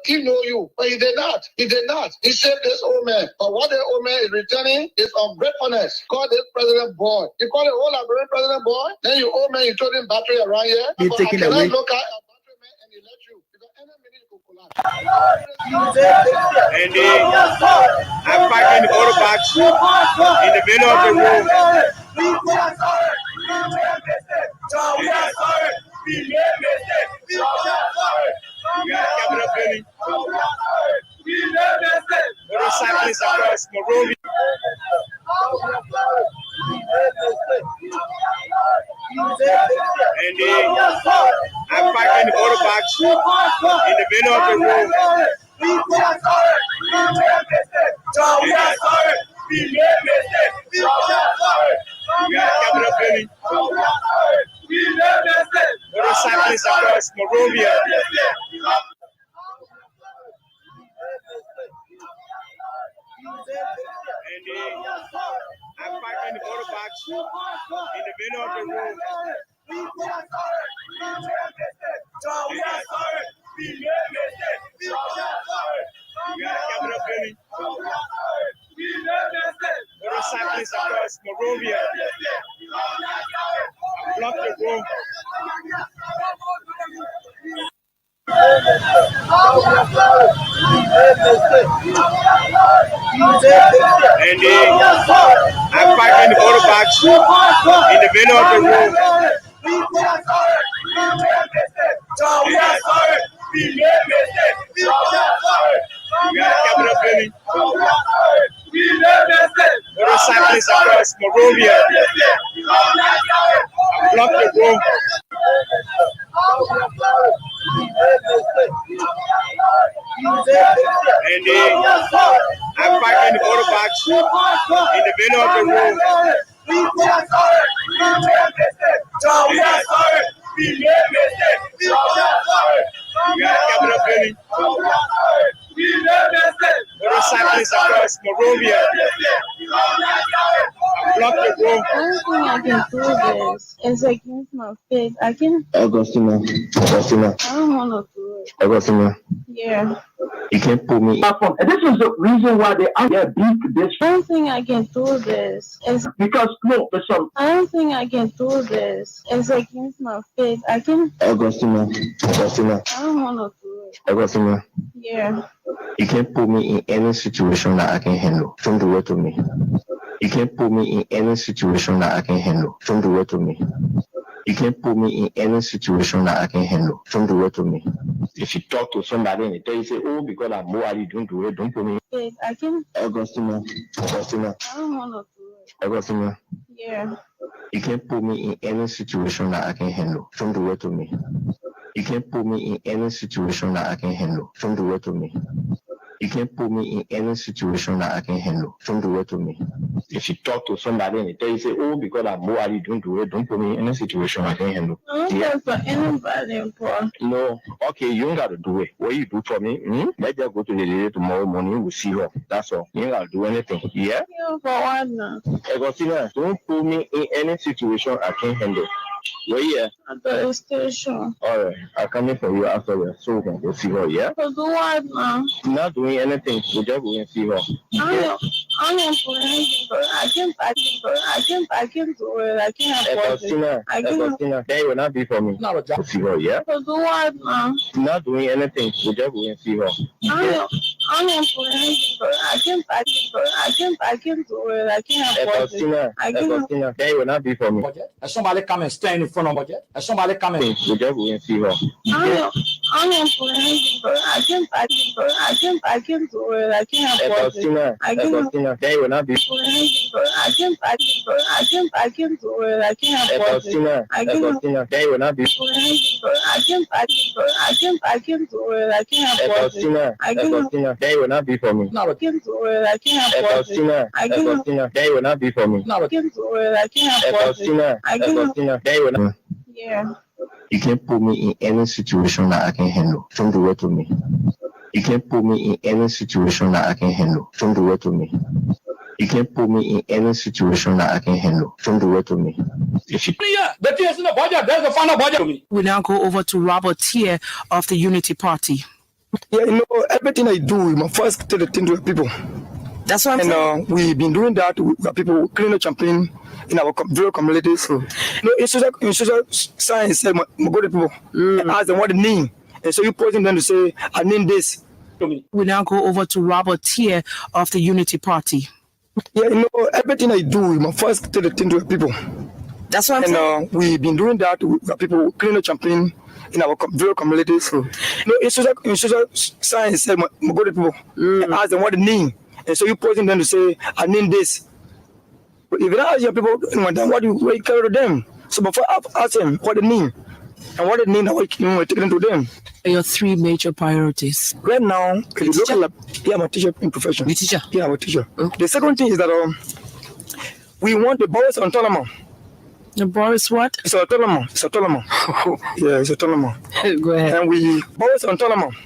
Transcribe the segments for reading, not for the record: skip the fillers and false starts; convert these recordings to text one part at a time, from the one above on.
He know you, but he did not. He did not. He saved this old man. But what the old man is returning is ungratefulness. Call this president boy. You call the whole Liberian president boy. Then you old man, you throw him battery around here. You're taking away. Look at a battery man and he let you. Because any minute you could collapse. And I'm packing the auto box in the middle of the room. Capital building. Motorcyclists across Monrovia. And I'm packing the auto box in the middle of the room. Capital building. Motorcyclists across Monrovia. And I'm packing the auto box in the middle of the room. Capital building. Motorcyclists across Monrovia. Block the road. And I'm packing the auto box in the middle of the room. Capital building. Motorcyclists across Monrovia. Block the road. And I'm packing the auto box in the middle of the room. Capital building. Motorcyclists across Monrovia. Block the road. I don't think I can do this. It's against my faith. Augustina. I don't want to do it. Augustina. Yeah. You can't pull me. This is the reason why they are beat this. I don't think I can do this. Because no, there's some. I don't think I can do this. It's against my faith. Augustina. I don't want to do it. Augustina. Yeah. You can't put me in any situation that I can handle. Don't do it to me. You can't put me in any situation that I can handle. Don't do it to me. You can't put me in any situation that I can handle. Don't do it to me. If you talk to somebody and they tell you, say, oh, because I'm Moali, don't do it, don't put me Faith. Augustina. I don't want to do it. Augustina. Yeah. You can't put me in any situation that I can handle. Don't do it to me. You can't put me in any situation that I can handle. Don't do it to me. You can't put me in any situation that I can handle. Don't do it to me. If you talk to somebody and they tell you, say, oh, because I'm Moali, don't do it, don't put me in any situation I can handle. I don't care for anybody, boy. No, okay, you ain't got to do it. What you do for me, let's just go to the lady tomorrow morning, we'll see her. That's all. You ain't got to do anything. Yeah? Yeah, for what now? Agostina, don't put me in any situation I can handle. Where you at? At the station. All right, I'll come in for you afterwards so we can go see her, yeah? For do what now? Not doing anything, we'll just go and see her. I don't do anything, but I can do it. I can't afford it. Agostina, that will not be for me. No, we'll see her, yeah? For do what now? Not doing anything, we'll just go and see her. I don't do anything, but I can do it. I can't afford it. Agostina, that will not be for me. Somebody come and stand in front of budget. Somebody come and We'll just go and see her. I don't do anything, but I can do it. I can't afford it. Agostina, that will not be Do anything, but I can do it. I can't afford it. Agostina, that will not be Do anything, but I can do it. I can't afford it. Agostina, that will not be for me. I can do it. I can't afford it. Agostina, that will not be for me. I can do it. I can't afford it. Agostina, that will not. Yeah. You can't put me in any situation that I can handle. Don't do it to me. You can't put me in any situation that I can handle. Don't do it to me. You can't put me in any situation that I can handle. Don't do it to me. If you the things in the budget, there's a final budget. We now go over to Robert Tier of the Unity Party. Yeah, everything I do, I first tell the thing to the people. That's what I'm saying. And we've been doing that with people cleaning the champagne in our various communities. So, in social science, I go to people and ask them what the name. And so you posing them to say, I name this. We now go over to Robert Tier of the Unity Party. Yeah, everything I do, I first tell the thing to the people. That's what I'm saying. And we've been doing that with people cleaning the champagne in our various communities. So, in social science, I go to people and ask them what the name. And so you posing them to say, I name this. But if you don't ask your people, then what do you carry to them? So before I ask them what the name, and what the name that we're taking to them. Your three major priorities. Right now, if you look at I'm a teacher in profession. You teacher? Yeah, I'm a teacher. The second thing is that we want the boys autonomous. The Boris what? It's autonomous. It's autonomous. Yeah, it's autonomous. Go ahead. And we boys autonomous.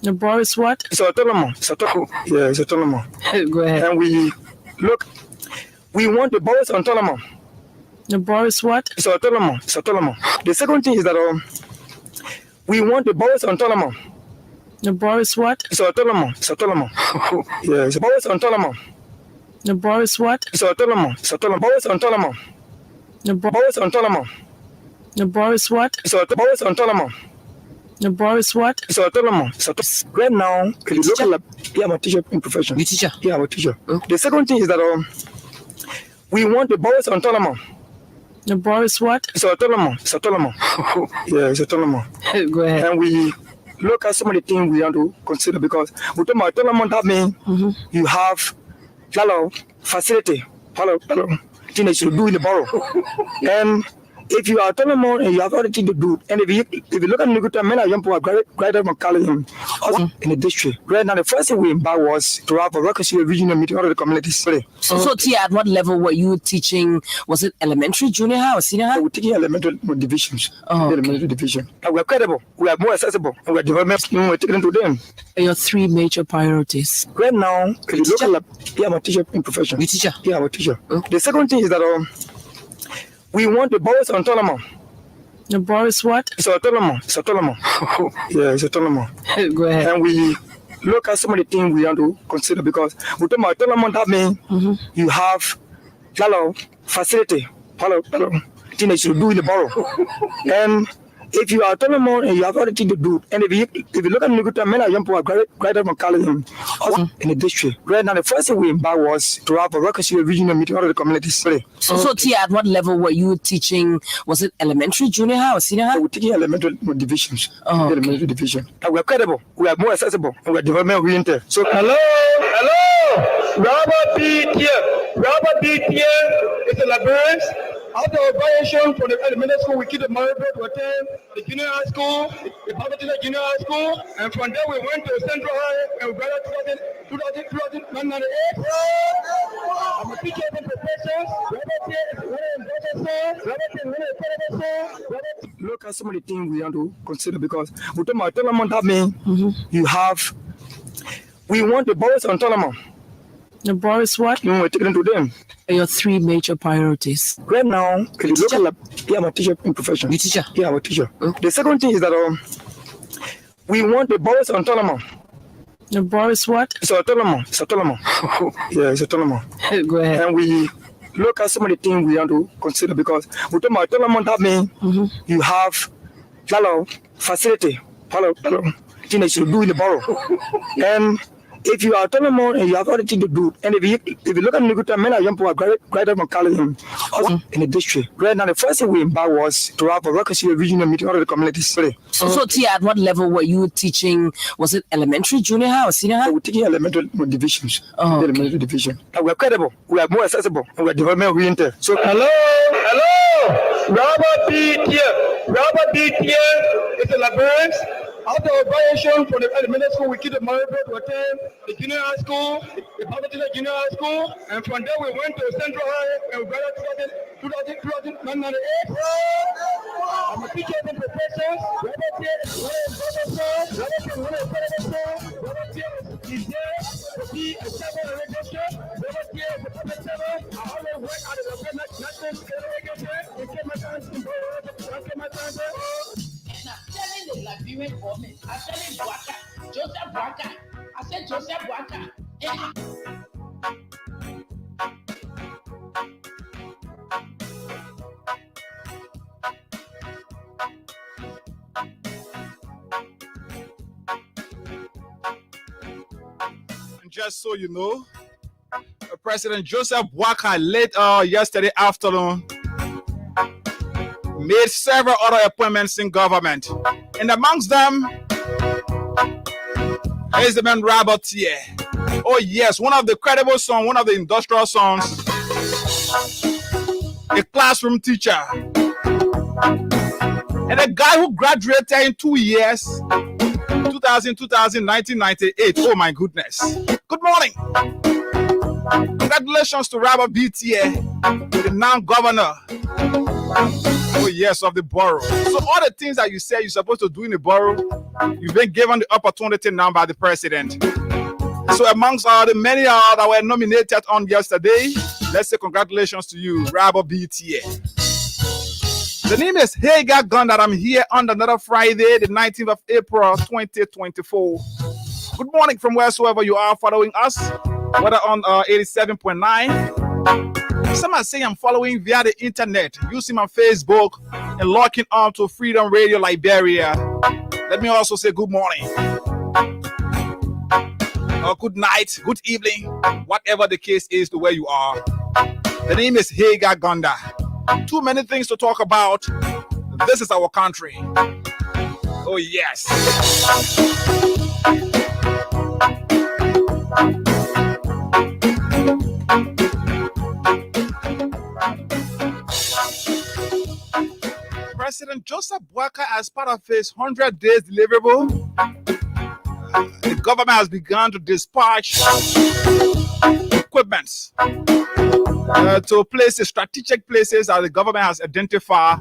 The Boris what? It's autonomous. It's autonomous. Yeah, it's autonomous. Go ahead. And we want the boys autonomous. The Boris what? It's autonomous. It's autonomous. The second thing is that we want the boys autonomous. The Boris what? It's autonomous. It's autonomous. Yeah, it's boys autonomous. The Boris what? It's autonomous. It's autonomous. Boys autonomous. The Boys autonomous. The Boris what? It's boys autonomous. The Boris what? It's autonomous. Right now, if you look at I'm a teacher in profession. You teacher? Yeah, I'm a teacher. The second thing is that we want the boys autonomous. The Boris what? It's autonomous. It's autonomous. Yeah, it's autonomous. Go ahead. And we look at some of the things we want to consider because with the autonomous that means you have a lot of facility, a lot of things you do in the borough. And if you are autonomous and you have everything to do, and if you look at Nukuta, many young people are graduated from college in the district. Right now, the first thing we embarked was to have a reconciliation regional meeting of the communities. So, Tia, at what level were you teaching? Was it elementary, junior high, or senior high? We're taking elementary divisions. Okay. Elementary division. And we're credible, we are more accessible, and we're developing, we're taking to them. Your three major priorities. Right now, if you look at I'm a teacher in profession. You teacher? Yeah, I'm a teacher. The second thing is that we want the boys autonomous. The Boris what? It's autonomous. It's autonomous. Yeah, it's autonomous. Go ahead. And we look at some of the things we want to consider because with the autonomous that means you have a lot of facility, a lot of things you do in the borough. And if you are autonomous and you have everything to do, and if you look at Nukuta, many young people are graduated from college in the district. Right now, the first thing we embarked was to have a reconciliation regional meeting of the communities. So, Tia, at what level were you teaching? Was it elementary, junior high, or senior high? We're taking elementary divisions. Okay. Elementary division. And we're credible, we are more accessible, and we're development oriented. So, hello, Robert B. Tier. Robert B. Tier is a librarian. After our graduation from the elementary school, we keep the money to attend the junior high school, the public junior high school, and from there we went to Central High and we graduated 2098. I'm a teacher in professions. Look at some of the things we want to consider because with the autonomous that means you have, we want the boys autonomous. The Boris what? We're taking to them. Your three major priorities. Right now, if you look at I'm a teacher in profession. You teacher? Yeah, I'm a teacher. The second thing is that we want the boys autonomous. The Boris what? It's autonomous. It's autonomous. Yeah, it's autonomous. Go ahead. And we look at some of the things we want to consider because with the autonomous that means you have a lot of facility, a lot of things you do in the borough. And if you are autonomous and you have everything to do, and if you look at Nukuta, many young people are graduated from college in the district. Right now, the first thing we embarked was to have a reconciliation regional meeting of the communities. So, Tia, at what level were you teaching? Was it elementary, junior high, or senior high? We're taking elementary divisions. Okay. Elementary division. And we're credible, we are more accessible, and we're development oriented. So, hello, Robert B. Tier. Robert B. Tier is a librarian. After our graduation from the elementary school, we keep the money to attend the junior high school, the public junior high school, and from there we went to Central High and we graduated 2098. I'm a teacher in professions. Robert Tier is is there to be a servant of education. Robert Tier is a public servant. I always work at the national education. In case my time is in I'm telling the Liberian government, I'm telling Waka, Waka. I said Joseph Waka. And just so you know, President Joseph Waka late yesterday afternoon made several other appointments in government, and amongst them is the man Robert here. Oh yes, one of the credible sons, one of the industrial sons, a classroom teacher, and a guy who graduated in 2 years, 2000, 1998. Oh my goodness. Good morning. Congratulations to Robert BTA, the now governor. Oh yes, of the borough. So all the things that you say you're supposed to do in the borough, you've been given the opportunity now by the president. So amongst the many that were nominated on yesterday, let's say congratulations to you, Robert BTA. The name is Hagar Gunn that I'm here on another Friday, the 19th of April, 2024. Good morning from wheresoever you are following us, whether on 87.9. Some are saying I'm following via the internet, using my Facebook and logging on to Freedom Radio Liberia. Let me also say good morning, or good night, good evening, whatever the case is to where you are. The name is Hagar Gonda. Too many things to talk about. This is our country. Oh yes. President Joseph Boakai, as part of his 100 days deliverable, the government has begun to dispatch equipments to places, strategic places that the government has identified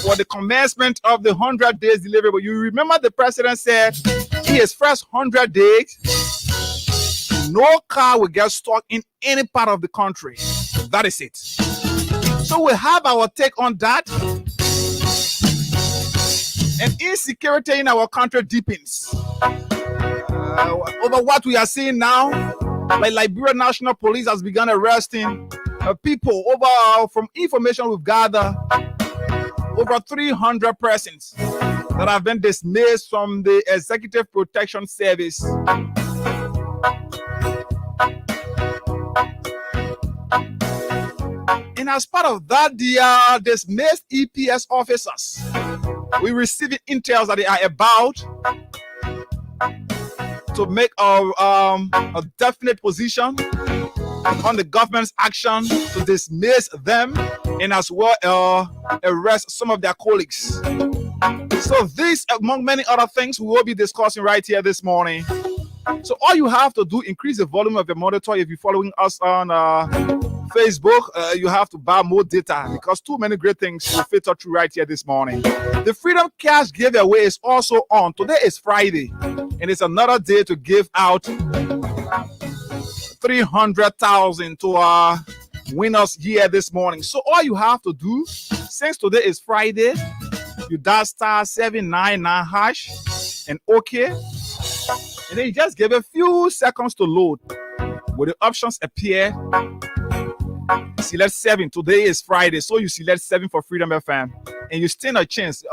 for the commencement of the 100 days deliverable. You remember the president said in his first 100 days, no car will get stuck in any part of the country. That is it. So we have our take on that. And insecurity in our country deepens. Over what we are seeing now, like Liberia National Police has begun arresting people over, from information we've gathered, over 300 persons that have been dismissed from the Executive Protection Service. And as part of that, the dismissed EPS officers, we receiving intel that they are about to make a definite position on the government's action to dismiss them and as well arrest some of their colleagues. So this, among many other things, we will be discussing right here this morning. So all you have to do, increase the volume of your monitor. If you're following us on Facebook, you have to buy more data because too many great things will filter through right here this morning. The Freedom Cash giveaway is also on. Today is Friday, and it's another day to give out 300,000 to our winners here this morning. So all you have to do, since today is Friday, you dial *799# and OK, and then you just give a few seconds to load. When the options appear, select 7. Today is Friday, so you select 7 for Freedom FM, and you stand a chance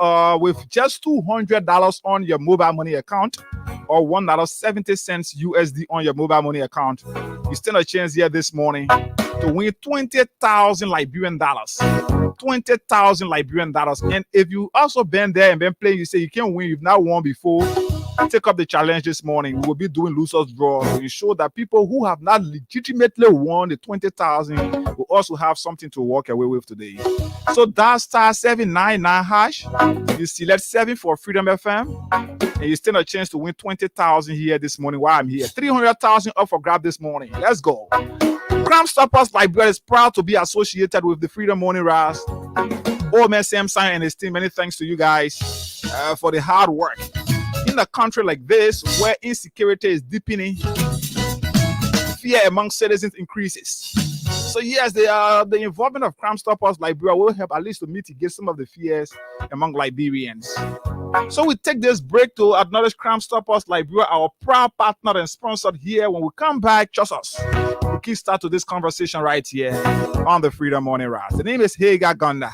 with just $200 on your mobile money account or $1.70 USD on your mobile money account. You stand a chance here this morning to win 20,000 Liberian dollars. 20,000 Liberian dollars. And if you also been there and been playing, you say you can't win, you've not won before, take up the challenge this morning. We will be doing losers draw to ensure that people who have not legitimately won the 20,000 will also have something to walk away with today. So that's *799#. You select 7 for Freedom FM, and you stand a chance to win 20,000 here this morning while I'm here. 300,000 up for grab this morning. Let's go. Crime Stoppers Liberia is proud to be associated with the Freedom Morning Rise. Old man Sam Simon and his team, many thanks to you guys for the hard work. In a country like this, where insecurity is deepening, fear among citizens increases. So yes, the involvement of Crime Stoppers Liberia will help at least to mitigate some of the fears among Liberians. So we take this break to acknowledge Crime Stoppers Liberia, our proud partner and sponsored here. When we come back, trust us, we can start to this conversation right here on the Freedom Morning Rise. The name is Hagar Gonda.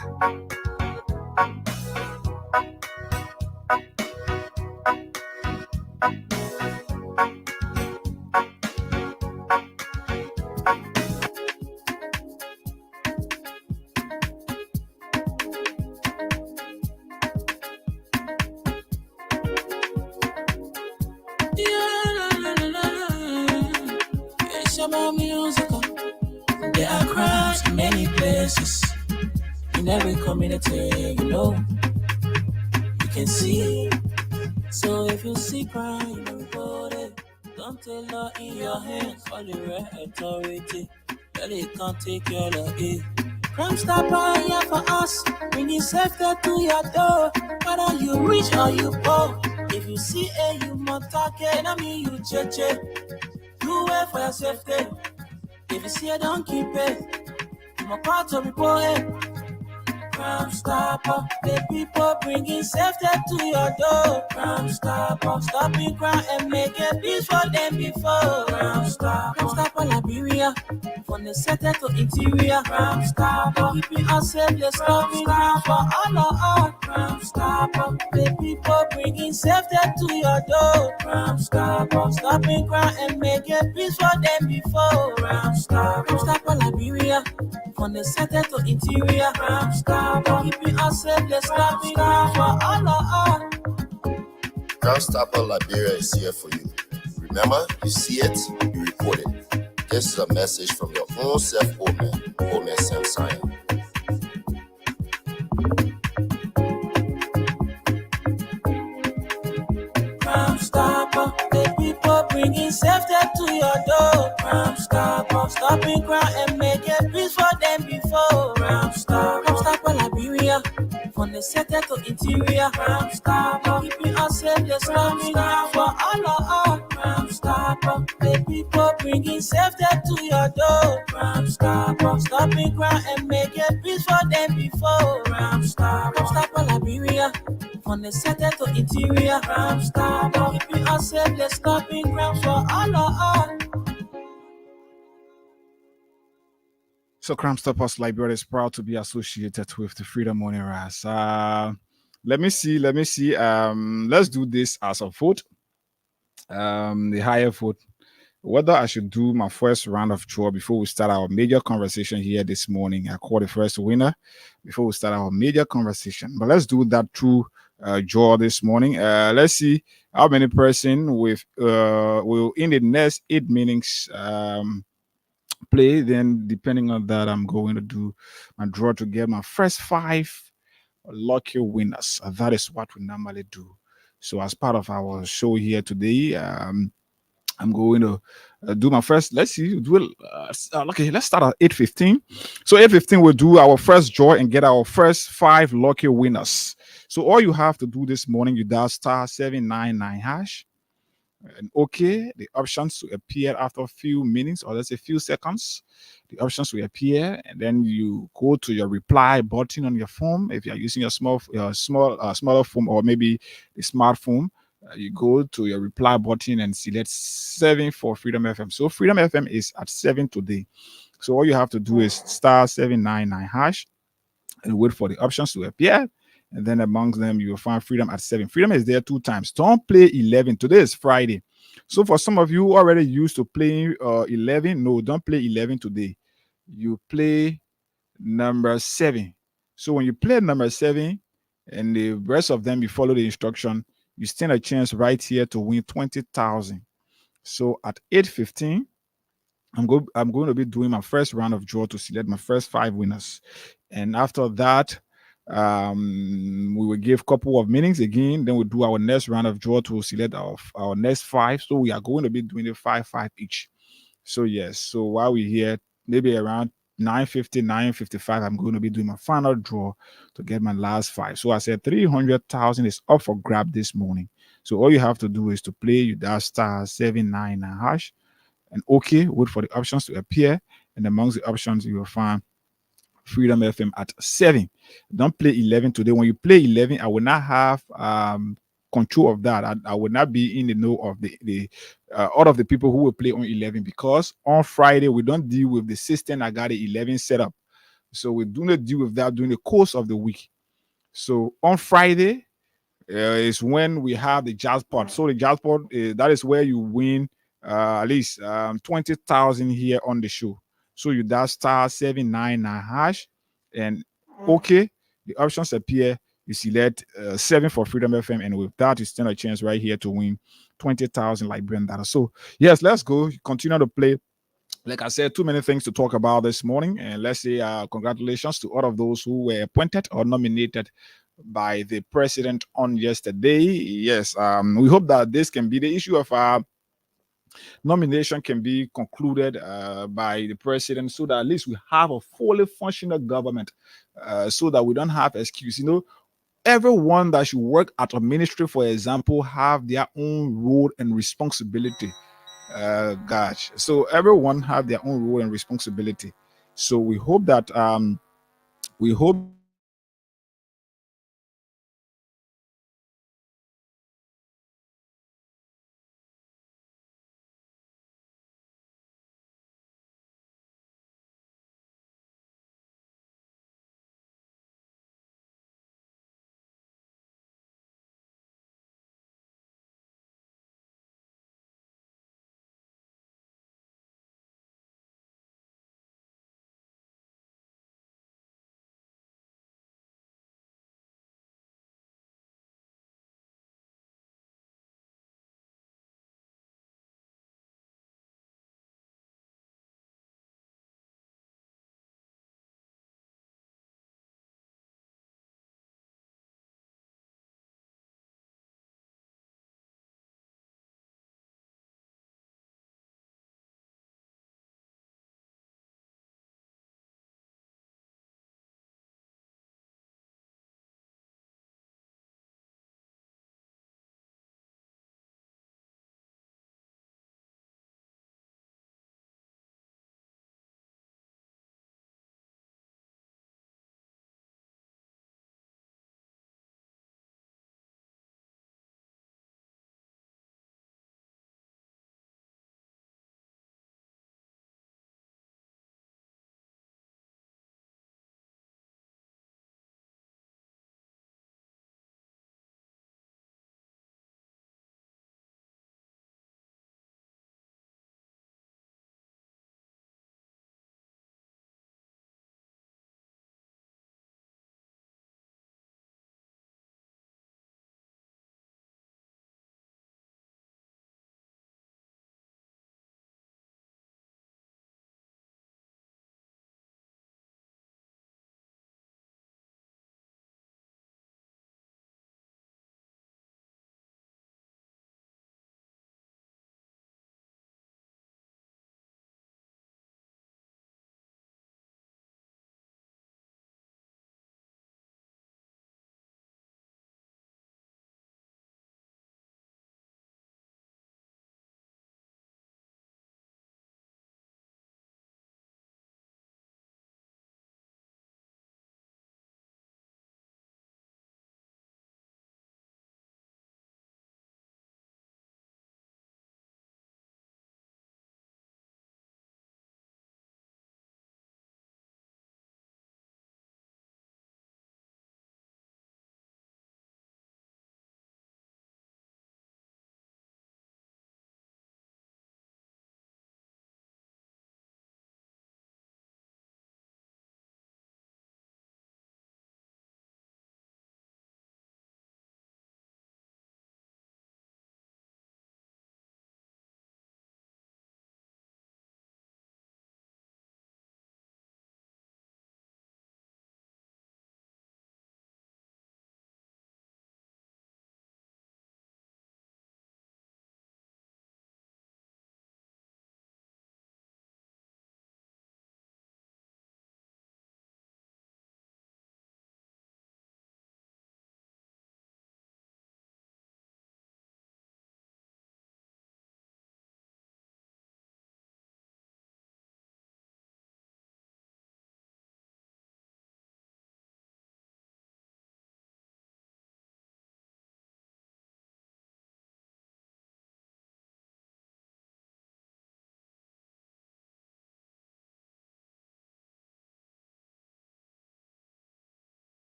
There are crimes in many places, in every community, you can see. So if you see crime, you don't report it. Don't take law in your hands, call the right authority. Really can't take your law in. Crime Stopper here for us, bringing safety to your door. Whether you rich or you poor, if you see a human target, I mean you cheche. Do it for your safety. If you see a don't keep it. I'm a part of report it. Crime Stopper, the people bringing safety to your door. Crime Stopper, stopping crime and making peace for them before. Crime Stopper Liberia, from the center to interior. Crime Stopper, keeping us safe, let's stop crime for all of us. Crime Stopper, the people bringing safety to your door. Crime Stopper, stopping crime and making peace for them before. Crime Stopper Liberia, from the center to interior. Crime Stopper, keeping us safe, let's stop crime for all of us. Crime Stopper Liberia is here for you. Remember, you see it, you report it. This is a message from your own self, Omen Sam Sion. Crime Stopper, the people bringing safety to your door. Crime Stopper, stopping crime and making peace for them before. Crime Stopper Liberia, from the center to interior. Crime Stopper, keeping us safe, let's stop crime for all of us. Crime Stopper, the people bringing safety to your door. Crime Stopper, stopping crime and making peace for them before. Crime Stopper Liberia, from the center to interior. Crime Stopper, keeping us safe, let's stop crime for all of us. So Crime Stoppers Liberia is proud to be associated with the Freedom Morning Rise. Let me see. Let's do this as a vote. The higher vote. Whether I should do my first round of draw before we start our major conversation here this morning. I call the first winner before we start our major conversation. But let's do that through draw this morning. Let's see how many person with will in the next 8 minutes play. Then depending on that, I'm going to do my draw to get my first 5 lucky winners. That is what we normally do. So as part of our show here today, I'm going to do my first. Let's see. Okay, let's start at 8:15. So 8:15, we'll do our first draw and get our first 5 lucky winners. So all you have to do this morning, you dial *799#. And okay, the options will appear after a few minutes, or let's say a few seconds. The options will appear, and then you go to your reply button on your phone. If you are using your smaller phone, or maybe the smartphone, you go to your reply button and select 7 for Freedom FM. So Freedom FM is at 7 today. So all you have to do is *799# and wait for the options to appear. And then amongst them, you will find Freedom at 7. Freedom is there 2 times. Don't play 11. Today is Friday. So for some of you already used to playing 11, no, don't play 11 today. You play number 7. So when you play number 7 and the rest of them, you follow the instruction, you stand a chance right here to win 20,000. So at 8:15, I'm going to be doing my first round of draw to select my first 5 winners. And after that, we will give a couple of minutes again. Then we'll do our next round of draw to select our next 5. So we are going to be doing the 5 each. So yes. So while we're here, maybe around 9:50, 9:55, I'm going to be doing my final draw to get my last 5. So I said 300,000 is up for grab this morning. So all you have to do is to play. You dial *799# and okay, wait for the options to appear. and amongst the options you will find Freedom FM at 7. Don't play 11 today. When you play 11, I will not have control of that. I will not be in the know of the all of the people who will play on 11, because on Friday we don't deal with the system. I got the 11 set up, so we do not deal with that during the course of the week. So on Friday is when we have the jackpot. So the jackpot, that is where you win at least 20,000 here on the show. So you dial *799# and okay, the options appear. You select 7 for Freedom FM, and with that, you stand a chance right here to win 20,000 Liberian dollars. So yes, let's go. Continue to play. Like I said, too many things to talk about this morning, and let's say congratulations to all of those who were appointed or nominated by the president on yesterday. Yes, we hope that this can be the issue of nomination can be concluded by the president, so that at least we have a fully functional government, so that we don't have excuse. Everyone that should work at a ministry, for example, have their own role and responsibility. Gosh, so everyone have their own role and responsibility. So we hope that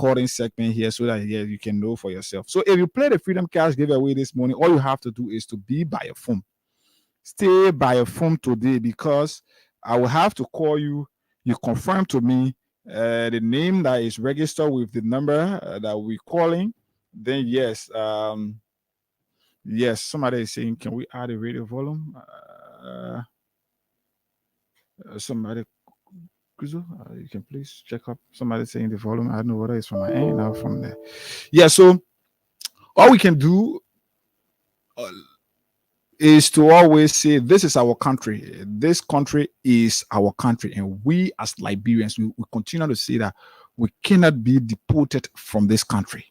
recording segment here so that you can know for yourself. So if you play the Freedom Cash giveaway this morning, all you have to do is to be by your phone. Stay by your phone today, because I will have to call you. You confirm to me the name that is registered with the number that we're calling. Then yes, yes, somebody is saying, can we add a radio volume? Somebody, you can please check up. Somebody saying the volume. I don't know whether it's from my end or from there. Yeah, so all we can do is to always say, this is our country. This country is our country. And we as Liberians, we continue to say that we cannot be deported from this country.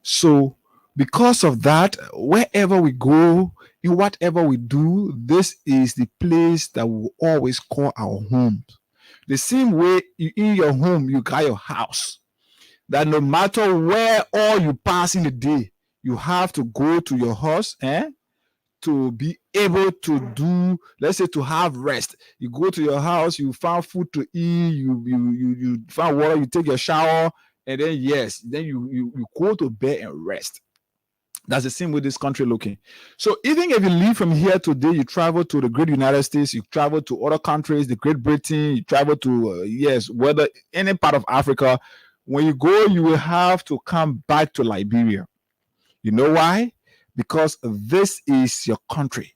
So because of that, wherever we go, in whatever we do, this is the place that we always call our home. The same way in your home, you got your house. That no matter where all you pass in the day, you have to go to your house, to be able to do, let's say, to have rest. You go to your house, you found food to eat, you found water, you take your shower, and then you go to bed and rest. That's the same way this country looking. So even if you leave from here today, you travel to the great United States, you travel to other countries, the Great Britain, you travel to whether any part of Africa, when you go, you will have to come back to Liberia. You know why? Because this is your country.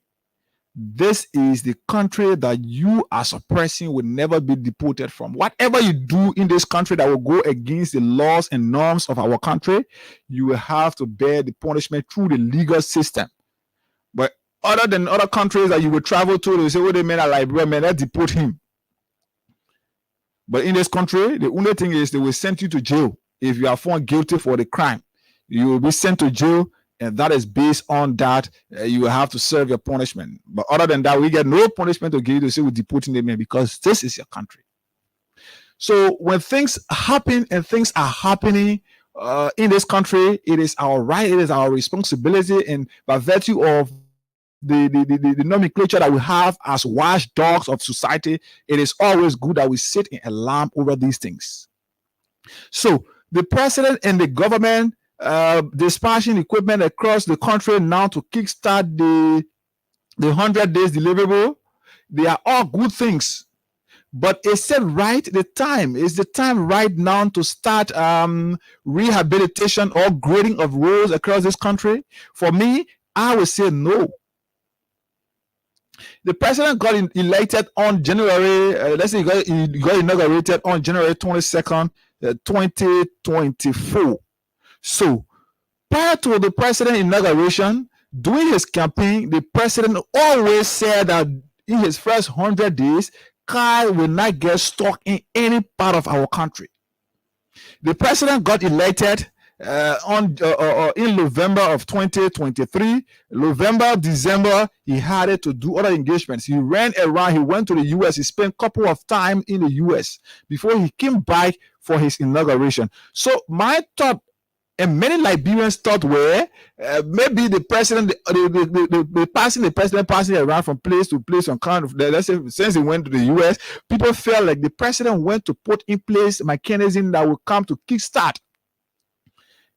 This is the country that you as a person will never be deported from. Whatever you do in this country that will go against the laws and norms of our country, you will have to bear the punishment through the legal system. But other than other countries that you will travel to, they say, oh, they men are Liberia, man, let's deport him. But in this country, the only thing is they will send you to jail. If you are found guilty for the crime, you will be sent to jail. And that is based on that, you will have to serve your punishment. But other than that, we get no punishment to give you to say we're deporting them in, because this is your country. So when things happen and things are happening in this country, it is our right, it is our responsibility, and by virtue of the nomenclature that we have as watchdogs of society, it is always good that we sit in alarm over these things. So the president and the government dispatching equipment across the country now to kickstart the 100 days deliverable. They are all good things, but is it right? The time is the time right now to start rehabilitation or grading of roads across this country? For me, I would say no. The president got elected on January, let's say he got inaugurated on January 22nd, 2024. So, prior to the president inauguration, during his campaign, the president always said that in his first 100 days, car will not get stuck in any part of our country. The president got elected in November of 2023. November, December, he had it to do other engagements. He ran around, he went to the US, he spent a couple of time in the US before he came back for his inauguration. So my thought, and many Liberians thought, maybe the president, the president passing around from place to place on kind of, let's say, since he went to the US, people felt like the president went to put in place a mechanism that will come to kickstart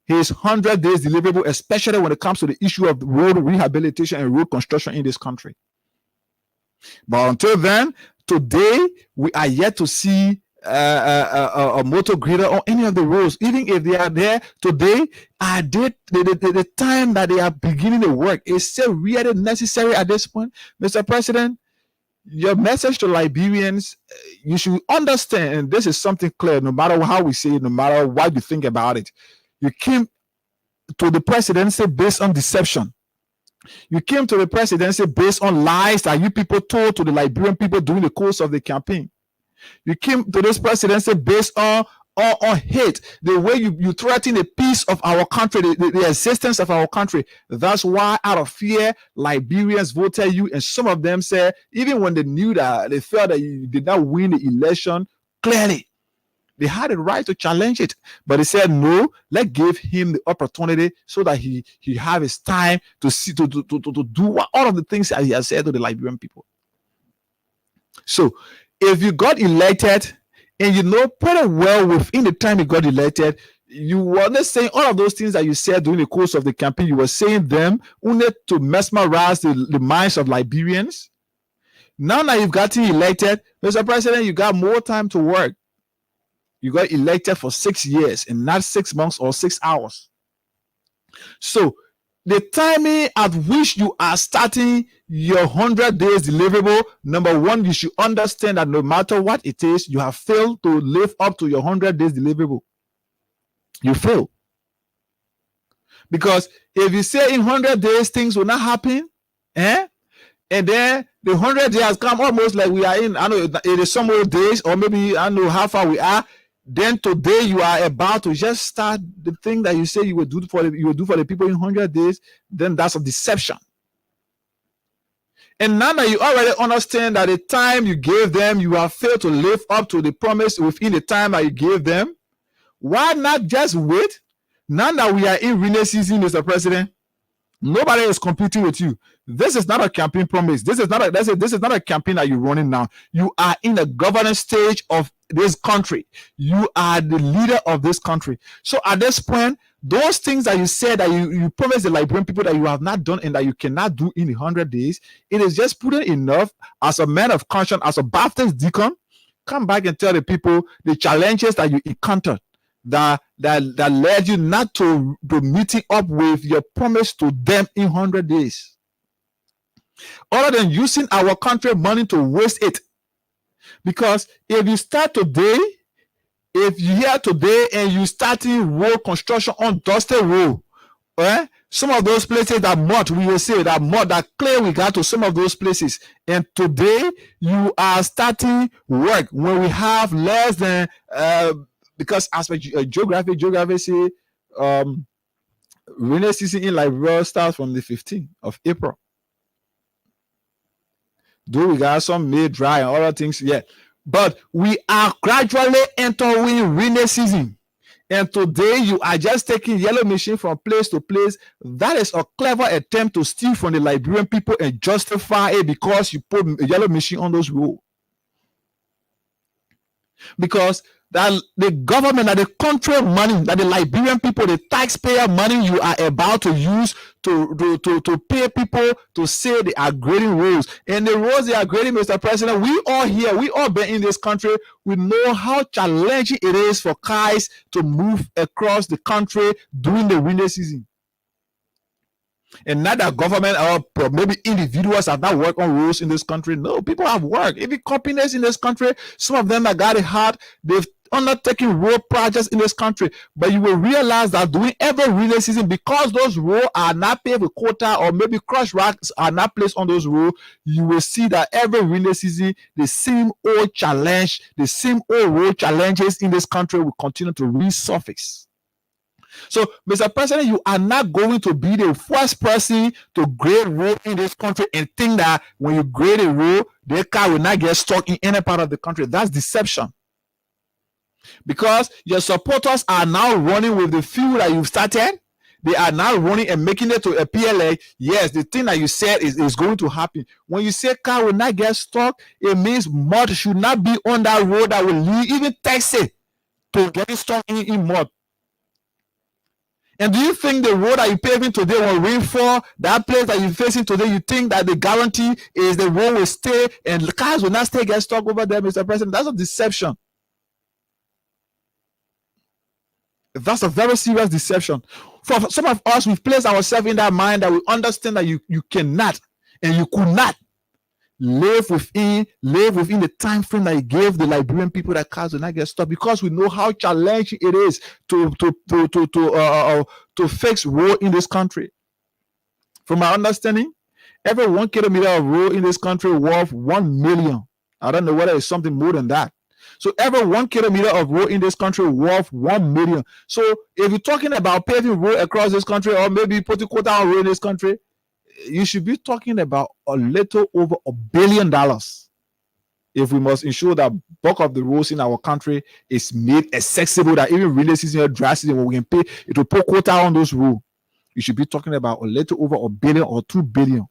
his 100 days deliverable, especially when it comes to the issue of road rehabilitation and road construction in this country. But until then, today, we are yet to see a motor grader on any of the roads. Even if they are there today, the time that they are beginning the work is still really necessary at this point. Mr. President, your message to Liberians, you should understand, and this is something clear, no matter how we say it, no matter what you think about it. You came to the presidency based on deception. You came to the presidency based on lies that you people told to the Liberian people during the course of the campaign. You came to this presidency based on hate, the way you threaten the peace of our country, the existence of our country. That's why, out of fear, Liberians voted you, and some of them said, even when they knew that, they felt that you did not win the election clearly, they had a right to challenge it, but they said no. Let's give him the opportunity so that he have his time to see to do all of the things that he has said to the Liberian people. So, if you got elected And you know pretty well within the time he got elected, you were not saying all of those things that you said during the course of the campaign. You were saying them only to mesmerize the minds of Liberians. Now that you've gotten elected, Mr. President, you got more time to work. You got elected for 6 years and not 6 months or 6 hours. So the timing at which you are starting your 100 days deliverable, number one, you should understand that no matter what it is, you have failed to live up to your 100 days deliverable. You fail. Because if you say in 100 days things will not happen, and then the 100 days has come almost like we are in, I know it is some more days, or maybe I don't know how far we are. Then today you are about to just start the thing that you say you will do for the people in 100 days. Then that's a deception. And now that you already understand that the time you gave them, you have failed to live up to the promise within the time that you gave them. Why not just wait? Now that we are in rainy season, Mr. President, nobody is competing with you. This is not a campaign promise. This is not a campaign that you're running now. You are in the governance stage of this country. You are the leader of this country. So at this point, those things that you said that you promised the Liberian people that you have not done and that you cannot do in 100 days, it is just prudent enough as a man of conscience, as a Baptist deacon, come back and tell the people the challenges that you encountered that led you not to meeting up with your promise to them in 100 days. Other than using our country money to waste it. Because if you start today, if you here today and you starting road construction on Dusty Road, some of those places that mud, we will say that mud, that clay we got to some of those places. And today you are starting work when we have less than because as per geography say rainy season in Liberia starts from the 15th of April. Though we got some May dry and other things yet, but we are gradually entering rainy season. And today you are just taking yellow machine from place to place. That is a clever attempt to steal from the Liberian people and justify it because you put a yellow machine on those roads. Because that the government, that the country money, that the Liberian people, the taxpayer money you are about to use to pay people to say they are grading roads. And the roads they are grading, Mr. President, we all here, we all been in this country, we know how challenging it is for cars to move across the country during the rainy season. And not that government or maybe individuals have not worked on roads in this country. No, people have worked. Even companies in this country, some of them have got it hard. They've undertaking road projects in this country. But you will realize that during every rainy season, because those roads are not paved with quota or maybe crushed rocks are not placed on those roads, you will see that every rainy season, the same old challenge, the same old road challenges in this country will continue to resurface. So, Mr. President, you are not going to be the first person to grade road in this country and think that when you grade a road, their car will not get stuck in any part of the country. That's deception. Because your supporters are now running with the fuel that you've started. They are now running and making it to a PLA. Yes, the thing that you said is going to happen. When you say car will not get stuck, it means mud should not be on that road that will lead even taxi to get stuck in mud. And do you think the road that you're paving today will rainfall, that place that you're facing today, you think that the guarantee is the road will stay and the cars will not stay get stuck over there, Mr. President? That's a deception. That's a very serious deception. For some of us, we've placed ourselves in that mind that we understand that you cannot and you could not live within the time frame that he gave the Liberian people that cars will not get stuck, because we know how challenging it is to fix road in this country. From my understanding, every 1 kilometer of road in this country worth 1 million. I don't know whether it's something more than that. So every 1 kilometer of road in this country worth 1 million. So if you're talking about paving road across this country or maybe putting quota on road in this country, you should be talking about a little over $1 billion if we must ensure that bulk of the roads in our country is made accessible, that even rainy season or dry season when we can pay it will put quota on those roads. You should be talking about a little over $1 billion or $2 billion.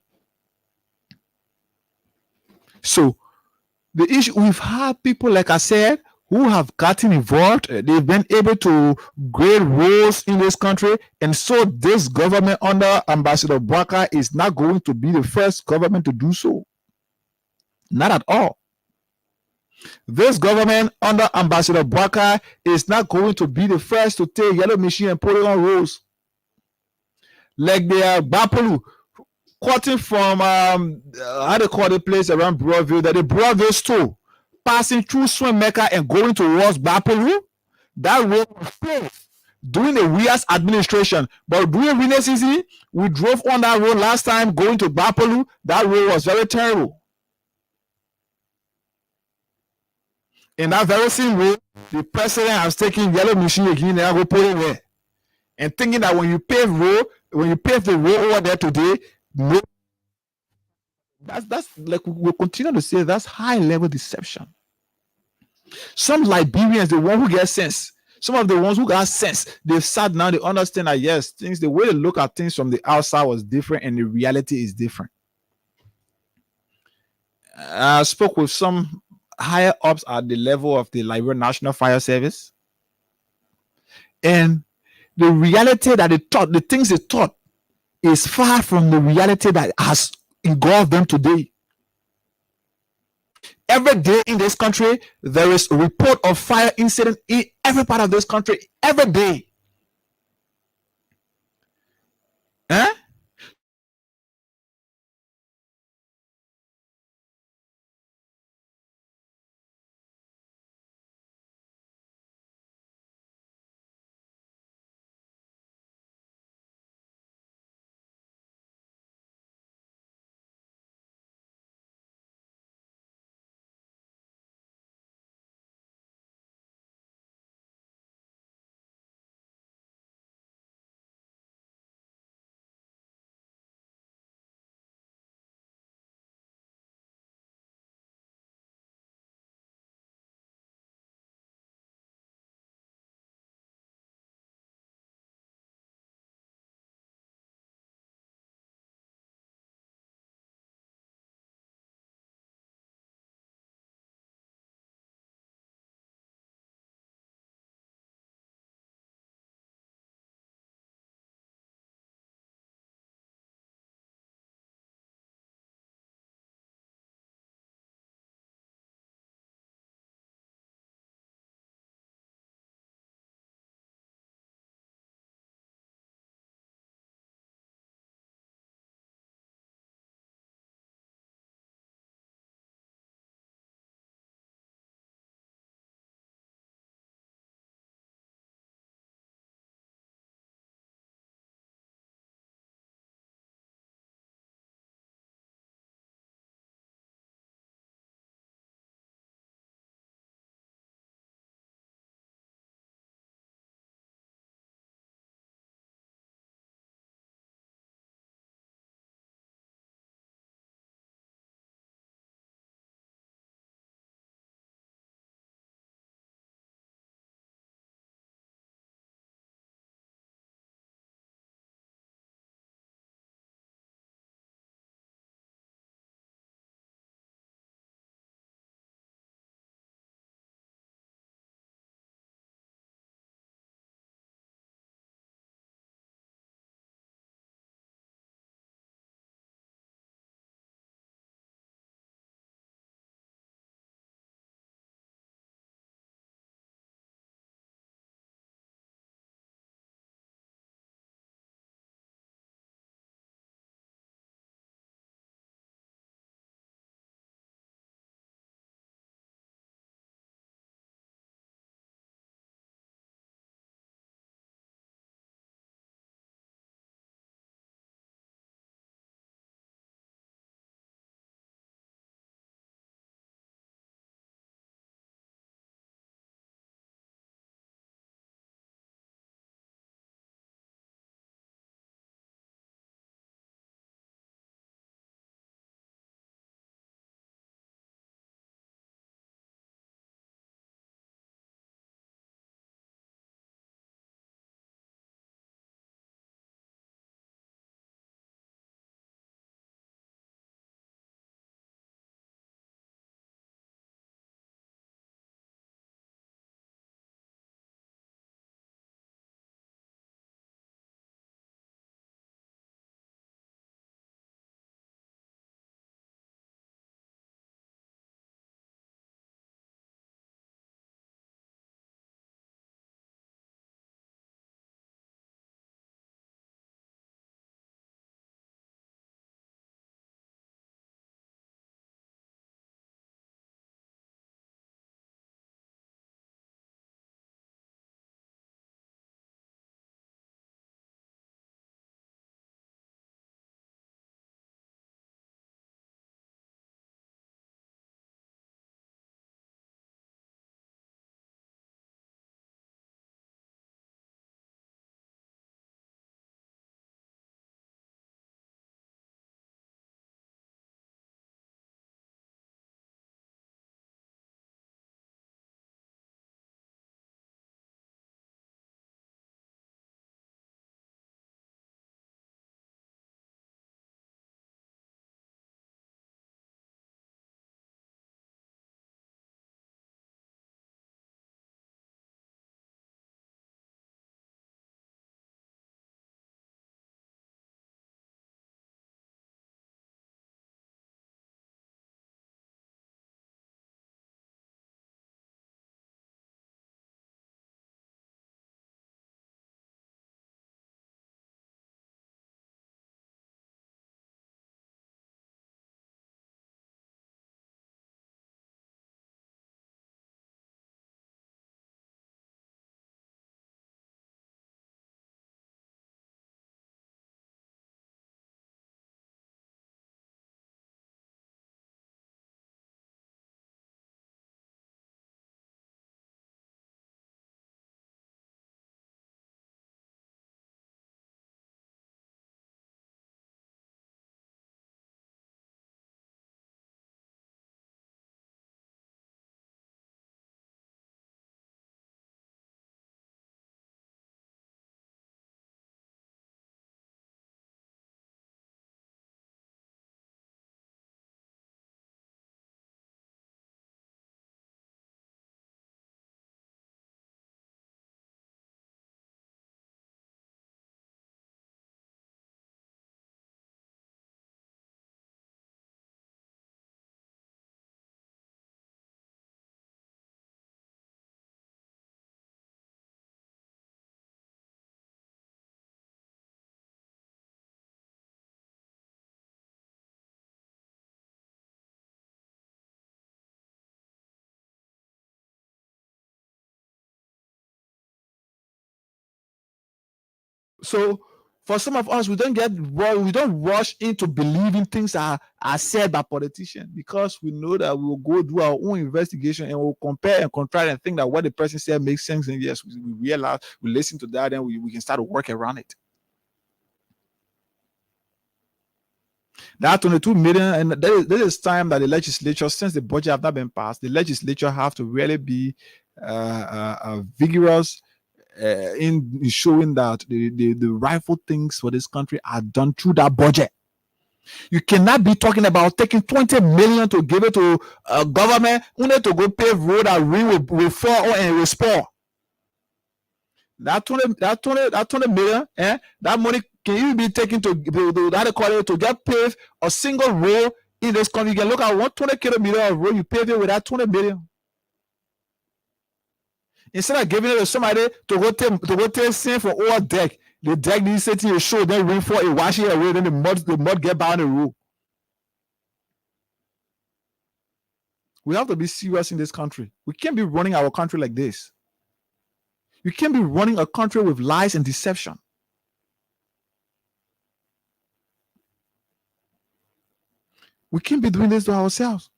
So the issue, we've had people, like I said, who have gotten involved. They've been able to great roles in this country. And so this government under Ambassador Barker is not going to be the first government to do so. Not at all. This government under Ambassador Barker is not going to be the first to take yellow machine and put it on roads. Like they are Bapolu, cutting from how they call the place around Broadville, that the Broadville store, passing through Swim Mecca and going towards Bapolu. That road was closed during the Rias administration. But during rainy season, we drove on that road last time going to Bapolu. That road was very terrible. In that very same road, the president has taken yellow machine again and I go put it there. And thinking that when you pave the road over there today, no, that's like we'll continue to say that's high level deception. Some Liberians, the one who get sense, some of the ones who got sense, they've sat down, they understand that yes, things, the way they look at things from the outside was different and the reality is different. I spoke with some higher ups at the level of the Liberian National Fire Service, and the reality that they thought, the things they thought, is far from the reality that has engulfed them today. Every day in this country, there is a report of fire incident in every part of this country. Every day. Huh? So for some of us, we don't rush into believing things are said by politicians, because we know that we will go do our own investigation and we'll compare and contrast and think that what the person said makes sense. And yes, we realize, we listen to that, and we can start to work around it. That 22 million, and there is time that the legislature, since the budget have not been passed, the legislature have to really be vigorous in showing that the rightful things for this country are done through that budget. You cannot be talking about taking 20 million to give it to a government only to go pave road that rain will fall and will spoil. That 20 million, that money can even be taken to get paved a single road in this country. You can look at 120 kilometers of road, you pave it with that 20 million. Instead of giving it to somebody to go take sand for all deck, the deck needs to sit show, then rain fall, it wash it away, then the mud get down the road. We have to be serious in this country. We can't be running our country like this. You can't be running a country with lies and deception. We can't be doing this to ourselves.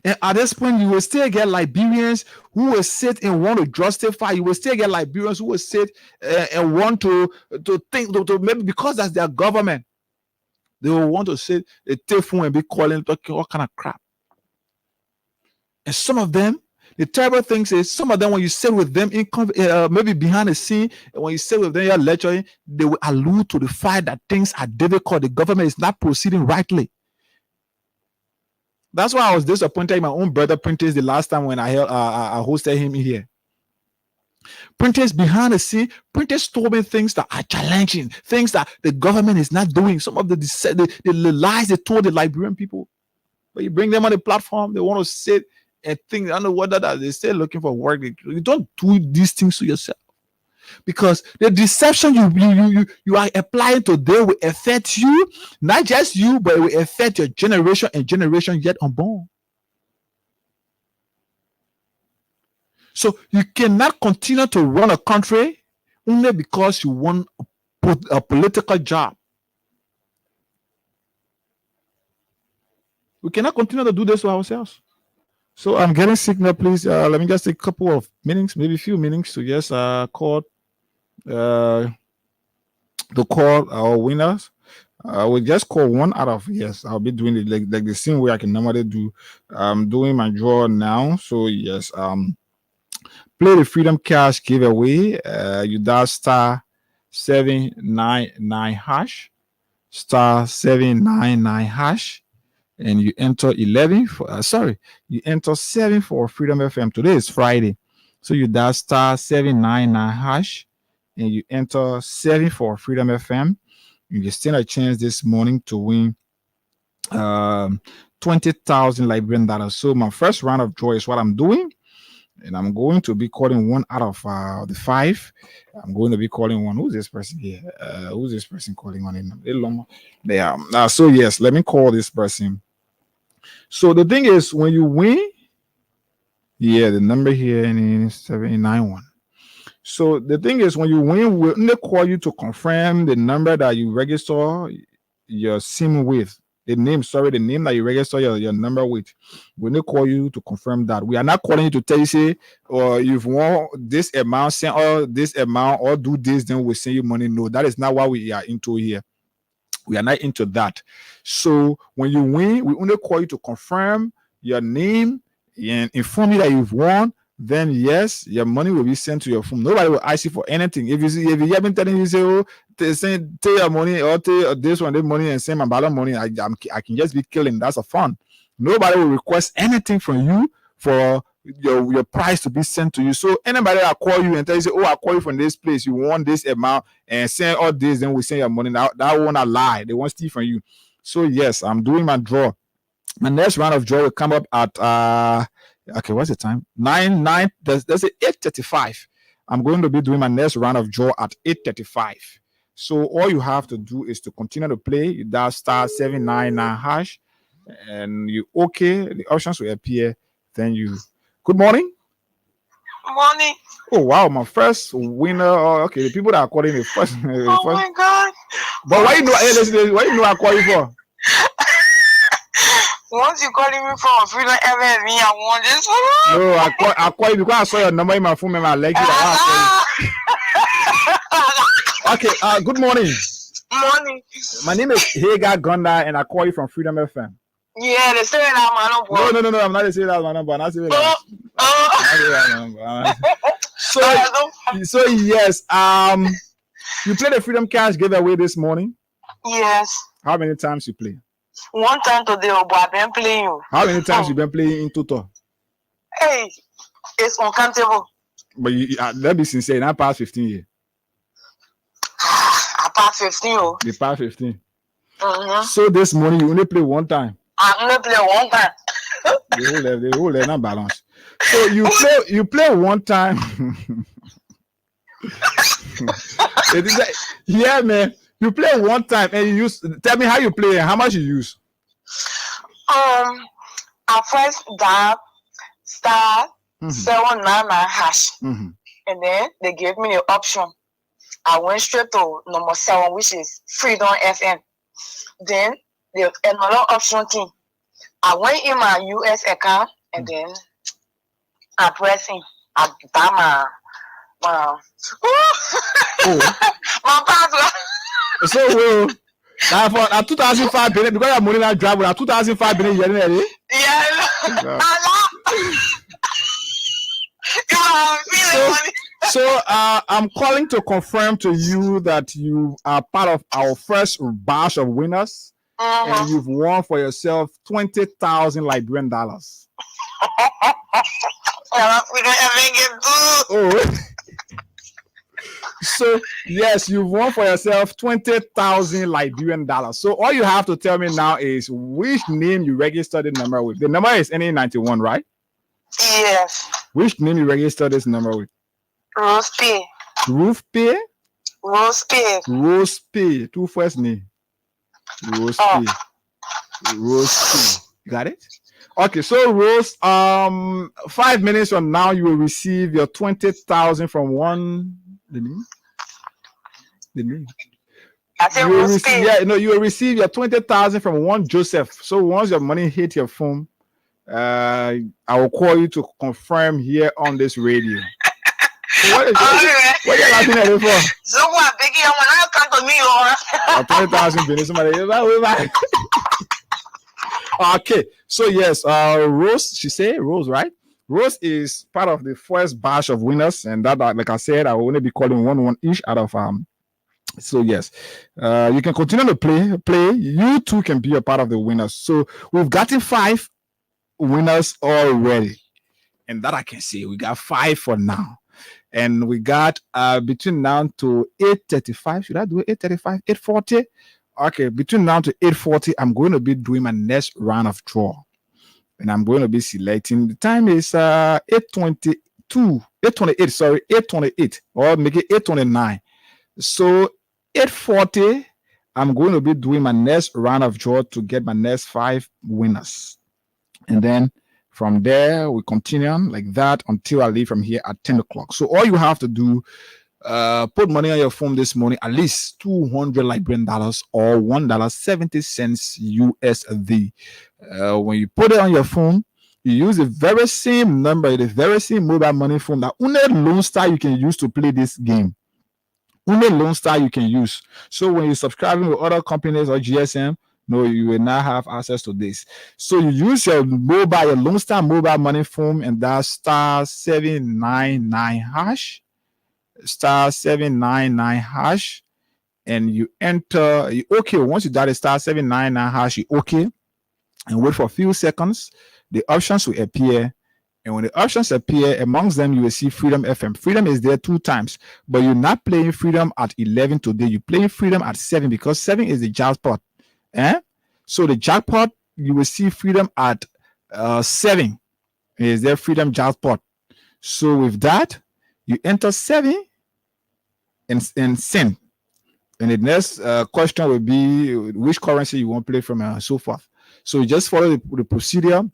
And at this point, you will still get Liberians who will sit and want to justify. You will still get Liberians who will sit and want to think, to maybe because that's their government, they will want to sit a telephone and be talking all kind of crap. And some of them, the terrible thing is, some of them, when you sit with them, maybe behind the scene, when you sit with them, you're lecturing, they will allude to the fact that things are difficult. The government is not proceeding rightly. That's why I was disappointed in my own brother Prentice the last time when I hosted him here. Prentice behind the scene, Prentice told me things that are challenging, things that the government is not doing. Some of the lies they told the Liberian people. But you bring them on the platform, they want to sit and think, I don't know whether that they're still looking for work. You don't do these things to yourself. Because the deception you are applying today will affect you, not just you, but it will affect your generation and generation yet unborn. So you cannot continue to run a country only because you want a political job. We cannot continue to do this to ourselves. So I'm getting signal, please. Let me just take a couple of minutes, maybe a few minutes to just call our winners. I will just call one out of, yes, I'll be doing it like the same way I can normally do. I'm doing my draw now. So yes, play the Freedom Cash giveaway. You dial star 799 hash, star 799 hash, and you enter 11 for you enter 7 for Freedom FM. Today is Friday, so you dial star 799 hash and you enter 7 for Freedom FM. You stand a chance this morning to win 20,000 Liberian dollars. So my first round of draw is what I'm doing, and I'm going to be calling one out of the 5. I'm going to be calling one. Who's this person here? Who's this person calling on in? There. So yes, let me call this person. So the thing is, when you win, the number here is 791. So the thing is, when you win, we'll only call you to confirm the number that you register your SIM with. The name that you register your number with. We'll only call you to confirm that. We are not calling you to tell you, say, or you've won this amount, send all this amount, or do this, then we'll send you money. No, that is not what we are into here. We are not into that. So when you win, we only call you to confirm your name and inform you that you've won. Then yes, your money will be sent to your phone. Nobody will ask you for anything. If you have been telling you, say, oh, take your money or take this money and send my balance money, I can just be killing. That's a fun. Nobody will request anything from you for your price to be sent to you. So anybody that call you and tell you, say, oh, I call you from this place, you want this amount and send all this, then we send your money. That won't lie. They won't steal from you. So yes, I'm doing my draw. My next round of draw will come up at okay, what's the time? 9. That's 8:35. I'm going to be doing my next round of draw at 8:35. So all you have to do is to continue to play. You dial star 799 hash, and you the options will appear. Then you. Good morning. Morning. Oh wow, my first winner. Oh, okay, the people that are calling the first. Oh my God. But why you know? Hey, listen, what you know I call you for? Once you calling me for freedom FM, me, I want this one. No, I call you because I saw your number in my phone and I like you. Okay, good morning. Morning. My name is Hagar Gonda and I call you from Freedom FM. Yeah, they say that my number. No, I'm not saying that my number. I'm not saying that. So yes, you played the Freedom Cash giveaway this morning. Yes. How many times you play? One time today, but I've been playing. How many times you been playing in total? Hey, it's uncountable. But you, let me sincere, not past 15 years. I passed 15. Oh. The past 15. So this morning you only play one time. I only play one time. The whole level not balance. So you play one time. Yeah, man. You play one time and you use. Tell me how you play and how much you use. I first dial star 799 hash, and then they gave me the option. I went straight to number 7, which is Freedom FM. Then the another option thing. I went in my US account and then I press in. I dial my password. So now for 2005 billion because I'm money not drive with 2005 billion. Yeah. So I'm calling to confirm to you that you are part of our first batch of winners, and you've won for yourself $20,000 Liberian dollars. So yes, you've won for yourself $20,000 Liberian dollars. So all you have to tell me now is which name you registered the number with. The number is NA91, right? Yes. Which name you registered this number with? Rose P. Roof Pay? Rose P. Rose Pay. Two first name. Rose Pay. Rose Pay. Got it? Okay, so Rose, 5 minutes from now you will receive your 20,000 from one. The name. I said Rose Pay. Yeah, no, you will receive your 20,000 from one Joseph. So once your money hit your phone, I will call you to confirm here on this radio. What are you laughing at it for? So what? Becky, I'm not come to me or 20,000 business. Somebody. Okay, so yes, Rose. She said Rose, right? Rose is part of the first batch of winners, and that, like I said, I will only be calling one each out of So yes, you can continue to play. You too can be a part of the winners. So we've gotten 5 winners already, and that I can say we got 5 for now, and we got between now to 8:35. Should I do 8:35? 8:40? Okay, between now to 8:40, I'm going to be doing my next round of draw, and I'm going to be selecting. The time is 8:28. Sorry, 8:28, or make it 8:29. So 8:40, I'm going to be doing my next round of draw to get my next 5 winners. And then from there, we continue on like that until I leave from here at 10 o'clock. So all you have to do, put money on your phone this morning, at least $200 Liberian dollars or $1.70 USD. When you put it on your phone, you use the very same number, the very same mobile money phone that only Lone Star you can use to play this game. Only Lone Star you can use. So when you're subscribing with other companies or GSM, no, you will not have access to this. So you use your Lone Star mobile money phone, and that's *799# *799#, and you enter. Okay, once you dial the *799#, you okay, and wait for a few seconds. The options will appear, and when the options appear, amongst them you will see Freedom FM. Freedom is there 2 times, but you're not playing Freedom at 11 today. You're playing Freedom at 7 because 7 is the jackpot. So the jackpot, you will see Freedom at 7 is their Freedom jackpot. So with that, you enter 7 and send. And the next question will be which currency you want to play from, so forth. So you just follow the procedure.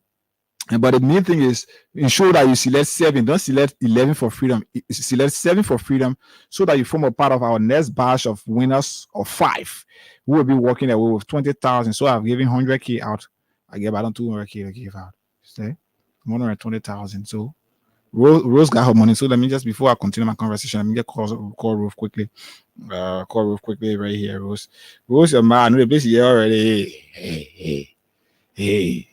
But the main thing is ensure that you select 7. Don't select 11 for freedom. Select 7 for freedom so that you form a part of our next batch of winners of 5. We will be working away with 20,000. So I've given 100K out. I gave out 200K to give out. See? 120,000. So Rose got her money. So let me just, before I continue my conversation, let me get call Rose quickly. Call Rose quickly right here, Rose. Rose, your man, I know the place here already. Hey.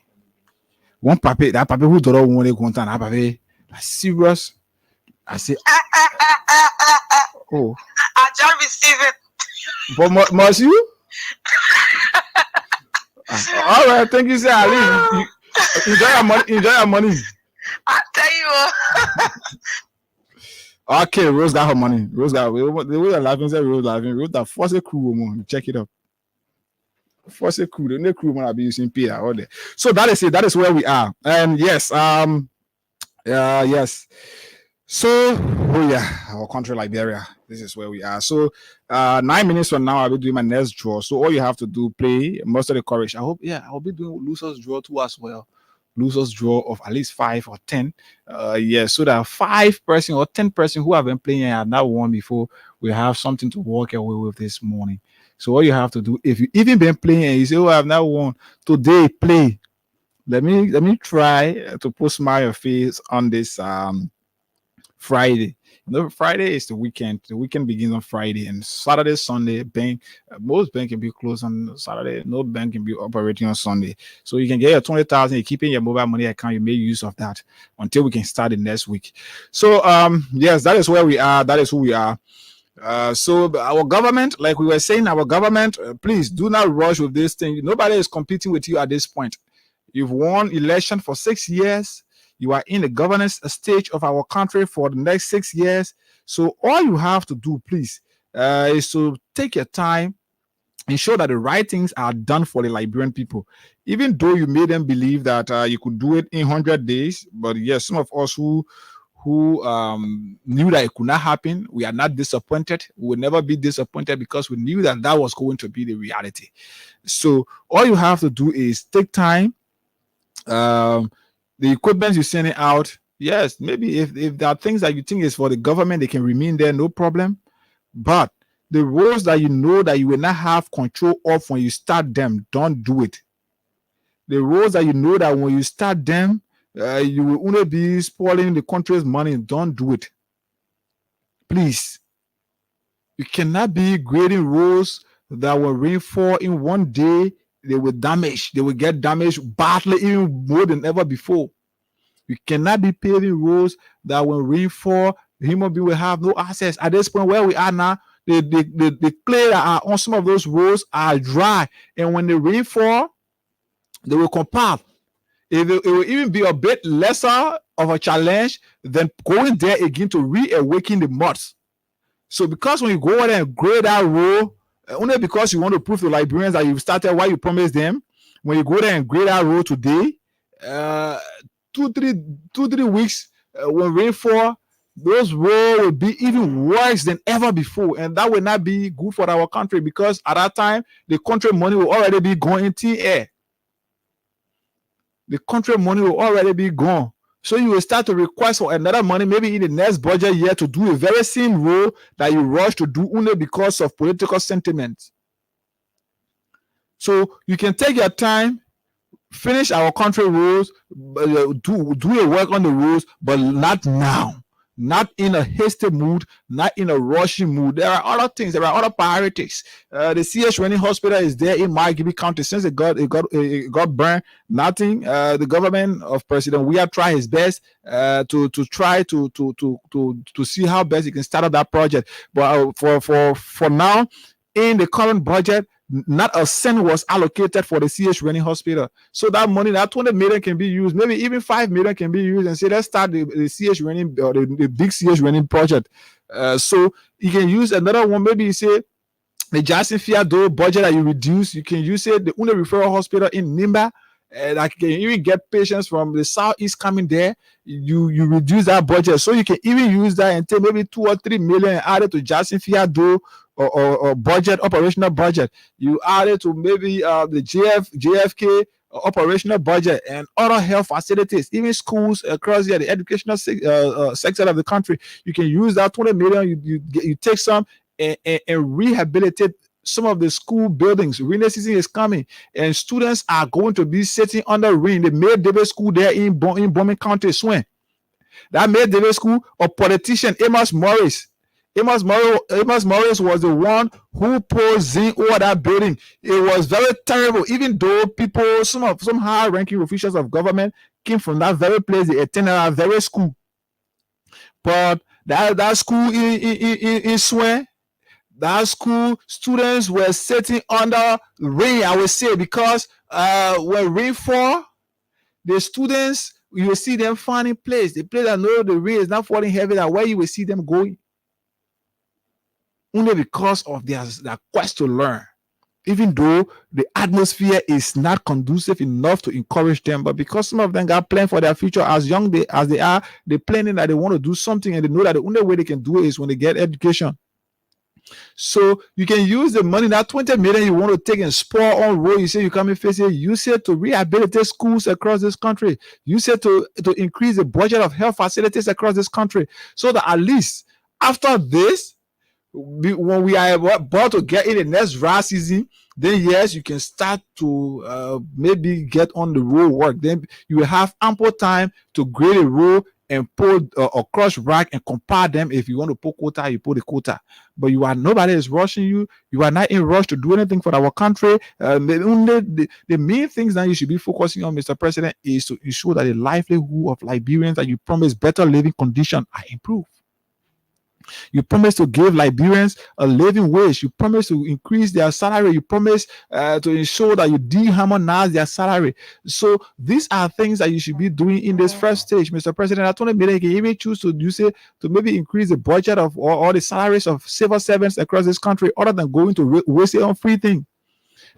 One papi, that papi who don't want to go on that papi, like serious. I say, oh, I just receive it. but must you? All right, thank you, sir. Ali. Enjoy your money. Enjoy your money. I tell you. Okay, Rose got her money. Rose got the way they're laughing. Say Rose laughing. Rose that force a crew woman. Check it up. Force a crew. The new crew will be using pay all day. So that is it. That is where we are. And yes, yes. So, oh yeah, our country Liberia. This is where we are. So, 9 minutes from now, I'll be doing my next draw. So all you have to do, play most of the courage. I'll be doing losers draw too as well. Losers draw of at least 5 or 10. So that 5 person or 10 person who have been playing and have not won before, we have something to walk away with this morning. So all you have to do, if you even been playing and you say, "Oh, I've not won," today play. Let me try to put smile on your face on this Friday. Friday is the weekend. The weekend begins on Friday, and Saturday, Sunday, most bank can be closed on Saturday. No bank can be operating on Sunday. So you can get your 20,000. You keep in your mobile money account. You make use of that until we can start the next week. So yes, that is where we are. That is who we are. So our government, like we were saying, please do not rush with this thing. Nobody is competing with you at this point. You've won election for 6 years. You are in the governance stage of our country for the next 6 years. So all you have to do, please, is to take your time, ensure that the right things are done for the Liberian people. Even though you made them believe that you could do it in 100 days, but yes, some of us who knew that it could not happen, we are not disappointed. We will never be disappointed because we knew that that was going to be the reality. So all you have to do is take time. The equipment you're sending out, yes, maybe if there are things that you think is for the government, they can remain there, no problem. But the roles that you know that you will not have control of when you start them, don't do it. The roles that you know that when you start them, you will only be spoiling the country's money, don't do it. Please. You cannot be grading roads that will rainfall in one day. They will get damaged badly, even more than ever before. You cannot be paving roads that when rainfall, human being will have no access. At this point where we are now, the clay that are on some of those roads are dry, and when the rainfall, they will compact. It will even be a bit lesser of a challenge than going there again to reawaken the muds. So because when you go out and grade that road, only because you want to prove to Liberians that you've started what you promised them, when you go there and grade that road today, 2-3 weeks when rainfall, those roads will be even worse than ever before, and that will not be good for our country because at that time the country money will already be going into air. The country money will already be gone. So you will start to request for another money, maybe in the next budget year, to do a very same role that you rush to do only because of political sentiment. So you can take your time, finish our country rules, do a work on the rules, but not now. Not in a hasty mood, not in a rushing mood. There are other things, there are other priorities. The CH Running Hospital is there in Margibi County. Since it got burned, nothing. The government of President Weah tried his best to try to see how best he can start up that project. But for now, in the current budget, not a cent was allocated for the CH Running Hospital. So that money, that 20 million can be used, maybe even 5 million can be used, and say, let's start the CH Running, or the big CH Running project. So you can use another one. Maybe you say the Jackson Fiado budget that you reduce, you can use it, the only referral hospital in Nimba, that can even get patients from the southeast coming there. You reduce that budget, so you can even use that and take maybe 2 or 3 million added to Jackson Fiado or budget, operational budget. You add it to maybe the JFK operational budget and other health facilities, even schools across here, the educational sector of the country. You can use that 20 million. You take some and rehabilitate some of the school buildings. Rainy season is coming, and students are going to be sitting under rain. The May David School there in Bombing County, Swing. That May David School, a politician, Amos Morris was the one who poured zinc over that building. It was very terrible. Even though people, some high-ranking officials of government came from that very place, they attended that very school. But that school in Swing, that school students were sitting under rain, I would say, because when rain fall, the students, you will see them finding place. The place that know the rain is not falling heavy, that where you will see them going. Only because of their quest to learn. Even though the atmosphere is not conducive enough to encourage them, but because some of them got planned for their future as young as they are, they're planning that they want to do something, and they know that the only way they can do it is when they get education. So you can use the money, that 20 million you want to take and spur on road. You say you come and face it, use it to rehabilitate schools across this country. Use it to increase the budget of health facilities across this country, so that at least after this, when we are about to get in the next dry season, then yes, you can start to maybe get on the road work. Then you will have ample time to grade a road and put a crush rack and compare them. If you want to put quota, you put the quota. But nobody is rushing you. You are not in rush to do anything for our country. The main things that you should be focusing on, Mr. President, is to ensure that the livelihood of Liberians that you promise better living conditions are improved. You promise to give Liberians a living wage. You promise to increase their salary. You promise to ensure that you deharmonize their salary. So these are things that you should be doing in this first stage, Mr. President. I told you can even choose to use it to maybe increase the budget of all the salaries of civil servants across this country, other than going to waste it on free things.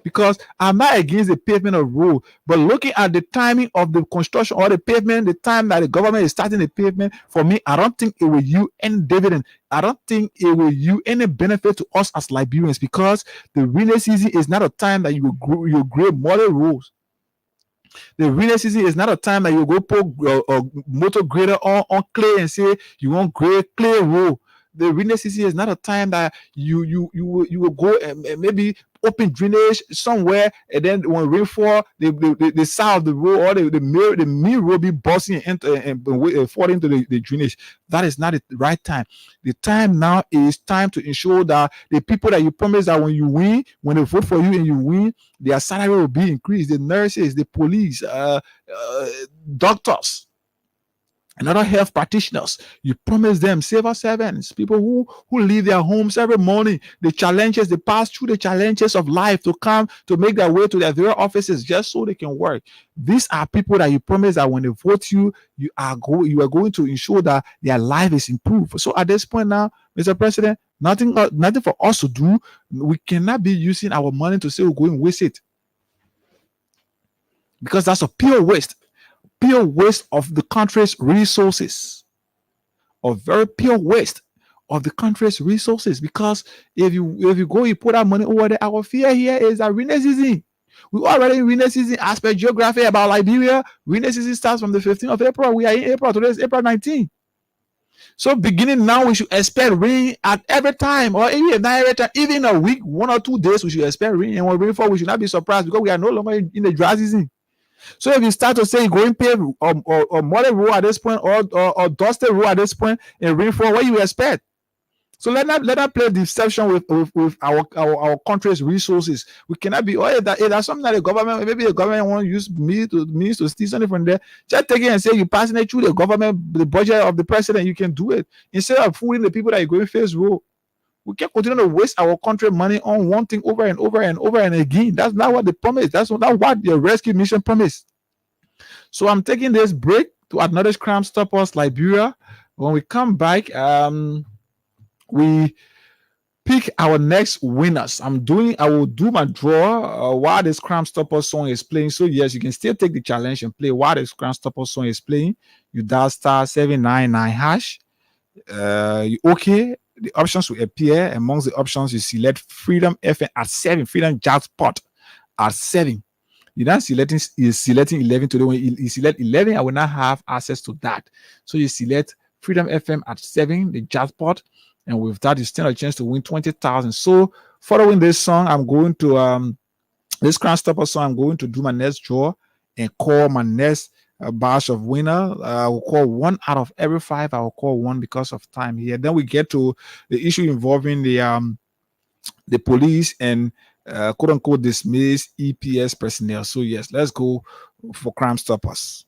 Because I'm not against the pavement of road, but looking at the timing of the construction or the pavement, the time that the government is starting the pavement, for me, I don't think it will yield any dividend. I don't think it will yield any benefit to us as Liberians, because the rainy season is not a time that you grade model roads. The rainy season is not a time that you go put a motor grader on clay and say you want grade clay road. The rainy season is not a time that you will go and maybe open drainage somewhere, and then when rain fall, the side of the road or the main road be busting and fall into the drainage. That is not the right time. The time now is time to ensure that the people that you promise that when you win, when they vote for you and you win, their salary will be increased. The nurses, the police, doctors, and other health practitioners, you promise them, civil servants, people who leave their homes every morning, they pass through the challenges of life to come to make their way to their very offices just so they can work. These are people that you promise that when they vote you, you are going to ensure that their life is improved. So at this point now, Mr. President, nothing for us to do. We cannot be using our money to say we're going to waste it, because that's a pure waste of the country's resources, a very pure waste of the country's resources. Because if you go, you put that money over there, our fear here is that rainy season. We already in rainy season. As per geography about Liberia, rainy season starts from the 15th of April. We are in April. Today is April 19th. So beginning now, we should expect rain at every time, or even not every time, even a week, 1 or 2 days, we should expect rain. And when rain fall, we should not be surprised, because we are no longer in the dry season. So if you start to say going pave or muddy road at this point, or dusty road at this point, and rainfall, what you expect? So let that play deception with our country's resources. We cannot be that's something that the government, maybe the government want to use means to steal something from there. Just take it and say you're passing it through the government, the budget of the president. You can do it instead of fooling the people that are going face road. We can't continue to waste our country money on one thing over and over and over and again. That's not what they promised. That's not what the rescue mission promised. So I'm taking this break to acknowledge Crime Stoppers Liberia. When we come back, we pick our next winners. I will do my draw while this Crime Stoppers song is playing. So yes, you can still take the challenge and play while this Crime Stoppers song is playing. You dial *799#. Okay. The options will appear. Amongst the options, you select Freedom FM at 7, Freedom Jackpot at 7. You not selecting is selecting 11 today. When you select 11, I will not have access to that. So you select Freedom FM at 7, the jackpot, and with that you stand a chance to win 20,000. So following this song, I'm going to this Crown Stopper song. I'm going to do my next draw and call my next batch of winner. I will call 1 out of every 5. I will call 1 because of time here. Then we get to the issue involving the police and quote unquote dismiss EPS personnel. So yes, let's go for Crime Stoppers.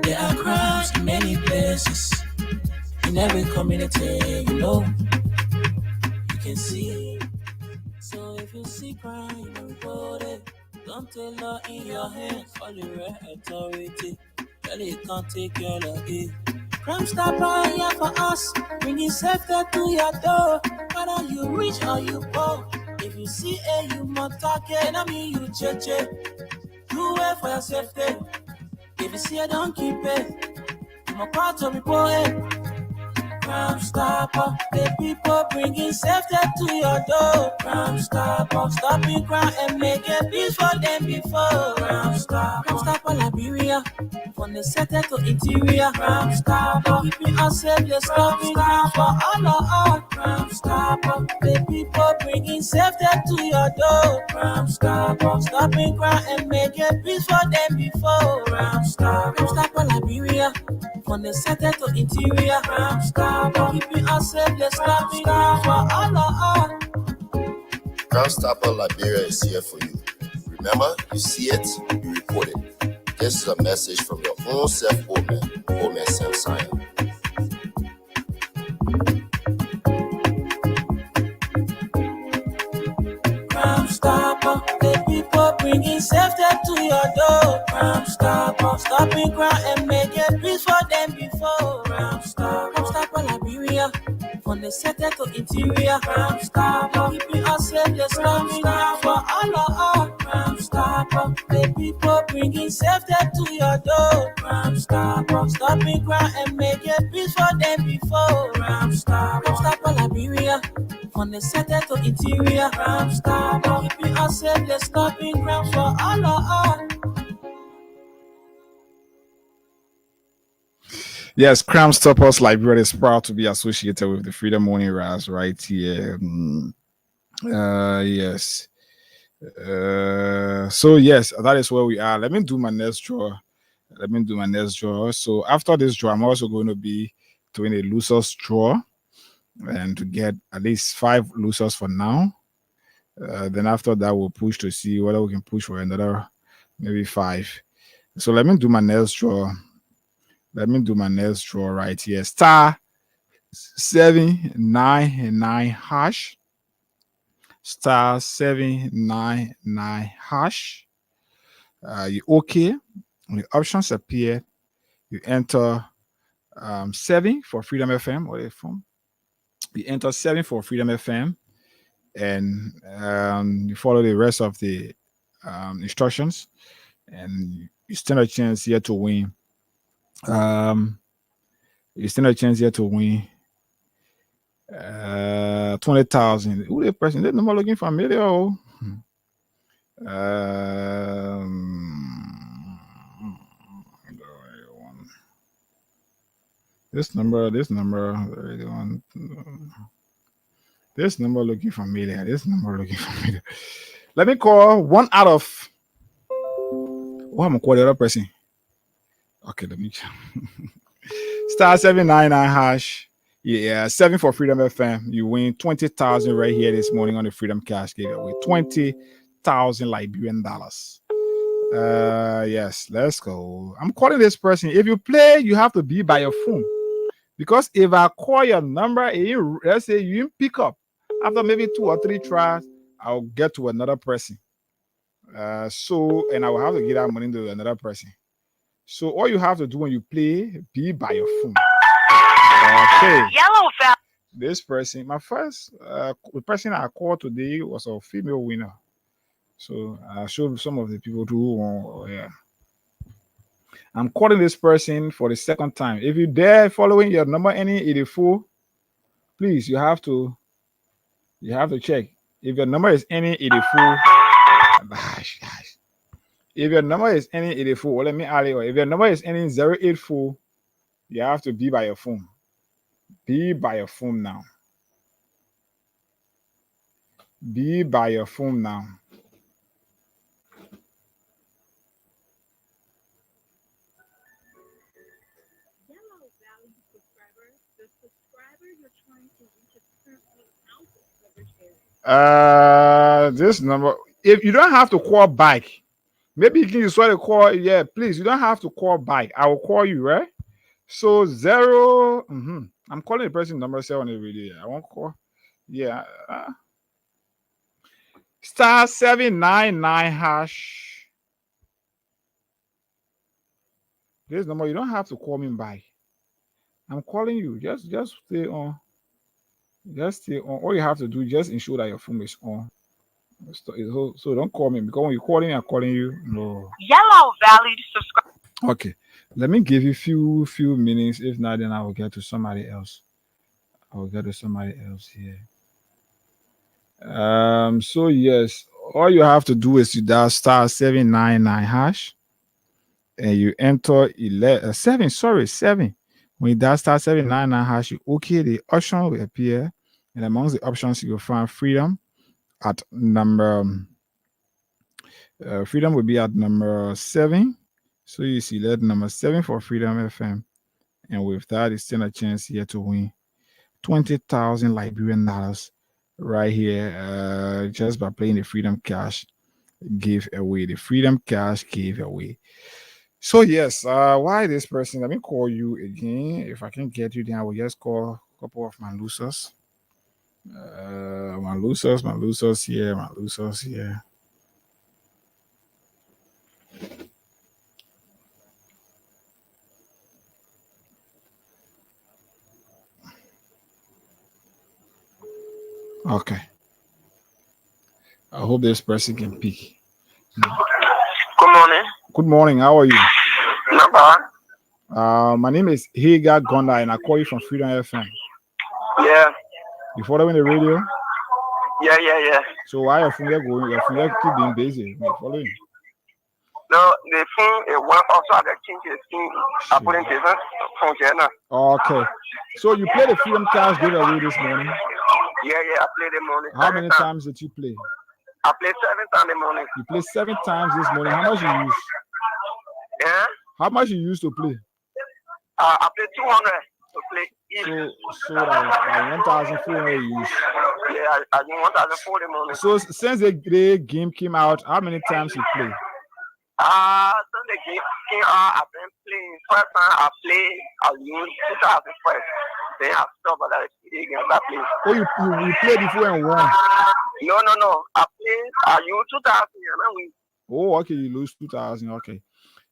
There are crowds in many places, in every community, you know, you can see. So if you see crime, report it. Don't take law in your hands, all the right authority. Really can't take your lucky. Crime Stopper here for us, bringing safety to your door. Whether you rich or you poor, if you see a human target, I mean you check. Do it for your safety. If you see it, don't keep it. I'm a part of report it. Crime Stopper, the people bringing safety to your door. Crime Stopper, stopping crime and making peace for them before. Crime Stopper, Liberia, from the center to interior. Crime Stopper, keeping us safe, let's stopping crime for all of us. Crime Stopper, the people bringing safety to your door. Crime Stopper, stopping crime and making peace for them before. Crime Stopper, Liberia, from the center to interior. Crime Stopper, keeping us safe, let's stop it for all of us. Crime Stopper Liberia is here for you. Remember, you see it, you report it. This is a message from your own self, Omen Sam Sign. Crime Stopper, the people bringing safety to your door. Crime Stopper, stopping crime and making peace for them before. Crime Stopper, Liberia, from the center to interior. Crime Stopper, keeping us safe, let's stop it now for all of us. Crime Stopper, the people bringing safety to your door. Crime Stopper, stopping crime and making peace for them before. Crime Stopper, Liberia, from the center to interior. Crime Stopper, keeping us safe, let's stop it crime for all of us. Yes, Crime Stoppers Liberia is proud to be associated with the Freedom Morning Rise right here. Yes. So yes, that is where we are. Let me do my next draw. So after this draw, I'm also going to be doing a losers draw, and to get at least 5 losers for now. Then after that, we'll push to see whether we can push for another maybe 5. So let me do my next draw. Right here. Star 799 hash. Star 799 hash. You okay. When the options appear, you enter 7 for Freedom FM. Or you enter 7 for Freedom FM, and you follow the rest of the instructions, and you stand a chance here to win. You stand a chance here to win 20,000. Who they pressing? That number looking familiar? Oh. This number looking familiar. Let me call 1 out of. Oh, I'm gonna call the other person. Okay, let me. Star 799 hash. Yeah, 7 for Freedom FM. You win 20,000 right here this morning on the Freedom Cash giveaway. 20,000 Liberian dollars. Yes, let's go. I'm calling this person. If you play, you have to be by your phone, because if I call your number, let's say you didn't pick up, after maybe 2 or 3 tries, I'll get to another person. And I will have to give that money to another person. So all you have to do when you play, be by your phone. Okay. Yellow fell. This person, my first the person I called today was a female winner. So I'll show some of the people who yeah. I'm calling this person for the second time. If you're there following your number ending 84, please you have to check. If your number is ending 84, if your number is ending 84, well, let me add it. If your number is ending 084, you have to be by your phone. Be by your phone now. Be by your phone now. This number, if you don't have to call back, maybe you can use what to call. Yeah, please, you don't have to call back. I will call you, right? So 0. I'm calling the person number 7 every day. I won't call. Yeah. Star 799 hash. This number, you don't have to call me back. I'm calling you. Just stay on. Just stay on. All you have to do, just ensure that your phone is on. So don't call me, because when you're calling, I'm calling you. No. Yellow valued subscribe. Okay. Let me give you few minutes. If not, then I will get to somebody else. Here. So yes, all you have to do is you dial star 799 hash and you enter 7. When you dial star 799 hash, you okay, the option will appear, and amongst the options you will find freedom at number freedom will be at number 7. So you select number 7 for Freedom FM, and with that, you stand a chance here to win 20,000 Liberian dollars right here, just by playing the Freedom Cash giveaway. The Freedom Cash giveaway. So yes, why this person? Let me call you again. If I can get you, then I will just call a couple of my losers. My losers here. Okay. I hope this person can pick. Good morning. Good morning. How are you? Not bad. My name is Hagar Gonda, and I call you from Freedom FM. Yeah. You following the radio? Yeah. So why your phone going? Your phone keep being busy. You following? No, the phone it went also at the change the phone. I put in the phone here. Okay. So you played the Freedom Cash giveaway this morning? Yeah, I played the morning. How many times did you play? I played 7 times in the morning. You played 7 times this morning. How much you use? Yeah. How much you used to play? I played 200 to play. So that 1,400 you use. Yeah, I did 1,004 in the morning. So since the game came out, how many times you play? Since the game came out, I've been playing. First time I used 2,000 first. Then I stopped at the again. I played. Oh, you played before and won? No. I used 2,000 and I win. Oh, okay, you lose 2,000. Okay.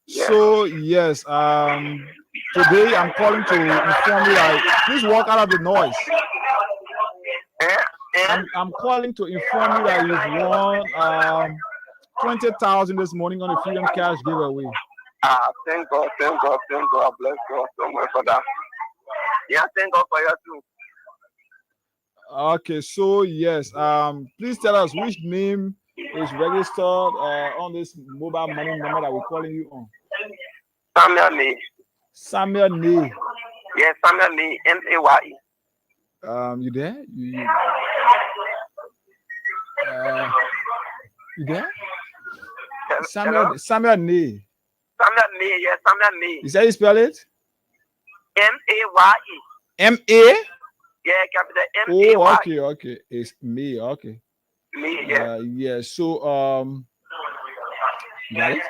Yeah. So yes, today I'm calling to inform you that please walk out of the noise. I'm calling to inform you that you've won 20,000 this morning on the Freedom Cash giveaway. Thank God, bless God so much for that. Yeah, thank God for you too. Okay, so yes, please tell us which name is registered on this mobile money number that we're calling you on. Samuel Lee. Samuel Lee. Yes, Samuel Lee, M-A-Y-E. You there? You there? Samuel Lee. Samuel Lee, yes, Samuel Lee. Is that you spell it? M-A-Y-E. M-A? Yeah, capital M-A-Y. Oh, okay. It's me, okay. Me, yeah. Yeah, so got it?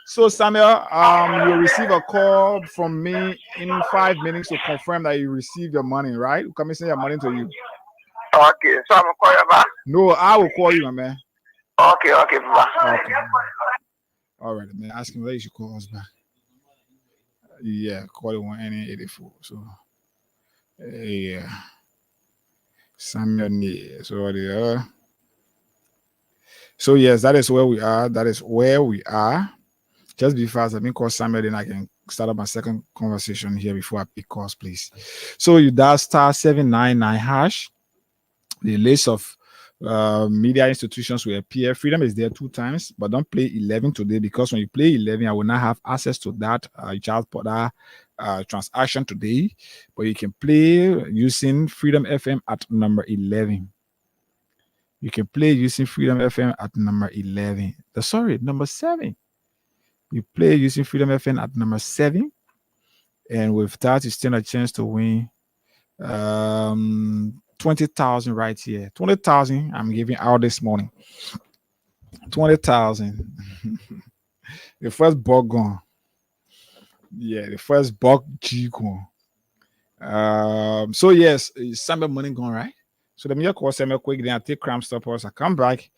So Samuel, you'll receive a call from me in 5 minutes to confirm that you received your money, right? We'll come and send your money to you. Okay, so I'm gonna call you back? No, I will call you, my man. Okay, bye. Okay. All right, man. Ask him whether you should call us back. Yeah, call it 1-84. So yeah. Samuel, so So yes, that is where we are. That is where we are. Just be fast. Let me call Samuel, then I can start up my second conversation here before I pick calls, please. So you dial *799#. The list of media institutions will appear. Freedom is there 2 times, but don't play 11 today, because when you play 11, I will not have access to that transaction today. But you can play using Freedom FM at number 11. You can play using Freedom FM at number 11. Sorry, number 7. You play using Freedom FM at number 7. And with that, you stand a chance to win 20,000 right here. 20,000 I'm giving out this morning. 20,000. The first bug gone. Yeah, the first bug G gone. So yes, Samuel money gone, right? So let me just call Samuel quick, then I take Cram Stoppers. I come back.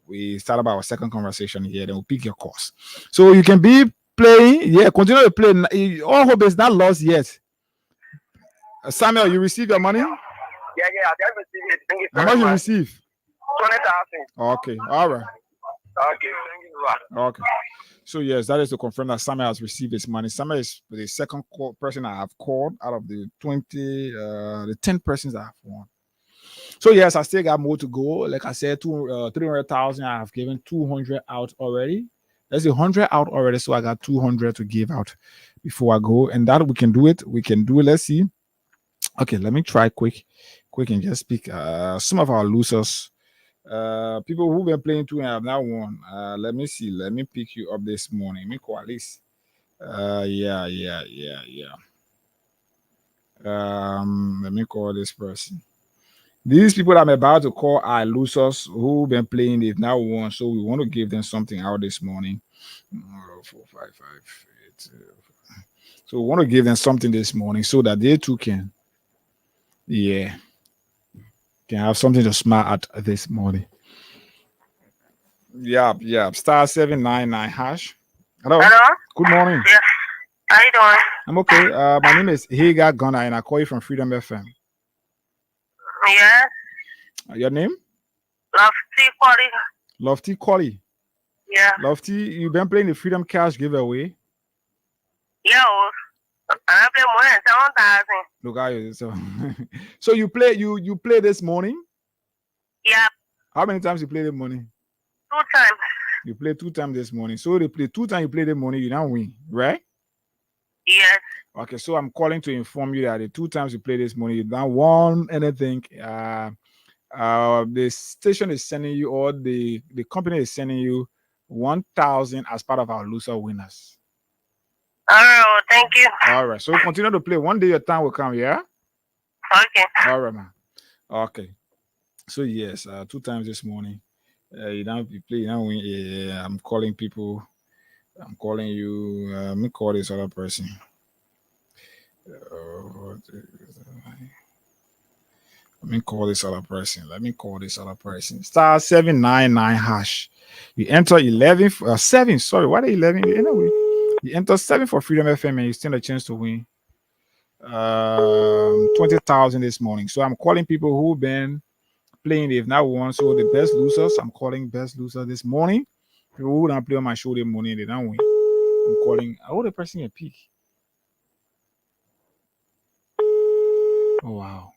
We start about our second conversation here, then we'll pick your course. So you can be playing, continue to play. All hope is not lost yet. Samuel, you receive your money? Yeah, I just received it. Thank you How very much you much. receive? 20,000. Okay, all right. Okay, thank you. Okay. So yes, that is to confirm that Samuel has received his money. Samuel is the second person I have called out of the 10 persons I have won. So yes, I still got more to go. Like I said, 300,000. I have given 200 out already. There's 100 out already, so I got 200 to give out before I go. And that we can do it. We can do it. Let's see. Okay, let me try quick and just pick some of our losers. People who've been playing 2 and have now won. Let me see. Let me pick you up this morning. Let me call at least. Yeah. Let me call this person. These people I'm about to call are losers who've been playing. They've now won, so we want to give them something out this morning. 4, 5, 5, 8. So we want to give them something this morning so that they too can have something to smile at this morning. Yeah. *799#. Hello. Good morning. Yeah. How you doing? I'm okay. My name is Hagar Gunnar, and I call you from Freedom FM. Yeah. Your name? Lofty Quality. Lofty Quality. Yeah. Lofty, you've been playing the Freedom Cash giveaway. Yeah. I play more than 7,000. Look at you. So you play this morning? Yeah. How many times you play this morning? 2 times. You play 2 times this morning. So they play 2 times you play this morning, you don't win, right? Yes. Okay, so I'm calling to inform you that the 2 times you play this morning, you don't won anything. The station is sending you, or the company is sending you 1,000 as part of our loser winners. All right, well, thank you. All right, so continue to play. One day your time will come, yeah? Okay. All right, man. Okay. So yes, 2 times this morning. You don't play, you don't win. Yeah, I'm calling people. I'm calling you. Let me call this other person. Let me call this other person. *799#. You enter 7. Sorry, what are 11? Anyway, you enter 7 for Freedom FM, and you stand a chance to win 20,000 this morning. So I'm calling people who've been playing. They've now won. So the best losers. I'm calling best loser this morning. People who don't play on my show this morning, they don't win. I'm calling. I want the person a peak. Oh wow.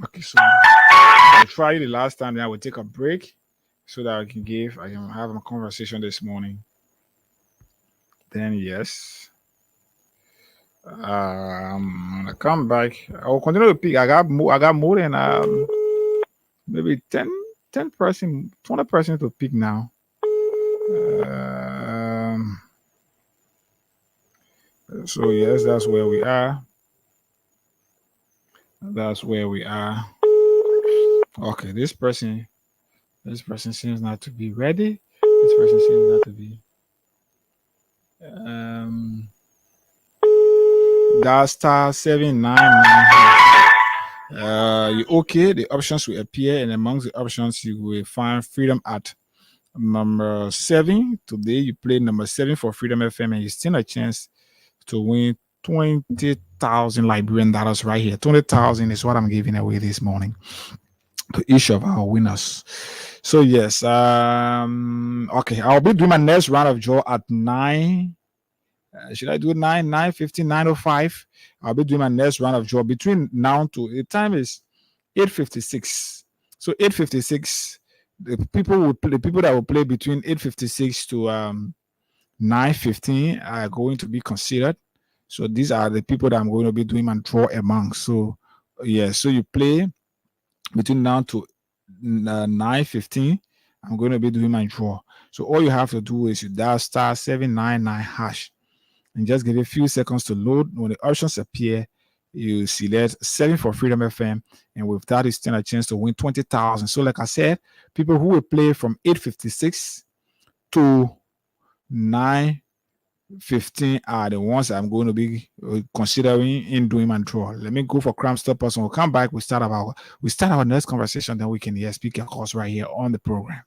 Okay, so I'll try the last time, then I will take a break so that I can have a conversation this morning. Then yes. I'm gonna come back. I will continue to pick. I got more than maybe 10 person, 20 person to pick now. So yes, that's where we are. Okay, this person seems not to be ready. This person seems not to be. That's *799#. You okay? The options will appear, and amongst the options, you will find Freedom at number 7. Today, you play number 7 for Freedom FM, and you stand a chance to win 20,000. 20,000 Liberian dollars right here. 20,000 is what I'm giving away this morning to each of our winners. So yes, okay, I'll be doing my next round of draw at 9. Should I do 9:15, 9:05? I'll be doing my next round of draw between now to the time is 8:56. So 8:56, the people that will play between 8:56 to 9:15 are going to be considered. So these are the people that I'm going to be doing my draw among. So yeah, so you play between now to 9:15. I'm going to be doing my draw. So all you have to do is you dial *799# and just give it a few seconds to load. When the options appear, you select 7 for Freedom FM, and with that, you stand a chance to win 20,000. So, like I said, people who will play from 8:56 to 9:15 are the ones I'm going to be considering in doing my draw. Let me go for Crime Stoppers, and we'll come back. We start our next conversation, then we can speak your calls right here on the program.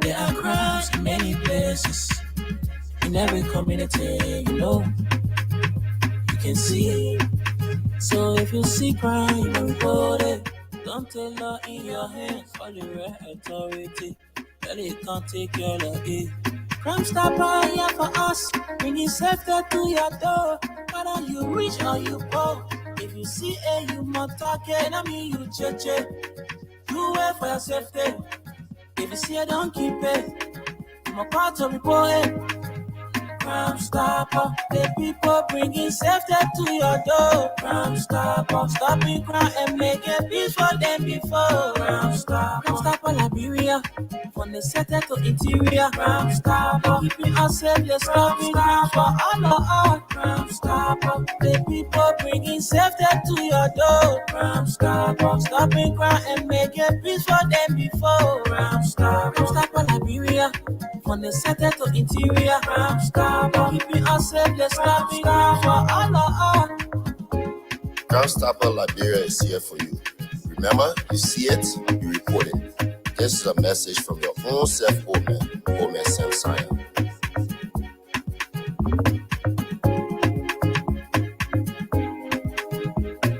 There are crowds in many places, in every community, you can see. So if you see crime, report it. Don't take law in your hands, all the right authority. Really can't take care of it. Crime Stopper here for us, bringing safety to your door. Whether you rich or you poor, if you see a human talking, I mean you check. Do it for your safety. If you see it, don't keep it. I'm a part of report it. Crime Stopper, the people bringing safety to your door. Crime Stopper, stopping crime and making peace for them before. Crime Stopper Liberia, from the center to interior. Crime Stopper, keeping us safe, let's stopping crime for all of us. Crime Stopper, the people bringing safety to your door. Crime Stopper, stopping crime and making peace for them before. Crime Stopper Liberia, from the center to interior. Crime Stopper, keeping us safe, let's stopping crime for all of us. Crime Stopper Liberia is here for you. Remember, you see it, you report it. This is a message from your own Omen Sam Sion.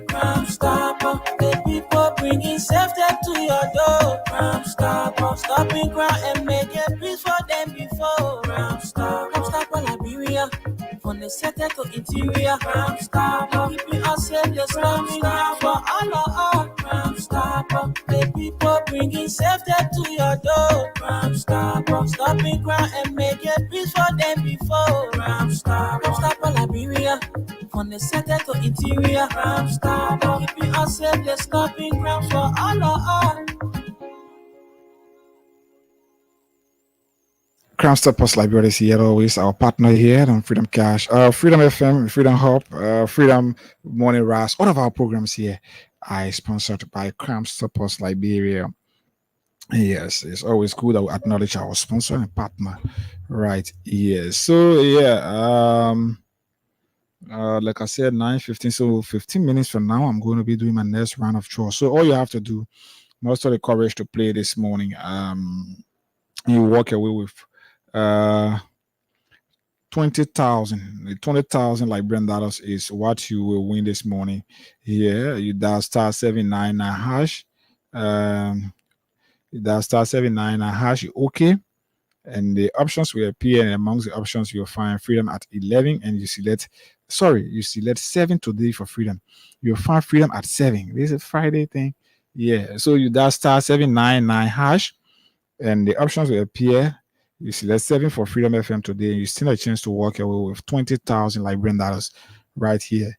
Crime Stopper, the people bringing safety to your door. Crime Stopper, stopping crime and making peace for them before. Crime Stopper Liberia, from the center to interior. Crime Stopper, keeping us safe, let's stopping crime for all of us. Crime Stopper, the people bringing safety to your door. Crime Stopper, stopping crime and making peace for them before. Crime Stopper Liberia, from the center to interior. Crime Stopper, keeping us safe, let's stopping crime for all of us. Crime Stoppers Liberia is here always, our partner here on Freedom Cash, Freedom FM, Freedom Hub, Freedom Morning Rise. All of our programs here are sponsored by Crime Stoppers Liberia. Yes, it's always good that we acknowledge our sponsor and partner, right? Yes. So yeah, like I said, 9:15. So 15 minutes from now, I'm going to be doing my next round of draw. So all you have to do, most of the coverage to play this morning, you walk away with 20,000. The 20,000 Liberian dollars is what you will win this morning. Here, you dial *799#. You dial *799#. You okay, and the options will appear. And amongst the options, you'll find Freedom at 11, and you select 7 today for Freedom. You'll find Freedom at 7. This is a Friday thing. Yeah, so you dial *799#, and the options will appear. You select 7 for Freedom FM today, and you still have a chance to walk away with 20,000 Liberian dollars right here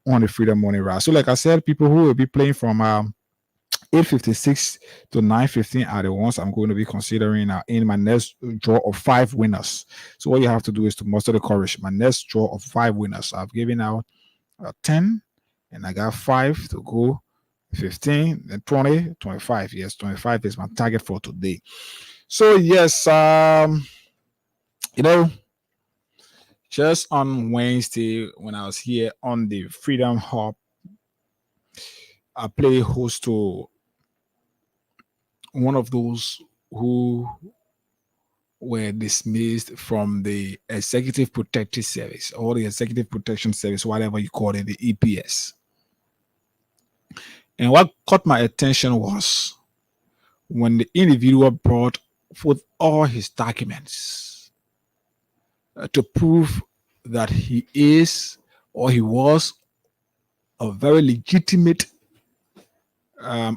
on the Freedom Morning Rise. So, like I said, people who will be playing from 8:56 to 9:15 are the ones I'm going to be considering in my next draw of 5 winners. So, what you have to do is to muster the courage. My next draw of 5 winners, I've given out 10, and I got 5 to go. 15, then 20, 25. Yes, 25 is my target for today. So yes, Just on Wednesday, when I was here on the Freedom Hub, I played host to one of those who were dismissed from the Executive Protective Service or the Executive Protection Service, whatever you call it, the EPS. And what caught my attention was when the individual brought forth all his documents to prove that he is or he was a very legitimate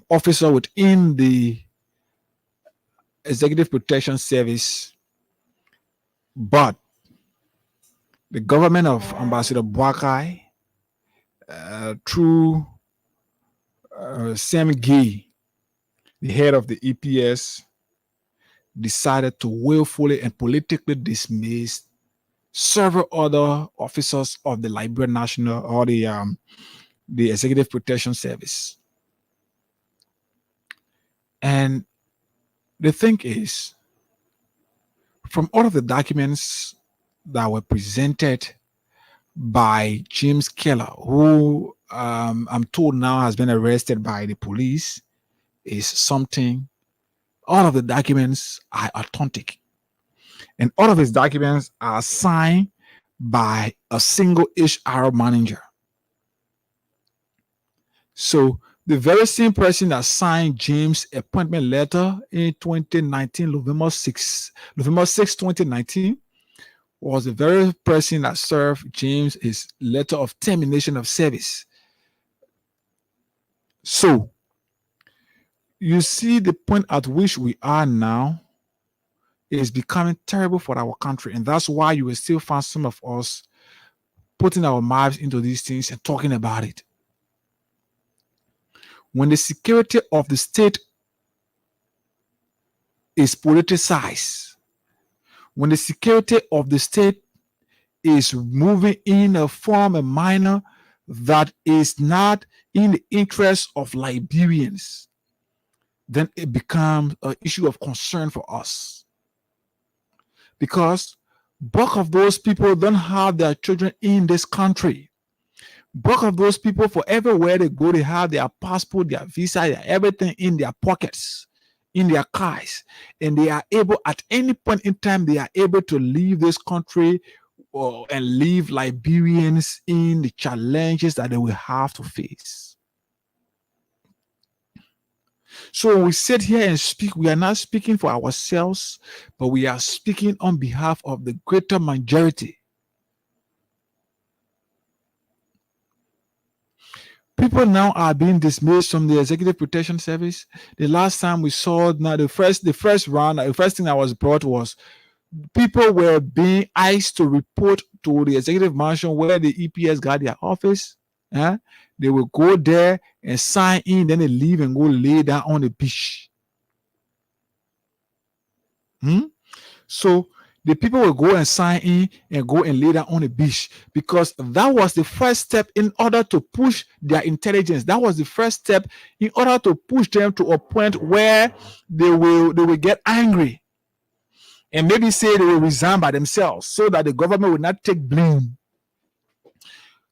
officer within the Executive Protection Service, but the government of Ambassador Boakai, through Sam Gay, the head of the EPS, decided to willfully and politically dismiss several other officers of the Liberian National or the Executive Protection Service. And the thing is, from all of the documents that were presented by James Keller, who I'm told now has been arrested by the police, is something. All of the documents are authentic. And all of his documents are signed by a single HR manager. So the very same person that signed James' appointment letter in 2019, November 6, 2019, was the very person that served James his letter of termination of service. So you see the point at which we are now is becoming terrible for our country. And that's why you will still find some of us putting our mouths into these things and talking about it. When the security of the state is politicized, when the security of the state is moving in a form, a manner that is not in the interest of Liberians, then it becomes an issue of concern for us. Because bulk of those people don't have their children in this country. Bulk of those people, for everywhere they go, they have their passport, their visa, their everything in their pockets, in their cars. And they are able, at any point in time, they are able to leave this country and leave Liberians in the challenges that they will have to face. So when we sit here and speak, we are not speaking for ourselves, but we are speaking on behalf of the greater majority. People now are being dismissed from the Executive Protection Service. The last time we saw, now the first round, the first thing that was brought was people were being asked to report to the Executive Mansion where the EPS got their office. They will go there and sign in, then they leave and go lay down on the beach. So the people will go and sign in and go and lay down on the beach, because that was the first step in order to push their intelligence. That was the first step in order to push them to a point where they will get angry and maybe say they will resign by themselves so that the government will not take blame.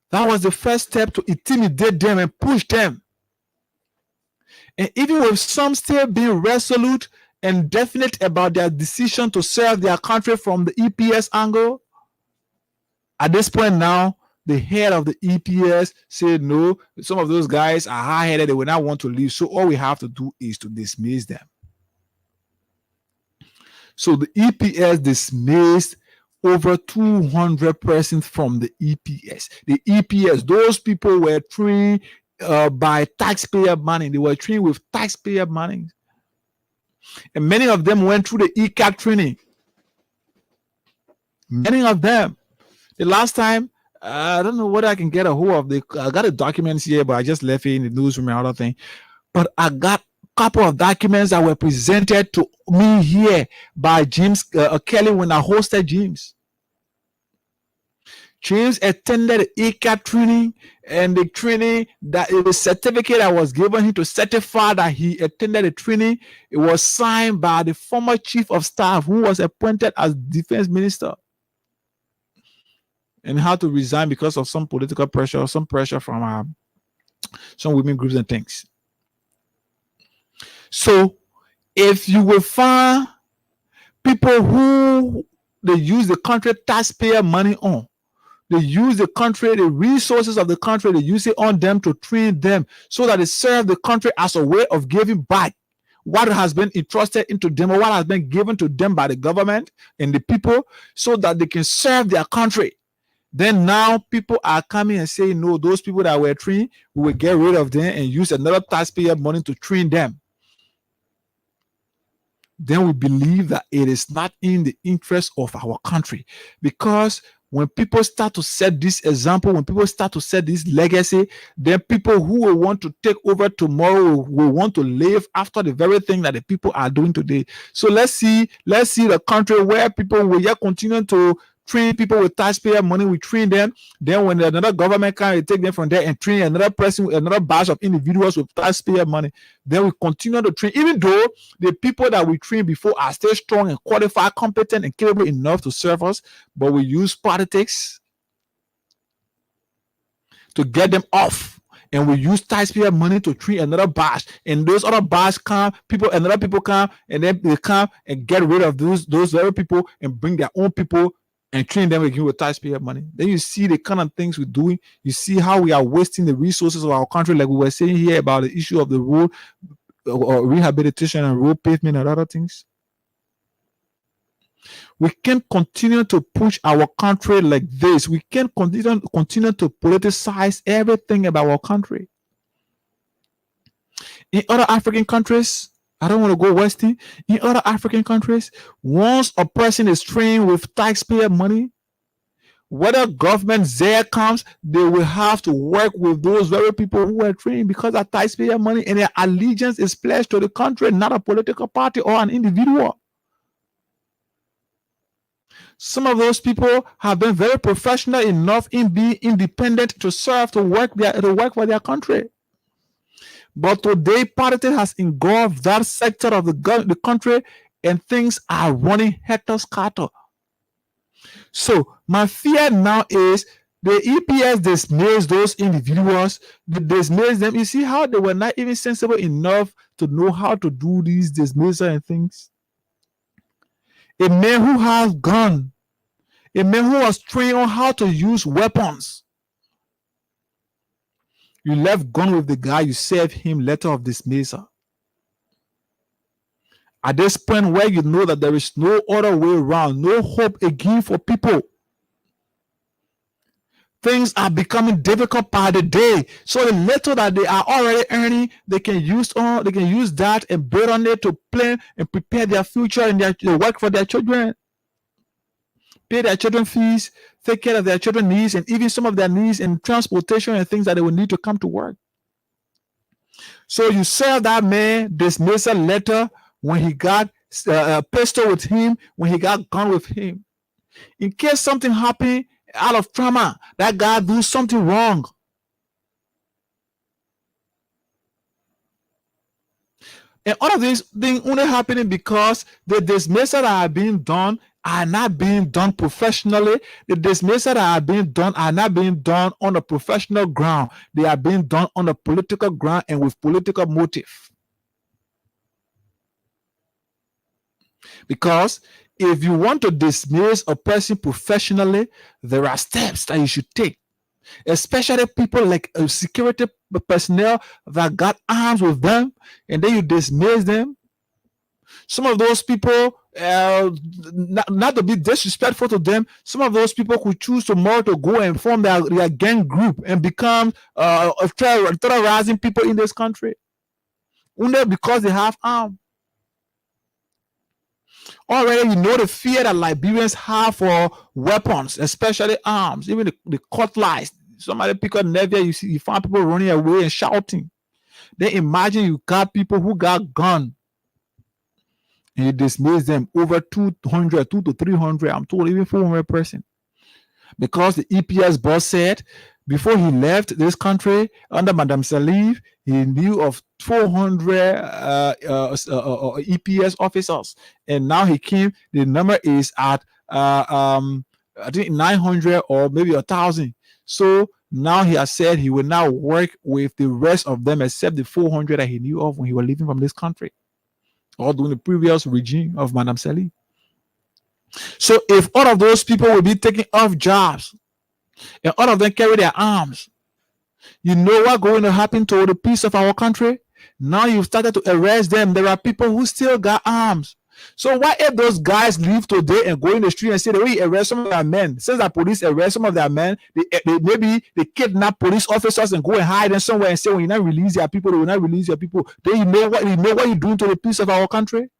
That was the first step to intimidate them and push them. And even with some still being resolute and definite about their decision to serve their country from the EPS angle, at this point now, the head of the EPS said no, some of those guys are high-headed, they will not want to leave, so all we have to do is to dismiss them. So the EPS dismissed over 200 persons from the EPS. The EPS, those people were trained by taxpayer money. They were trained with taxpayer money. And many of them went through the ECAT training. Many of them. The last time, I don't know whether I can get a hold of I got the documents here, but I just left it in the newsroom and other thing. But I got a couple of documents that were presented to me here by James Kelly when I hosted James. James attended the ECAT training, and the training, that the certificate that was given him to certify that he attended the training, it was signed by the former chief of staff who was appointed as defense minister. and had to resign because of some political pressure or some pressure from some women groups and things. So if you will find people who they use the country taxpayer money on, they use the country, the resources of the country, they use it on them to train them so that they serve the country as a way of giving back what has been entrusted into them or what has been given to them by the government and the people so that they can serve their country. Then now people are coming and saying, no, those people that were trained, we will get rid of them and use another taxpayer money to train them. Then we believe that it is not in the interest of our country. Because when people start to set this example, when people start to set this legacy, then people who will want to take over tomorrow will want to live after the very thing that the people are doing today. So let's see the country where people will yet continue to train people with taxpayer money. We train them. Then when another government comes, we take them from there and train another person, another batch of individuals with taxpayer money. Then we continue to train, even though the people that we train before are still strong and qualified, competent and capable enough to serve us, but we use politics to get them off. And we use taxpayer money to train another batch, and those other batch come, another people come, and then they come and get rid of those very people and bring their own people and train them again with taxpayer money. Then you see the kind of things we're doing. You see how we are wasting the resources of our country, like we were saying here about the issue of the road or rehabilitation and road pavement and other things. We can't continue to push our country like this. We can't continue to politicize everything about our country. In other African countries, I don't want to go western. In other African countries, once a person is trained with taxpayer money, whether government there comes, they will have to work with those very people who are trained because of taxpayer money, and their allegiance is pledged to the country, not a political party or an individual. Some of those people have been very professional enough in being independent to serve, to work for their country. But today, politics has engulfed that sector of the country, and things are running helter-skelter. So my fear now is the EPS dismiss those individuals, they dismiss them. You see how they were not even sensible enough to know how to do these dismissal and things. A man who has gun, a man who was trained on how to use weapons. You left gun with the guy, you serve him letter of dismissal. At this point where you know that there is no other way around, no hope again for people. Things are becoming difficult by the day. So the little that they are already earning, they can use that and build on it to plan and prepare their future, and they work for their children. Pay their children fees, take care of their children's needs, and even some of their needs in transportation and things that they will need to come to work. So you serve that man dismissal letter when he got a pistol with him, when he got gun with him. In case something happened out of trauma, that guy do something wrong. And all of these things only happening because the dismissal that are being done are not being done professionally. The dismissal that are being done are not being done on a professional ground. They are being done on a political ground and with political motive. Because if you want to dismiss a person professionally, there are steps that you should take. Especially people like security personnel that got arms with them, and then you dismiss them. Some of those people, not to be disrespectful to them, some of those people could choose tomorrow to go and form their gang group and become terrorizing people in this country, only because they have arms. Already, you know the fear that Liberians have for weapons, especially arms, even the cutlass. Somebody pick up Nevia, you find people running away and shouting. Then imagine you got people who got guns, and you dismiss them over 200 to 300. I'm told even 400 person, because the EPS boss said before he left this country under Madame Salif, he knew of 400 EPS officers, and now he came. The number is at I think 900 or maybe 1,000. So now he has said he will now work with the rest of them except the 400 that he knew of when he was leaving from this country or during the previous regime of Madame Sally. So if all of those people will be taking off jobs and all of them carry their arms, you know what's going to happen to the peace of our country? Now you've started to arrest them. There are people who still got arms. So why if those guys leave today and go in the street and say they arrest some of their men? Since the police arrest some of their men, maybe they kidnap police officers and go and hide them somewhere and say, when you not release your people, they will not release your people. Then you know what you're doing to the peace of our country?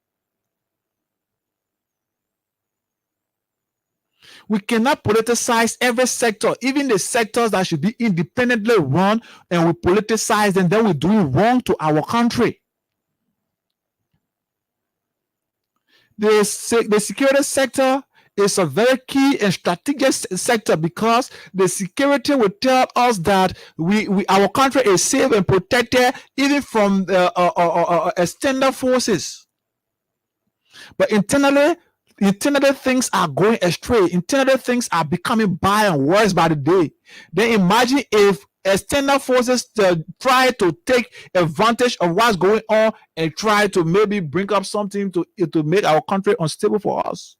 We cannot politicize every sector, even the sectors that should be independently run, and we politicize them, then we're doing wrong to our country. The security sector is a very key and strategic sector because the security will tell us that our country is safe and protected even from the external forces. But internally things are going astray. Internally things are becoming bad and worse by the day. Then imagine if external forces try to take advantage of what's going on and try to maybe bring up something to make our country unstable for us.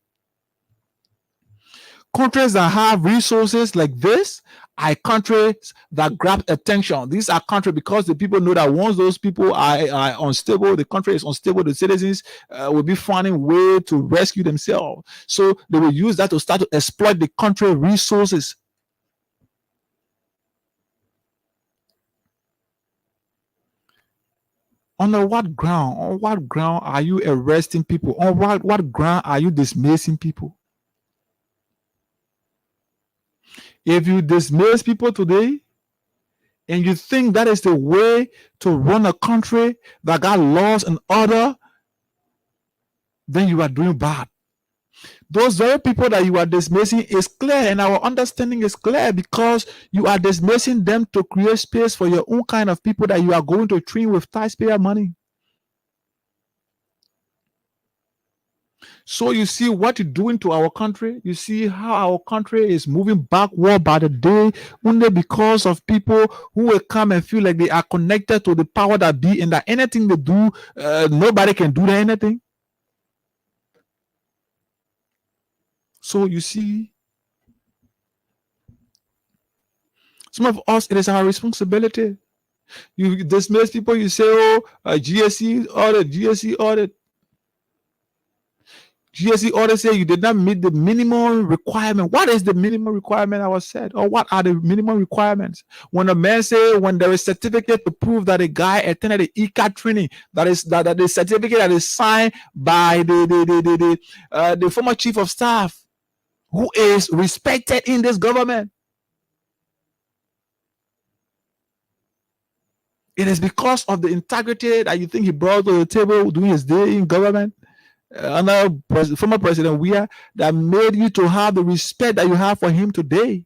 Countries that have resources like this are countries that grab attention. These are countries because the people know that once those people are unstable, the country is unstable, the citizens will be finding way to rescue themselves. So they will use that to start to exploit the country resources. On what ground? On what ground are you arresting people? On what ground are you dismissing people? If you dismiss people today and you think that is the way to run a country that got laws and order, then you are doing bad. Those very people that you are dismissing is clear, and our understanding is clear because you are dismissing them to create space for your own kind of people that you are going to train with taxpayer money. So you see what you're doing to our country. You see how our country is moving backward by the day only because of people who will come and feel like they are connected to the power that be, and that anything they do, nobody can do anything. So you see, some of us, it is our responsibility. You dismiss people, you say, oh, GSE audit, GSE audit. GSE audit say you did not meet the minimum requirement. What is the minimum requirement I was said? Or what are the minimum requirements? When a man say, when there is certificate to prove that a guy attended the ECAT training, that is that the certificate that is signed by the former chief of staff, who is respected in this government. It is because of the integrity that you think he brought to the table during his day in government. Former President Weah, that made you to have the respect that you have for him today.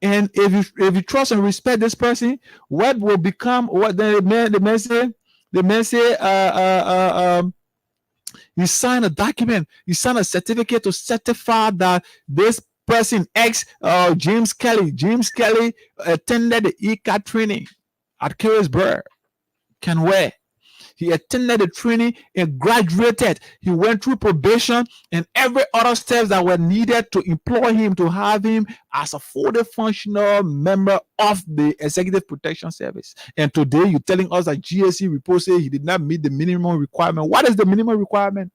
And if you trust and respect this person, what will become? What the man say? You sign a document, you sign a certificate to certify that this person X, James Kelly attended the ECAT training at Carrisburg, Kenway. He attended the training and graduated. He went through probation and every other steps that were needed to employ him, to have him as a fully functional member of the Executive Protection Service. And today you're telling us that GSE report say he did not meet the minimum requirement. What is the minimum requirement?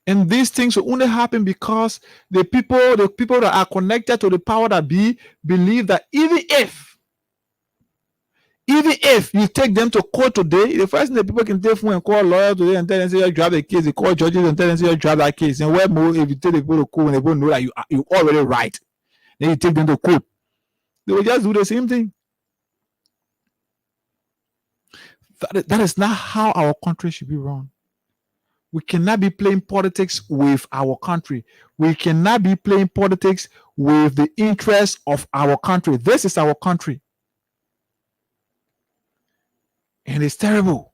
And these things will only happen because the people that are connected to the power that be believe that even if you take them to court today, the first thing that people can take phone and call lawyer today and tell them say you drop the case, they call judges and tell them say you drop that case. And where more if you take the people to court and they both know that you already right, then you take them to court. They will just do the same thing. That is not how our country should be run. We cannot be playing politics with our country. We cannot be playing politics with the interests of our country. This is our country. And it's terrible.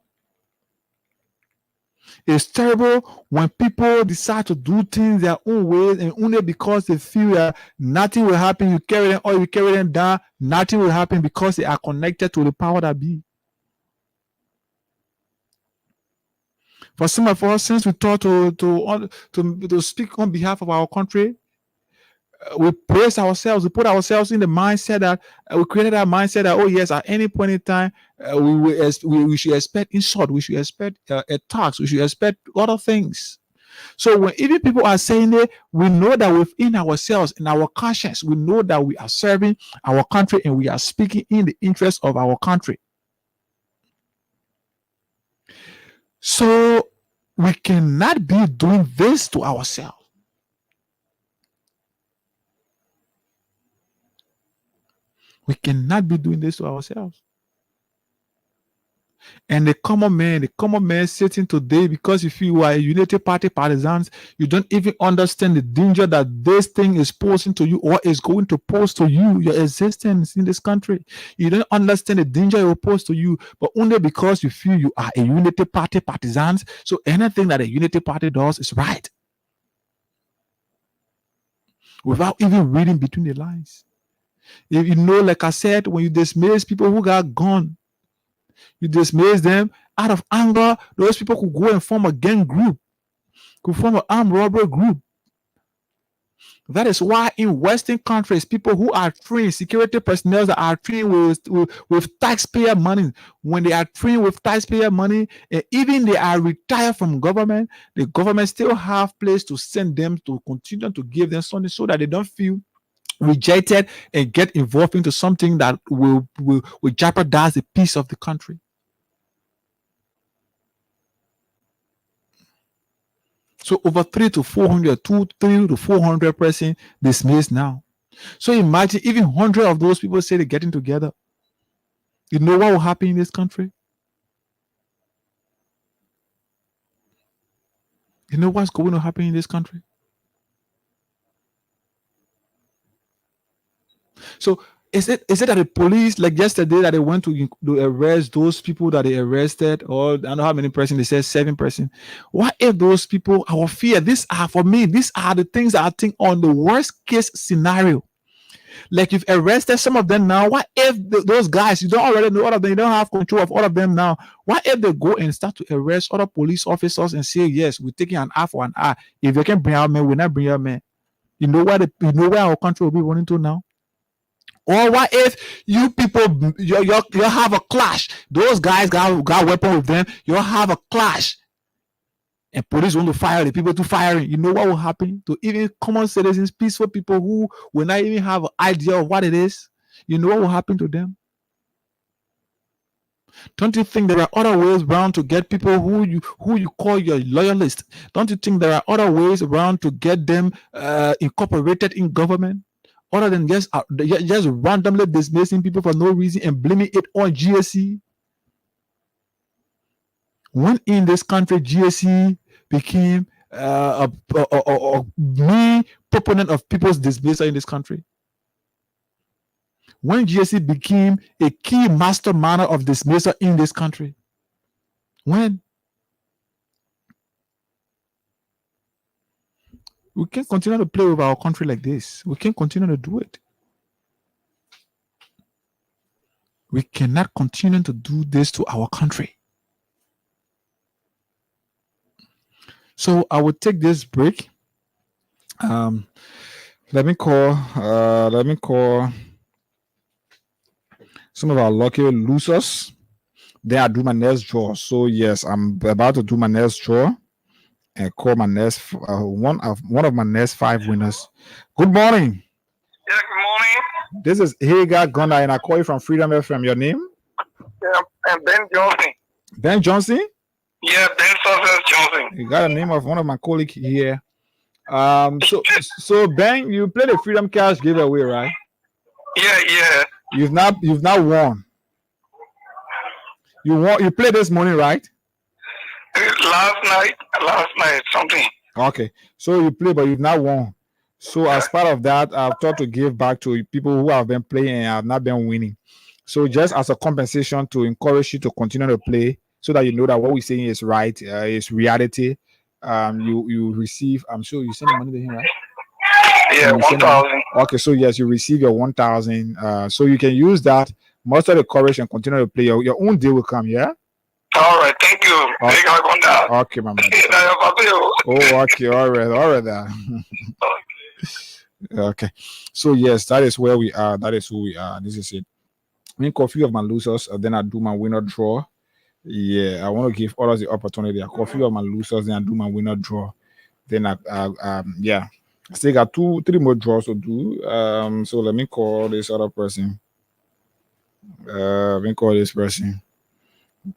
It's terrible when people decide to do things their own ways, and only because they feel that nothing will happen, you carry them or you carry them down, nothing will happen because they are connected to the power that be. For some of us, since we thought to speak on behalf of our country, we praise ourselves, we put ourselves in the mindset that we created that mindset that, oh yes, at any point in time, we should expect insult, we should expect attacks, we should expect other things. So when even people are saying it, we know that within ourselves, in our conscience, we know that we are serving our country and we are speaking in the interest of our country. So we cannot be doing this to ourselves. We cannot be doing this to ourselves. And the common man sitting today, because if you are a Unity Party partisans, you don't even understand the danger that this thing is posing to you or is going to pose to you, your existence in this country. You don't understand the danger it will pose to you, but only because you feel you are a Unity Party partisans, so anything that a Unity Party does is right. Without even reading between the lines. If you know, like I said, when you dismiss people who got gone, you dismiss them out of anger, those people could go and form a gang group, could form an armed robbery group. That is why in Western countries, people who are trained, security personnel that are trained with taxpayer money, when they are trained with taxpayer money, and even they are retired from government, the government still have place to send them to continue to give them something so that they don't feel rejected and get involved into something that will jeopardize the peace of the country. So over 300 to 400 person dismissed now. So imagine even 100 of those people say they're getting together. You know what will happen in this country? You know what's going to happen in this country? So is it that the police, like yesterday, that they went to arrest those people that they arrested, or I don't know how many persons, they said 7 persons. What if those people, our fear, these are the things that I think on the worst case scenario. Like you've arrested some of them now. What if those guys, you don't already know all of them, you don't have control of all of them now. What if they go and start to arrest other police officers and say, yes, we're taking an eye for an eye. If you can bring out men, we're not bringing out men. You know where our country will be running to now? Or what if you people you have a clash? Those guys got weapon with them. You have a clash, and police want to fire the people to firing. You know what will happen to even common citizens, peaceful people who will not even have an idea of what it is? You know what will happen to them? Don't you think there are other ways around to get people who you call your loyalists? Don't you think there are other ways around to get them incorporated in government? Other than just randomly dismissing people for no reason and blaming it on GSE. When in this country GSE became a main proponent of people's dismissal in this country. When GSE became a key masterminder of dismissal in this country. When? We can't continue to play with our country like this. We can't continue to do it. We cannot continue to do this to our country. So I will take this break. Let me call some of our lucky losers. Then I do my next draw. So yes, I'm about to do my next draw. And call my next one of my next 5 winners. Good morning. Yeah, good morning. This is Hagar Gunnar, and I call you from Freedom FM. Your name? Yeah, I'm Ben Johnson. Ben Johnson? Yeah, Ben Success Johnson. You got the name of one of my colleagues here. So Ben, you played the Freedom Cash giveaway, right? Yeah. You've not won. You played this morning, right? Last night, something. Okay, so you play, but you've not won. So as part of that, I've thought to give back to people who have been playing and have not been winning. So just as a compensation to encourage you to continue to play, so that you know that what we're saying is right, is reality. You receive. I'm sure you send the money to him, right? Yeah, 1,000. Okay, so yes, you receive your 1,000. So you can use that. Most of the coverage and continue to play. Your own day will come. Yeah. All right, thank you. Okay, my brother. Oh, okay, all right, then. Okay, so yes, that is where we are. That is who we are. This is it. I mean, a few of my losers, then I do my winner draw. Yeah, I want to give others the opportunity. I call a few of my losers, then I do my winner draw. Then yeah, I still got 3 more draws to do. So let me call this other person. Let me call this person.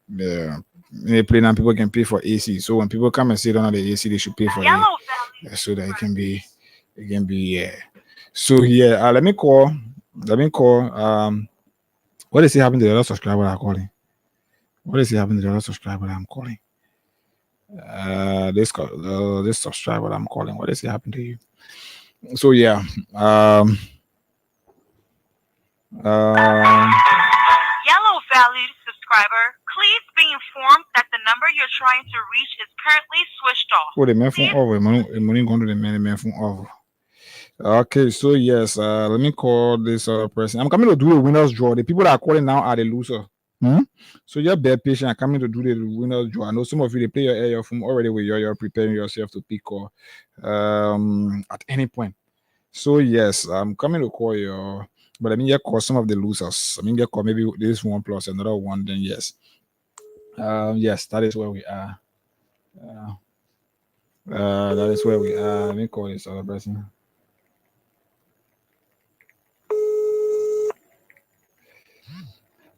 Yeah, they play now. People can pay for AC. So when people come and sit on the AC, they should pay for it, so that it can be. Yeah. So yeah, let me call. What is it happening to the other subscriber I'm calling? What is it happening to the other subscriber I'm calling? This subscriber I'm calling. What is it happening to you? So yeah. Yellow valued subscriber, please be informed that the number you're trying to reach is currently switched off. Oh, the man from over. Money going to the man from over. Okay, so yes, let me call this other person. I'm coming to do a winner's draw. The people that are calling now are the loser. So you're bear patient. I'm coming to do the winner's draw. I know some of you they play your area from already where you're preparing yourself to pick or at any point. So yes, I'm coming to call your, but let me just call some of the losers. I mean, just call maybe this one plus another one. Then yes, yes, that is where we are. That is where we are. Let me call this other person.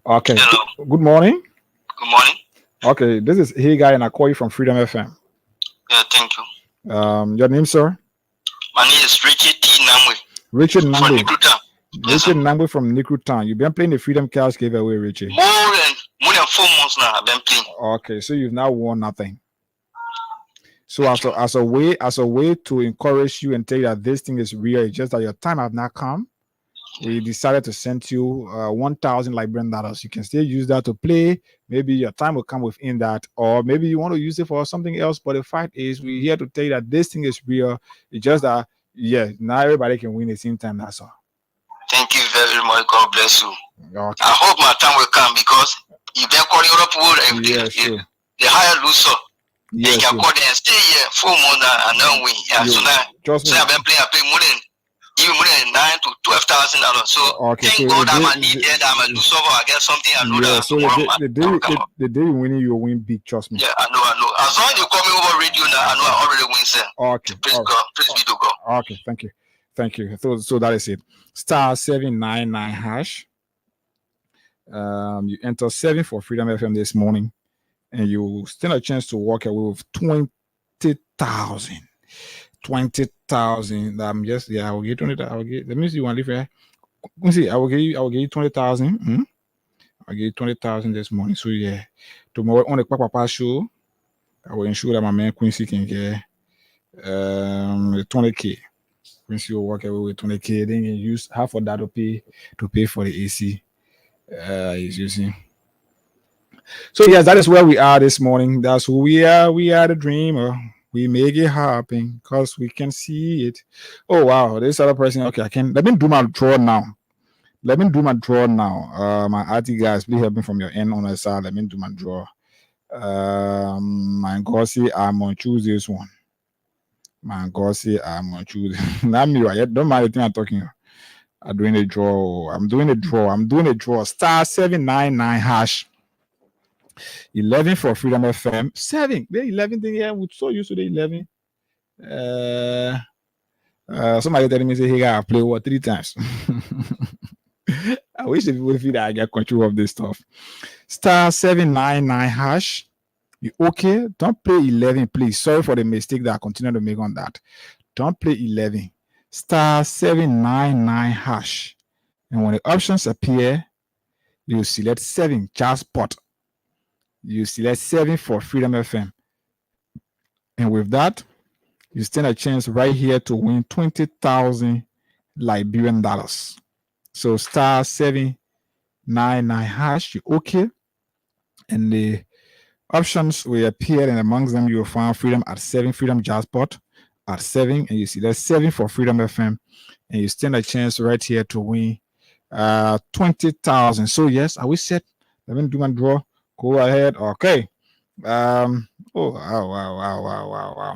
Okay. Hello. Good morning. Good morning. Okay, this is Hey Guy, and I call you from Freedom FM. Yeah, thank you. Your name, sir? My name is Richard T. Namwe. Richard From Namwe. Nikruta. Richard Namwe from Nikruta. You've been playing the Freedom Cash giveaway, Richard. More than 4 months now I've been playing. Okay, so you've now won nothing. So as a way to encourage you and tell you that this thing is real, it's just that your time have not come. We decided to send you $1,000 Liberian dollars. You can still use that to play. Maybe your time will come within that, or maybe you want to use it for something else. But the fact is, we're here to tell you that this thing is real. It's just that, yeah, not everybody can win at the same time. That's all. Thank you very much. God bless you. Okay. I hope my time will come because you've been calling other people. The higher loser. Yeah, they can call them and stay here 4 months now and now win. Yeah, so now I've been playing. I play more than even more than $9,000 to $12,000. So thank God I'm a lead there. I'm a loser. I get something. I know that. So the day you winning, you win big. Trust me. Yeah, I know. As long as you call me over radio now, I know I already win, sir. Okay. Praise God. Praise be to God. Okay. Thank you. So that is it. *799 hash. You enter 7 for Freedom FM this morning, and you stand a chance to walk away with 20,000. 20,000. I will get 20. I will get. Let me see one different. Let me see. I will give you 20,000. I'll give you 20,000 this morning. So yeah, tomorrow on the Papa show, I will ensure that my man Quincy can get 20K. Quincy will walk away with 20K. Then you use half of that to pay for the AC. He's using. So yes, that is where we are this morning. That's who we are. We are the dreamer. We make it happen because we can see it. Oh wow, this other person. Okay, let me do my draw now. My RT guys, please help me from your end on the side. Let me do my draw. My Gossi, I'm gonna choose this one. My Gossi, I'm gonna choose. Not me, right? Don't mind the thing I'm talking. I'm doing a draw. I'm doing a draw. *799 hash. 11 for Freedom FM. 7. The 11 thing here. We're so used to the 11. Somebody telling me say he got play what 3 times. I wish the people feel that I get control of this stuff. *799 hash. You okay? Don't play 11, please. Sorry for the mistake that I continue to make on that. Don't play 11. *799 hash. And when the options appear, you select 7 jackpot. You select 7 for Freedom FM. And with that, you stand a chance right here to win 20,000 Liberian dollars. So *799 hash, you okay? And options will appear, and amongst them you will find Freedom at 7, Freedom Jackpot at 7, and you see that's 7 for Freedom FM, and you stand a chance right here to win 20,000. So yes, are we set? Let me do my draw. Go ahead. Okay. Oh wow.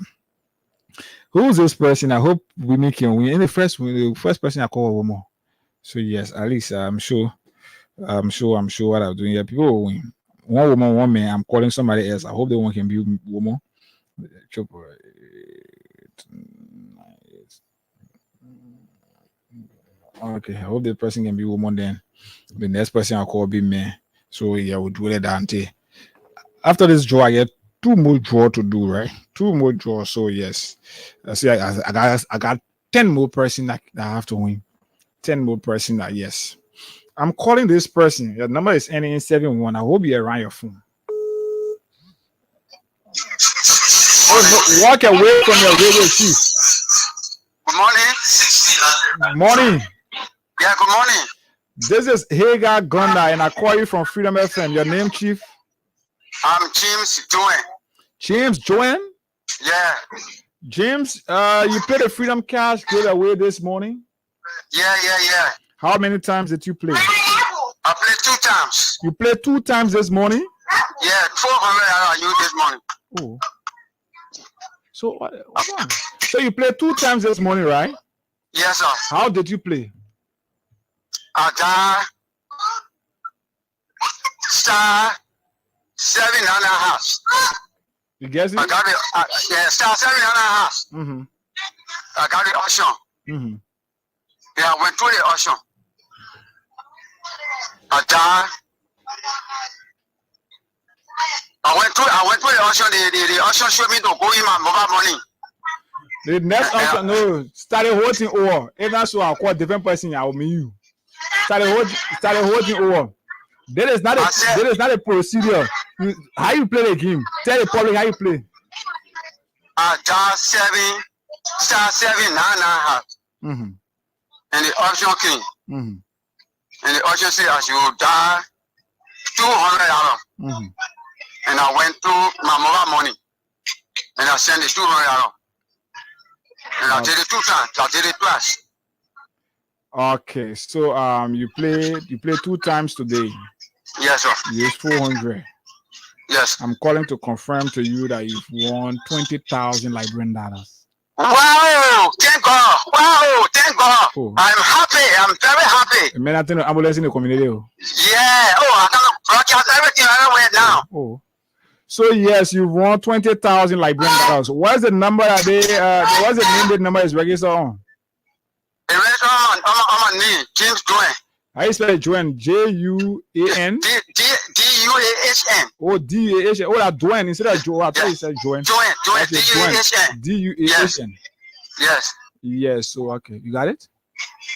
Who's this person? I hope we make him win. And the first person I call a woman. So yes, at least I'm sure what I'm doing here. People will win. One woman, one man. I'm calling somebody else. I hope the one can be woman. Okay, I hope the person can be woman. Then the next person I call be man. So yeah, we'll do it until after this draw. I get 2 more draw to do, right? 2 more draw. So yes, see, I got 10 more person that I have to win. 10 more person that yes. I'm calling this person. Your number is ending in 71. I hope you're around your phone. Oh, no, walk away from your radio, chief. Good morning. Morning. Yeah, good morning. This is Hagar Gonda, and I call you from Freedom FM. Your name, chief? I'm James Joanne. James Joanne? Yeah. James, you played a Freedom Cash giveaway this morning? Yeah. How many times did you play? I played 2 times. You played 2 times this morning? Yeah, 400 you this morning. Oh. So you played 2 times this morning, right? Yes, sir. How did you play? I got star 7.5. You guess it? I got it. Yeah, star 7.5. Mm-hmm. I got the auction. Mm-hmm. Yeah, I went through the auction. I went through the auction. The auction showed me to go in my mobile money. The next auction, no, started holding over. If that's what I call different person, I will mean you. Started holding over. There is not a procedure. How you play the game? Tell the public how you play. Star 7.5. Mm-hmm. And the auction came. Mm-hmm. And the auction said I should die $200. Mm-hmm. And I went through my mobile money. And I sent it $200. And I did it 2 times. I did it twice. Okay, so you played 2 times today. Yes, sir. You used 400. Yes. I'm calling to confirm to you that you've won 20,000 Liberian dollars. Wow! Thank God! Wow! Thank God! Oh. I'm happy. I'm very happy. Man, I think ambulance in the community. Yeah. Oh, I can broadcast everything everywhere now. Oh. So yes, you won 20,000 Liberian dollars. What's the number that what's the name that number is registered on? It's registered on my name, James Joanne. How you spell it, Joanne? J-U-A-N? D-U-A-H-N. Oh, D-U-A-H-N. Oh, that's Joanne instead of Joe. I thought you said Joanne. Joanne. Okay, D-U-A-H-N. D-U-A-H-N. Yes. Yes, so okay. You got it?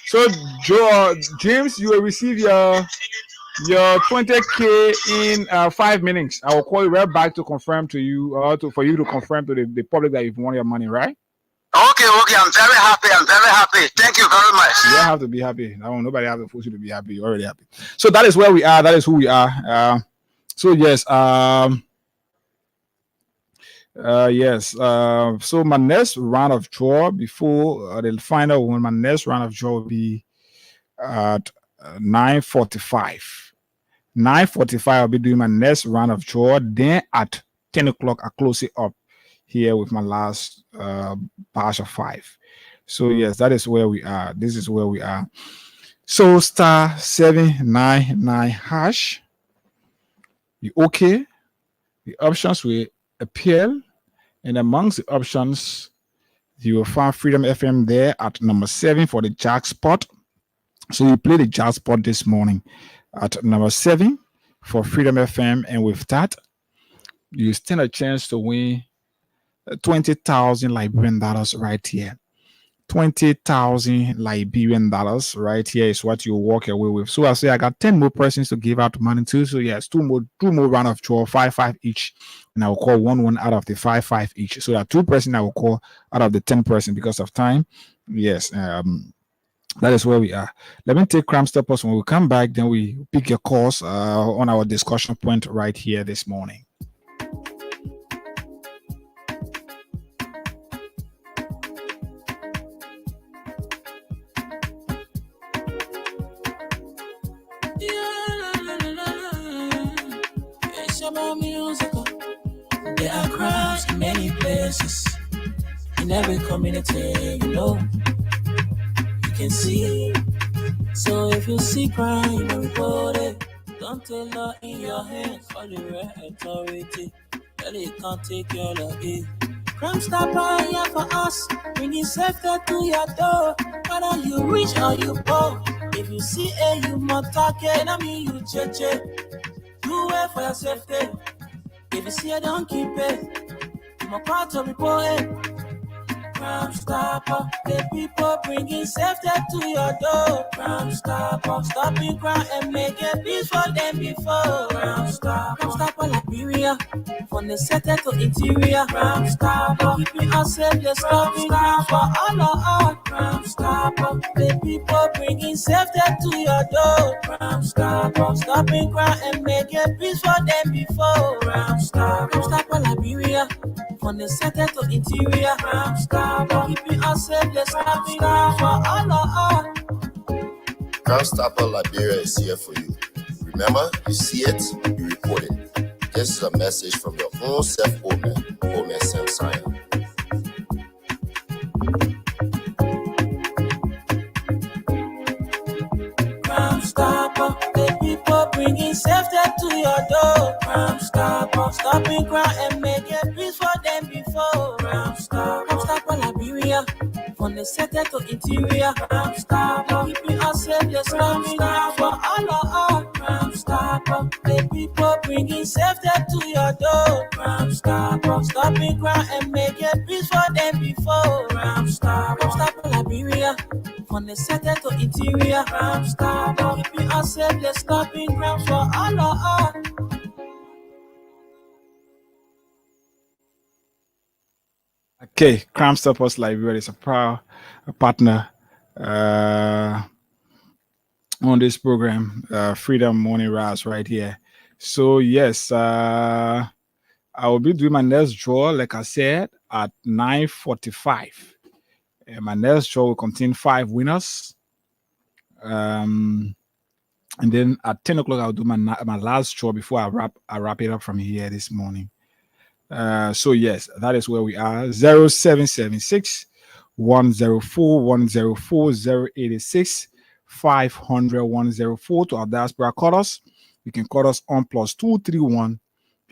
So, James, you will receive your 20K in 5 minutes. I will call you right back to confirm to you, for you to confirm to the public that you've won your money, right? Okay. I'm very happy. Thank you very much. You don't have to be happy. Nobody has to force you to be happy. You're already happy. So that is where we are. That is who we are. So yes. So my next round of draw before the final one, my next round of draw will be at 9:45. 9:45, I'll be doing my next round of draw. Then at 10 o'clock, I close it up here with my last batch of 5. So yes, that is where we are. This is where we are. So star 799 hash. You okay? The options will appear, and amongst the options, you will find Freedom FM there at number 7 for the jackpot. So you play the jackpot this morning at number 7 for Freedom FM, and with that, you stand a chance to win 20,000 Liberian dollars right here. 20,000 Liberian dollars right here is what you walk away with. So I say I got 10 more persons to give out money to. So yes, two more round of draw, 5 each, and I will call one out of the 5 each. So there are 2 persons I will call out of the 10 person because of time. Yes, that is where we are. Let me take Cram Steppers. When we come back, then we pick your calls on our discussion point right here this morning. about music. There are crowds in many places. In every community, you know, you can see. So if you see crime, you know, report it. Don't take law in your hands for the real authority. Really can't take your law in. Crime Stopper here for us, bringing safety to your door. Whether you rich or you poor, if you see a you must target, I mean you check. Do it for your safety. If you see a don't keep it, you must call to report it. Crime Stopper, the people bringing safety to your door. Crime Stopper, stopping crime and making peace for them before. Crime Stopper, Liberia, from the center to interior. Crime Stopper, keeping us safe, the stopping crime for all of us. Crime Stopper, the people bringing safety to your door. Crime Stopper, stopping crime and making peace for them before. Crime Stopper, Liberia, from the center to interior. Crime Stopper, keeping us safe, the stopping crime for all of us. Crime Stopper Liberia is here for you. Remember, you see it, you report it. This is a message from your own self-Omen, Omen Sam Sion. Crime Stopper, the people bringing safety to your door. Crime Stopper, stopping crime and making peace for them before. Crime Stopper, Liberia, from the center to interior. Crime Stopper, keeping us safe, the stopping crime for all of us. Crime Stopper, the people bringing safety to your door. Crime Stopper, stopping crime and making peace for them before. Crime Stopper, Liberia, from the center to interior. Crime Stopper, keeping us safe, the stopping crime for all of us. Okay, Crime Stoppers Liberia is a proud partner on this program, Freedom Morning Rise, right here. So yes, I will be doing my next draw, like I said, at 9:45. And my next draw will contain 5 winners. And then at 10 o'clock, I'll do my last draw before I wrap it up from here this morning. So yes, that is where we are. 0776 104 104 086 500 104 to our diaspora callers. You can call us on +231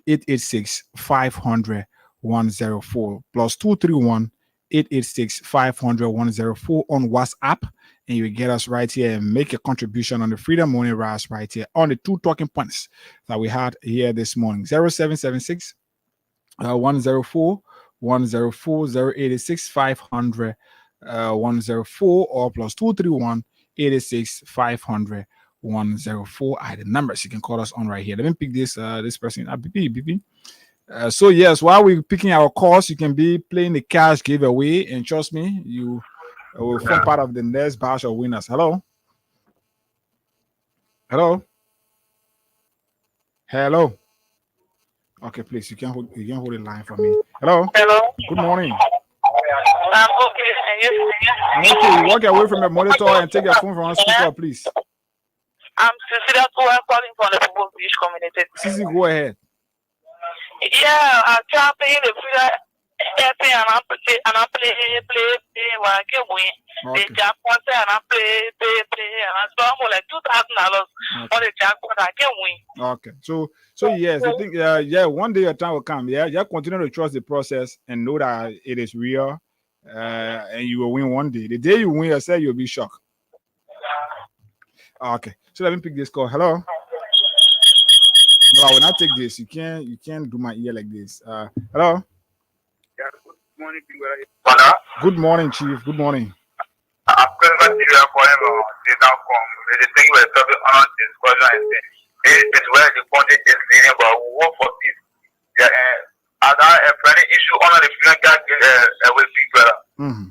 886 500 104 +231 886 500 104 on WhatsApp, and you get us right here and make a contribution on the Freedom Morning Rise right here on the 2 talking points that we had here this morning. 0776 104 104 086 500 104 or +231 886 500 104 are the numbers you can call us on right here. Let me pick this person up. BP. So yes, while we're picking our calls, you can be playing the cash giveaway, and trust me, you will form part of the next batch of winners. Hello. Okay, please, you can hold the line for me. Hello. Good morning. I'm okay. I'm okay. Walk away from the monitor and take your phone from the speaker, please. I'm Cecilia calling from the People Beach community. Cecilia, go ahead. Yeah, I try to play the free and I play when I get win. The jackpot and I play and I spend more like $2,000 on the jackpot. I get win. Okay, so yes, I think one day your time will come. Yeah, just continue to trust the process and know that it is real, and you will win one day. The day you win, yourself, you'll be shocked. Okay, so let me pick this call. Hello. No, I will not take this. You can't do my ear like this. Hello. Yeah, good morning, Good morning, Chief. Good morning. I'm calling for him. They now come. The thing we're talking on discussion and saying it's where the country is leading, but we work for peace. Yeah, and I have any issue on the freedom card with big brother. Mm-hmm.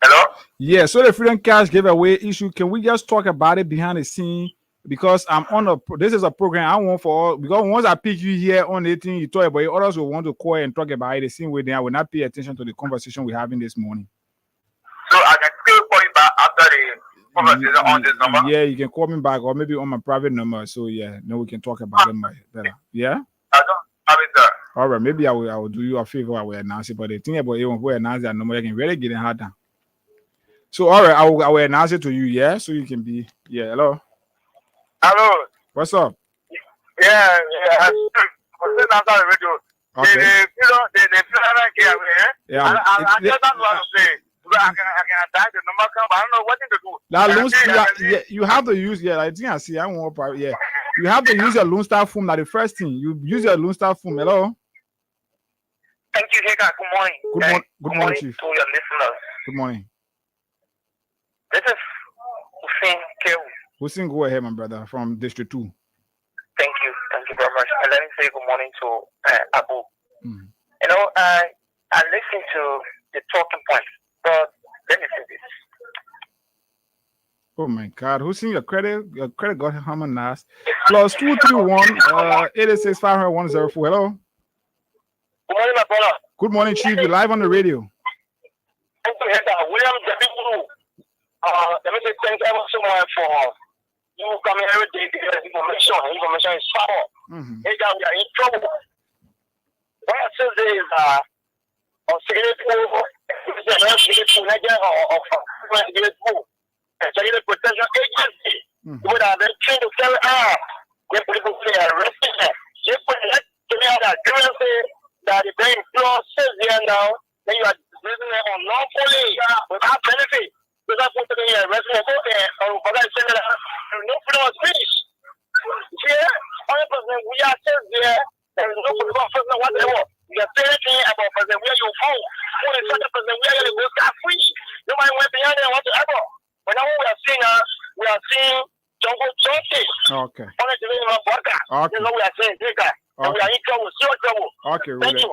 Hello. Yeah, so the freedom cash giveaway issue. Can we just talk about it behind the scene? Because I'm on this is a program I want for all, because once I pick you here on the thing you talk about it, others will want to call and talk about it the same way. Then I will not pay attention to the conversation we're having this morning. So I can still call you back after the conversation on this number? Yeah, you can call me back or maybe on my private number. So yeah, then we can talk about it better. Yeah? All right, maybe I will do you a favor. I will announce it, but the thing about it, when we announce that number, I can really get it hard down. So, all right, I will announce it to you, yeah, so you can be, yeah. Hello. Hello. What's up? Yeah. I'm sitting outside the radio. Okay. Yeah. I just don't want to say. I can dial the number, but I don't know what to do. That you have to use, yeah, I think I see. I want private, yeah. You have to use your Lone Star phone. That the first thing you use your Lone Star phone. Hello. Thank you, Hega. Good morning. Good morning, Chief. To your listeners. Good morning. This is Hussein Kewu. Hussein, go ahead, my brother, from District 2. Thank you very much. And let me say good morning to Abu. You know, I listened to the talking points, but let me say this. Oh my God, Hussein, your credit got harmonized. +231 886 500 Hello. Good morning, my brother. Good morning, Chief. You're live on the radio. Thank you, William W. Let me say thank you so much for you coming every day to get information. Information is power. Hey, guys, we are in trouble. What I say is security protection agency would have been trained to tell the people say arrested them. They put that to me that that the brain flow says here now, then you are using it unlawfully without benefit. Without putting in a resident or no freedom of speech. Here, 100% we are still there. There is no freedom of speech whatever. We are saying anything about president where you found. Only such a president where you will start free. Nobody went behind there whatsoever. But now we are seeing jungle justice. Okay. Honestly, this is what we are saying, this guy. And we are in trouble, serious trouble. Okay, thank you.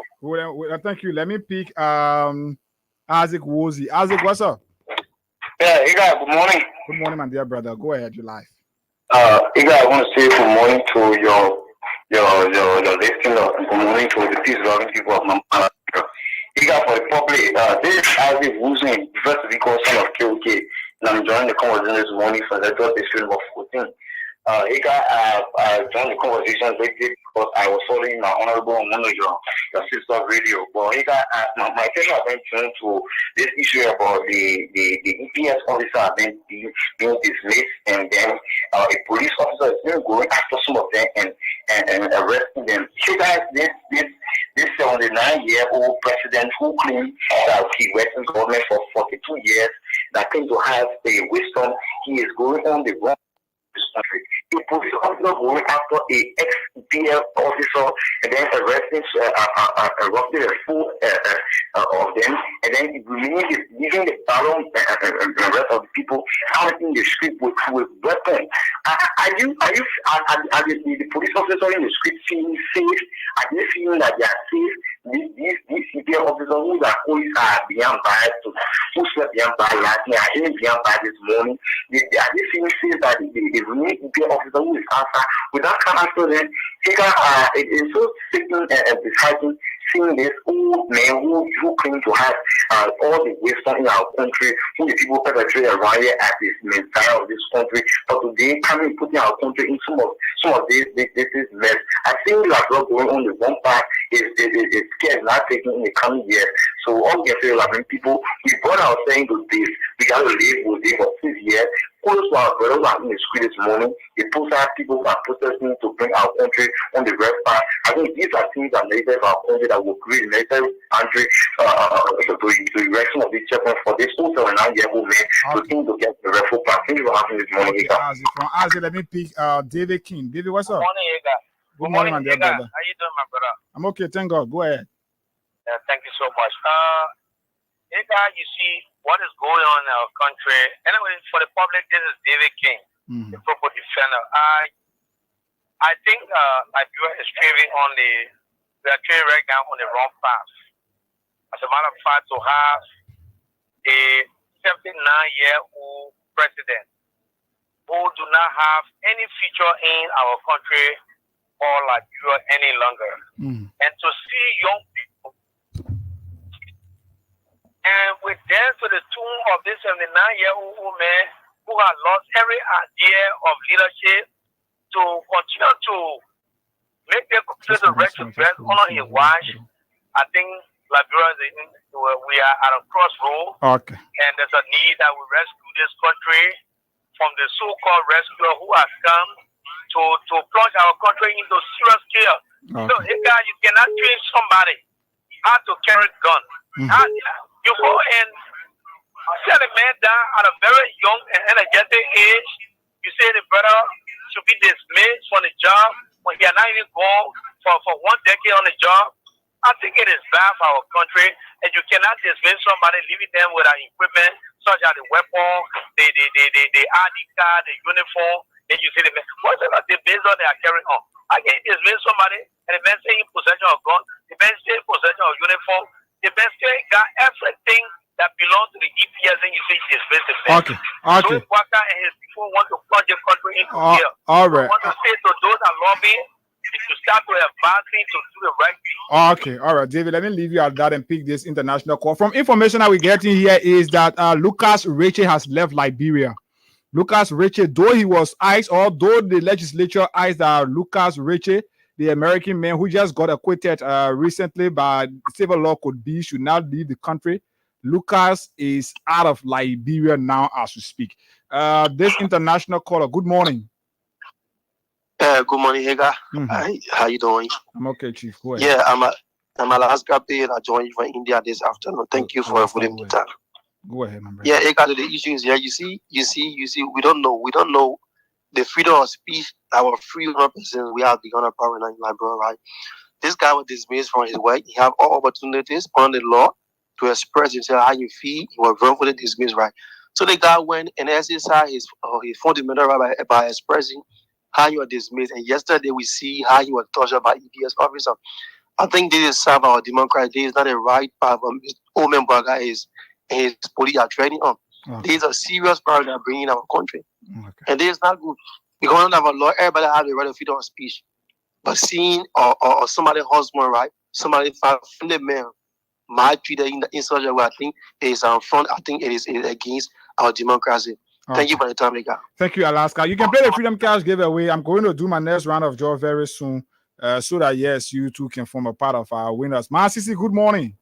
Thank you. Let me pick Isaac Wozy. Isaac, what's up? Yeah, Iga, good morning. Good morning, my dear brother. Go ahead, you're live. Iga, I want to say good morning to your listener and good morning to the peace-loving people of Namibia. Iga, for the public, this is Isaac Wozy, first because son of KOK, and I'm joining the conversation this morning for the job district of 14. Iga, I joined the conversation lately because I was following my honorable manager, your sister radio. But Iga, my attention has been turned to this issue about the EPS officer being dismissed, and then a police officer is still going after some of them and arresting them. Iga, this 79-year-old president who claimed that he worked in government for 42 years, that claimed to have a wisdom, he is going on the wrong country. A police officer going after a ex-PL officer and then arresting roughly a full of them, and then leaving the battle and the rest of the people out in the street with weapons. Are the police officers in the street feeling safe? Are they feeling that they are safe? These CPL officers who are always behind bars, who slept behind bars last night, are even behind bars this morning? Are they feeling safe that the remaining CPL officer who is outside without coming after them? It is so sickening and disheartening seeing this old man who claim to have all the wisdom in our country, who the people perpetrate around here at this mentality of this country, but today coming putting our country in some of this mess. I think we are not going on the wrong path. It's scared not taking in the coming years. So all we can say, like people, we brought ourselves to this. We got to live with it for 6 years. Close to our brothers are in the street this morning. The post-out people are protesting to bring our country on the right path. I think these are things that necessary for our country that will create necessary country the direction of this checkpoint for this 79-year-old man to think to get the rightful path. Thank you for having this morning. From Ozzy, let me pick David King. David, what's up? Good morning, Ega. Good morning, my dear brother. How you doing, my brother? I'm okay, thank God. Go ahead. Thank you so much. Ega, you see what is going on in our country. Anyway, for the public, this is David King, the proper defender. I think Liberia is trading we are trading right now on the wrong path. As a matter of fact, to have a 79-year-old president who do not have any future in our country or Liberia any longer. And to see young people and with them to the tune of this 79-year-old woman who has lost every idea of leadership to continue to make the So the right to best honor his wife. I think Liberia, we are at a crossroad. Okay. And there's a need that we rescue this country from the so-called rescuer who has come to plunge our country into serious chaos. Okay. So, you cannot train somebody how to carry a gun. You go and set a man down at a very young and energetic age. You say the brother should be dismissed from the job when he has not even gone for 1 decade on the job. I think it is bad for our country, and you cannot dismiss somebody, leaving them with an equipment such as the weapon, the ID card, the uniform, and you see the man. What's the business they are carrying on? I can dismiss somebody, and the man say in possession of gun, the man say in possession of uniform, the man say got everything that belongs to the EPS, and you say dismiss the man. Okay. So Walker and his people want to plunge the country into jail. All right. I want to say to those that lobby, to start to advancing to do the right thing. Okay, all right, David, let me leave you at that and pick this international call. From information that we're getting here is that Lucas Ritchie has left Liberia. Lucas Ritchie, though he was iced, or though the legislature iced Lucas Ritchie, the American man who just got acquitted recently by civil law code B, should now leave the country. Lucas is out of Liberia now as we speak. This international caller, good morning. Good morning, Hagar. How you doing? I'm okay, Chief. Go ahead. Yeah, I'm Alaska Bay, and I joined you from India this afternoon. Thank you for the time. Go ahead, man. Yeah, Hagar, the issue is here. You see, we don't know the freedom of speech. Our freedom represents we have begun a power in Liberia, right? This guy was dismissed from his work. He have all opportunities on the law to express himself how you feel. He was wrongfully dismissed, right? So the guy went and exercised his fundamental right by expressing how you are dismissed. And yesterday we see how you were tortured by EPS officer. I think this is some of our democracy. This is not a right path Omen Baga is and his police are training on. Okay. This is a serious problem that bringing our country. Okay. And this is not good. Because we don't have a law, everybody has the right of freedom of speech. But seeing or somebody husband, right? Somebody family man might treat it in such a way, I think it is front, I think it is against our democracy. Okay. Thank you for the time, Mika. Thank you, Alaska. You can play the Freedom Cash giveaway. I'm going to do my next round of draw very soon, so that yes, you too can form a part of our winners. Ma Sisi, good morning.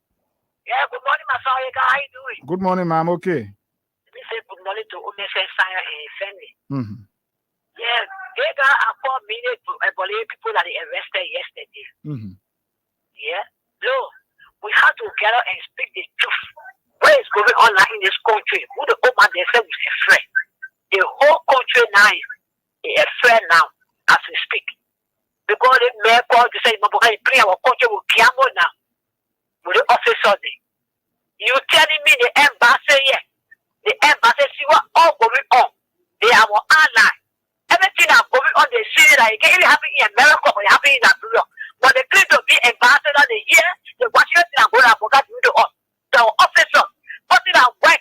Yeah, good morning, my son. How you doing? Good morning, ma'am. Okay. Let me say good morning to Omefen Sanya and family. Mm-hmm. Yeah, they got a 4 minutes to evaluate people that they arrested yesterday. Mm-hmm. Yeah, no, we have to get out and speak the truth. What is going on now in this country? Who the old man they said was a friend. The whole country now is a friend now as we speak. Because the mayor called to say, our country will gamble now with the officer. You telling me the embassy here? The embassy see what all going on. They are our ally. Everything that's going on, they see that it can't even happen in America or happen in Nigeria. But they claim to be ambassador the year, the Washington and going to forget to do the officer, putting that work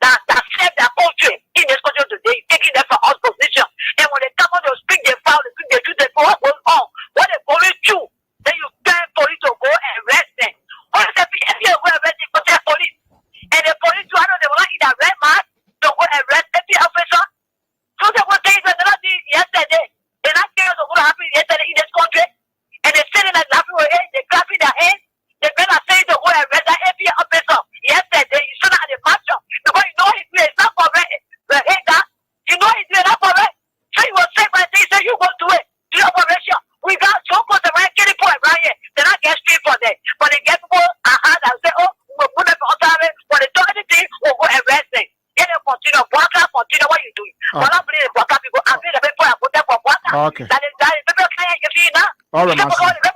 that saved their country in this country today, taking them from our position. And when they come on to speak their file, they speak their truth, they go, what goes on? What they going through? Then you tell police to go and arrest them. What is the PFA go arrest them for their police? And the police, I know they will not eat that red man to go arrest every officer. So they will say that they're not doing yesterday. They're not saying what's going to happen yesterday in this country. And they're sitting like laughing with hands, they're clapping their hands. The men are saying to go arrest that every officer yesterday. You should not have the match up. Because you know he's doing not correct. The hater, you know he's doing not correct. So you will say, but they say you go to it. Do the operation. We got so close to right killing point right here. They're not get street for them. But they get people that say, oh, we'll put them on time. When they do anything, we'll go arrest them. Then they continue. Walker, continue what you doing. But I'm putting the Walker people. I'm putting the people and put them for Walker. Okay. That is people can't get you now. All right, man. So then they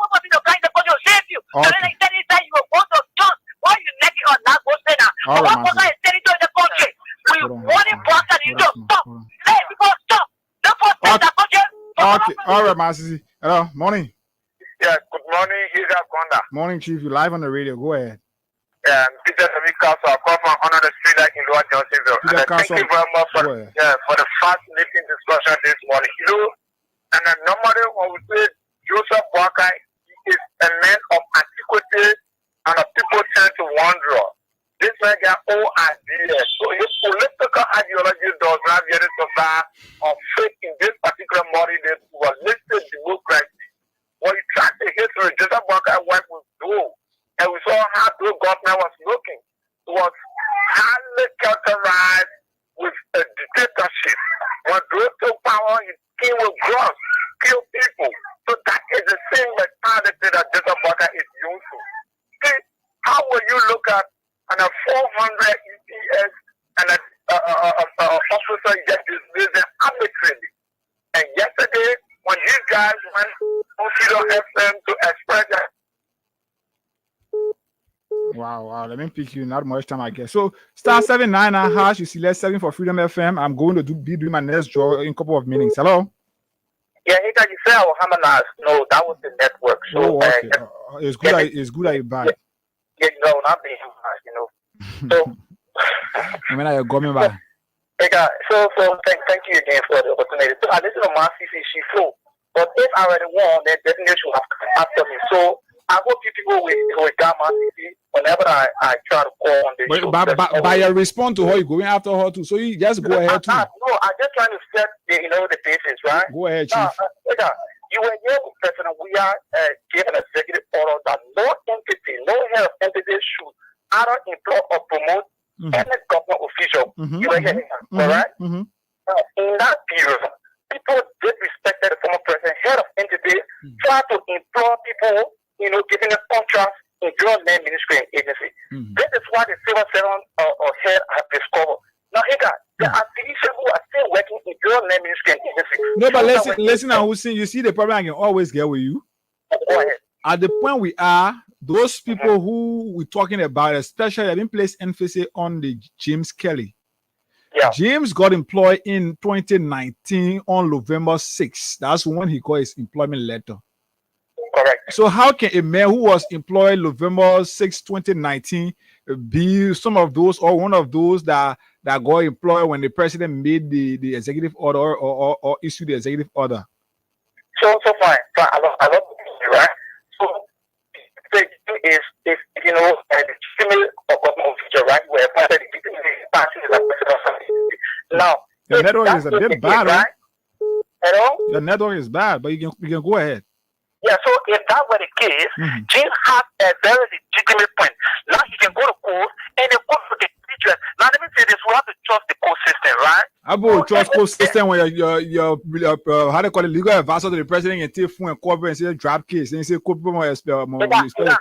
said inside you will go to church. Why you naked or not go say now? All right, But what is telling you in the country? We want it Walker you don't stop. Let people stop. Don't protect the country. Okay. All right, man. Sisi. Hello. Morning. Yeah, good morning. Here's Akonda. Morning, Chief. You live on the radio. Go ahead. Peter Castle, I come from under the street like in Lower Johnsonville. And thank you very much for the fascinating discussion this morning. You know, and normally when we say Joseph Walker is a man of antiquity and a people tend to wonder. This man got all ideas. So his political ideology does not really survive or fit in this particular model that was listed democracy. When you try to hit history, Joseph Walker went with Doe, and we saw how Doe government was looking. It was highly characterized with a dictatorship. When Doe took power, he came with guns, killed people. So that is the same mentality that Joseph Walker is used to. See, how will you look at a 400 EPS and an officer get dismissed arbitrarily? And yesterday, when you guys went on Freedom FM to express that. Wow. Let me pick you. Not much time, I guess. So, star 799 hash. You select 7 for Freedom FM. I'm going to be doing my next draw in a couple of minutes. Hello. Yeah, you said I will harmonize. No, that was the network. So, okay. It's good that you buy. Yeah, no, not being harmonized. So, I mean, I got me by. So thank you again for the opportunity. So, I listen to my CC flow. But if I already won, then definitely should have come after me. So, I hope you people will get my CC whenever I try to call on the show. By your response to her, you going after her too. So, you just go ahead too. No, I'm just trying to set the basis, right? Go ahead, Chief. You were here with President. We are given an executive order that no entity, no head of entity should either employ or promote any government official. You were here, correct? In that period, people disrespected the former president, head of entity, tried to employ people, giving them contracts in general name ministry and agency. This is why the civil servant or head have discovered. Now, there are physicians who are still working in general name ministry and agency. No, but listen, Hussein, you see the problem I can always get with you. Go ahead. At the point we are, those people who we're talking about, especially have been placed emphasis on the James Kelly. Yeah. James got employed in 2019 on November 6th. That's when he got his employment letter. Correct. So how can a man who was employed November 6, 2019 be some of those or one of those that got employed when the president made the executive order or issued the executive order? So fine. I love you, right? So the thing is the legitimate government official, right? Where the now the network is a bit bad, right? Hello? The network is bad, but you can go ahead. Yeah, so if that were the case, James has a very legitimate point. Now he can go to court and the court will get features. Now let me say this: we have to trust the court system, right? I will trust court system when your how they call it legal advisor to the president and take phone and cover and say drop case and say court more expel more. Listen, no